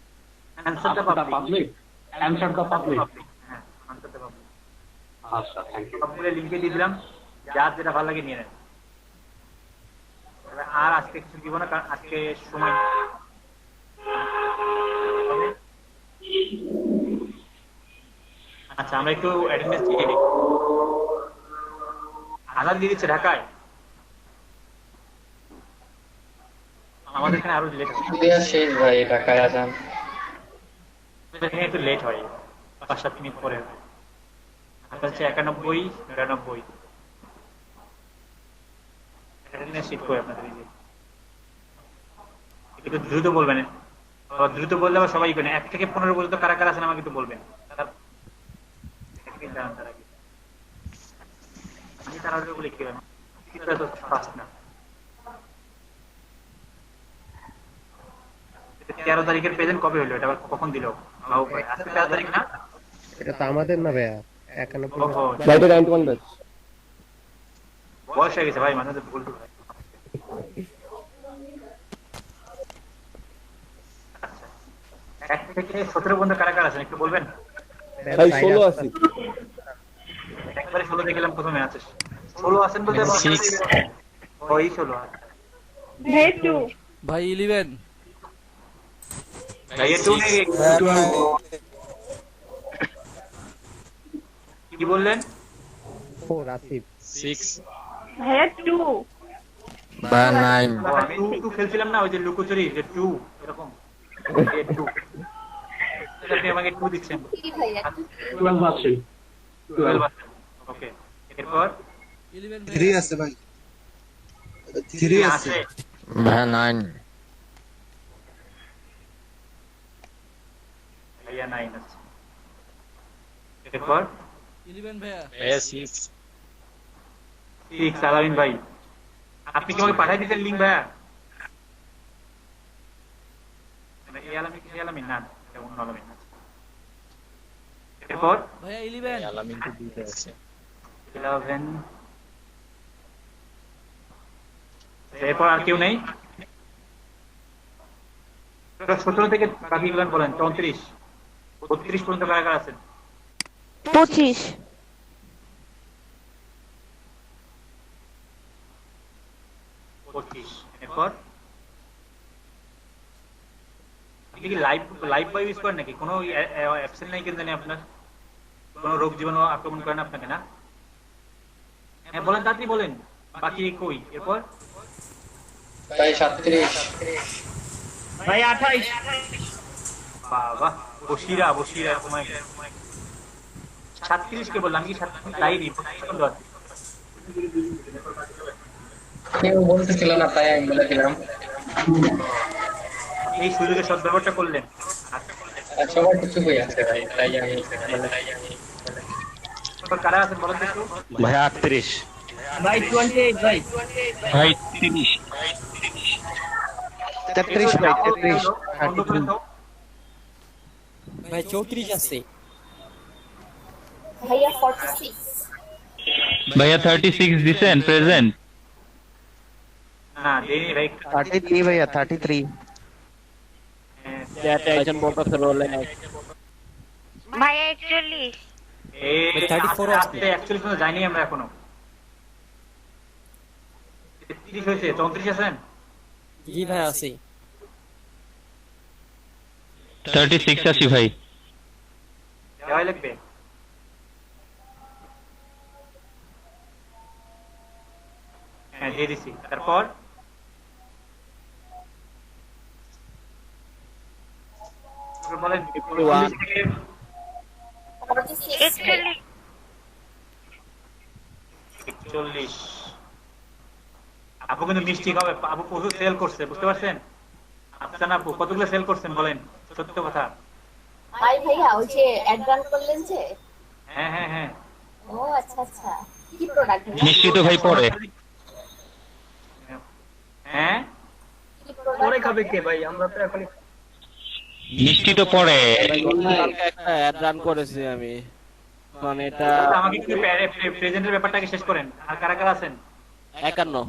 [SPEAKER 1] Answer the public.
[SPEAKER 8] Answer the public.
[SPEAKER 1] হ্যাঁ অ্যানসার দ্য পাবলিক।
[SPEAKER 8] আচ্ছা, থ্যাংক ইউ।
[SPEAKER 1] সবগুলো লিংকে দিয়ে দিলাম, যার যেটা ভালো লাগে নিয়ে নেন। আর আজকে কিছু দিব না, কারণ আজকে সময় আচ্ছা আমরা একটু অ্যাটেন্ডেন্স চেক করি। আজাদ দিয়ে দিচ্ছে ঢাকায়, আমাদের এখানে আরো লেট হয়।
[SPEAKER 19] দেয়া শেষ ভাই ঢাকায় আজান।
[SPEAKER 1] এখানে একটু লেট হয়, 5-7 মিনিট পরে হয়। আপনার হচ্ছে 91, 99 অ্যাটেন্ডেন্স শিট করে আপনাদের এই যে। একটু দ্রুত বলবেন, দ্রুত বললে আবার সবাই করেন। 1 থেকে 15 পর্যন্ত কারা কারা আছেন আমাকে একটু বলবেন। আমি তারা বলে কি হবে, এটা তো ফাস্ট না। 13 তারিখের প্রেজেন্ট কবে হলো, এটা আবার কখন দিল? আজকে 13 তারিখ না?
[SPEAKER 16] এটা তো আমাদের না ভাইয়া, 91
[SPEAKER 18] ভাইটা 91 ব্যাচ।
[SPEAKER 1] বয়স হয়ে গেছে ভাই, মাঝে মাঝে ভুল টুল হয়। আচ্ছা 1 থেকে 17 পর্যন্ত কারা কারা আছেন একটু বলবেন?
[SPEAKER 18] ভাই 16 আছি।
[SPEAKER 1] একবারে 16 দেখলাম প্রথমে আছে। 16 আছেন বলতে ওই 16 আছে।
[SPEAKER 3] ভাই 2
[SPEAKER 6] ভাই 11
[SPEAKER 1] ভাই 2 নেই, 12 কি বললেন?
[SPEAKER 16] 4 আসিফ
[SPEAKER 6] 6
[SPEAKER 3] ভাই 2
[SPEAKER 5] বা 9
[SPEAKER 1] আমি 2 খেলছিলাম না, ওই যে লুকোচুরি, যে 2 এরকম 2 আপনি আমাকে 2 দিচ্ছেন।
[SPEAKER 15] কি ভাইয়া
[SPEAKER 8] 12 আছে।
[SPEAKER 1] 12 আছে, ওকে। এরপর
[SPEAKER 20] 3 আছে ভাই, 3 আছে
[SPEAKER 5] বা 9
[SPEAKER 1] ভাইয়া 9 আছে। এরপর
[SPEAKER 6] 11 ভাইয়া 6
[SPEAKER 1] আলামিন ভাই, আপনি কি আমাকে পাঠিয়ে দিতেন লিংক ভাইয়া? এই আলামিন না, এটা অন্য আলামিন আছে। এরপর
[SPEAKER 6] ভাইয়া 11 আলামিন তো দুইটা আছে।
[SPEAKER 1] 11 এরপর আর কেউ নেই? 17 থেকে বাকিগুলো বলেন। 34, 32 পর্যন্ত কারা কারা আছেন?
[SPEAKER 3] 25
[SPEAKER 1] 25 এরপর আপনি কি লাইভ বয় ইউজ করেন নাকি? কোনো অ্যাবসেন্ট নাই কেন জানি আপনার? কোনো রোগ জীবাণু আক্রমণ করেন আপনাকে না? হ্যাঁ বলেন, তাড়াতাড়ি বলেন। বাকি কই? এরপর
[SPEAKER 19] ভাই 37
[SPEAKER 11] ভাই 28
[SPEAKER 1] বাবা বসিরা সময় 36 কে বললাম, কি 37 লাইনি সেকেন্ড আছে।
[SPEAKER 19] কেউ বলতেছিল না তাই আমি বলে দিলাম।
[SPEAKER 1] এই সুযোগের সদ্ব্যবহারটা করলেন।
[SPEAKER 19] আর সবার কিছু হয়ে আছে ভাই, তাই আমি
[SPEAKER 1] এরপর কারা আছেন বলেন তো একটু?
[SPEAKER 18] ভাই 38
[SPEAKER 11] ভাই 28 ভাই
[SPEAKER 6] 30
[SPEAKER 14] 33 ভাই 33
[SPEAKER 1] বন্ধ করে দাও।
[SPEAKER 14] ভাই 34 আছে
[SPEAKER 15] ভাইয়া 46
[SPEAKER 9] ভাইয়া 36 দিছেন প্রেজেন্ট?
[SPEAKER 1] না দেনি ভাই।
[SPEAKER 14] 33 ভাইয়া 33
[SPEAKER 18] চ্যাটে একজন বলতেছে রোলে নাই।
[SPEAKER 3] ভাইয়া 41
[SPEAKER 1] এই
[SPEAKER 14] 34
[SPEAKER 1] আসতে অ্যাকচুয়ালি কোনো যাইনি আমরা এখনো। 33 হয়েছে। 34 আছেন?
[SPEAKER 14] জি ভাই আছে
[SPEAKER 9] 36 আছি ভাই।
[SPEAKER 1] দেওয়াই লাগবে। হ্যাঁ দিয়ে দিছি। তারপর বলেন 41 থেকে 41। আপু কিন্তু মিষ্টি হবে, আপু প্রচুর সেল করছে, বুঝতে পারছেন? আচ্ছা না আপু, কতগুলো সেল করছেন বলেন, সত্য কথা।
[SPEAKER 15] ভাইয়া ওই যে অ্যাড রান করলেন যে।
[SPEAKER 1] হ্যাঁ হ্যাঁ হ্যাঁ।
[SPEAKER 15] ও আচ্ছা আচ্ছা, কি প্রোডাক্ট?
[SPEAKER 9] মিষ্টি তো ভাই পড়ে।
[SPEAKER 1] হ্যাঁ
[SPEAKER 11] পরে খাবে কে ভাই? আমরা তো এখন
[SPEAKER 9] মিষ্টি তো পড়ে।
[SPEAKER 18] একটা অ্যাড রান করেছি আমি, মানে এটা
[SPEAKER 1] আমাকে একটু প্রেজেন্টের ব্যাপারটাকে শেষ করেন। আর কারা কারা আছেন?
[SPEAKER 18] 51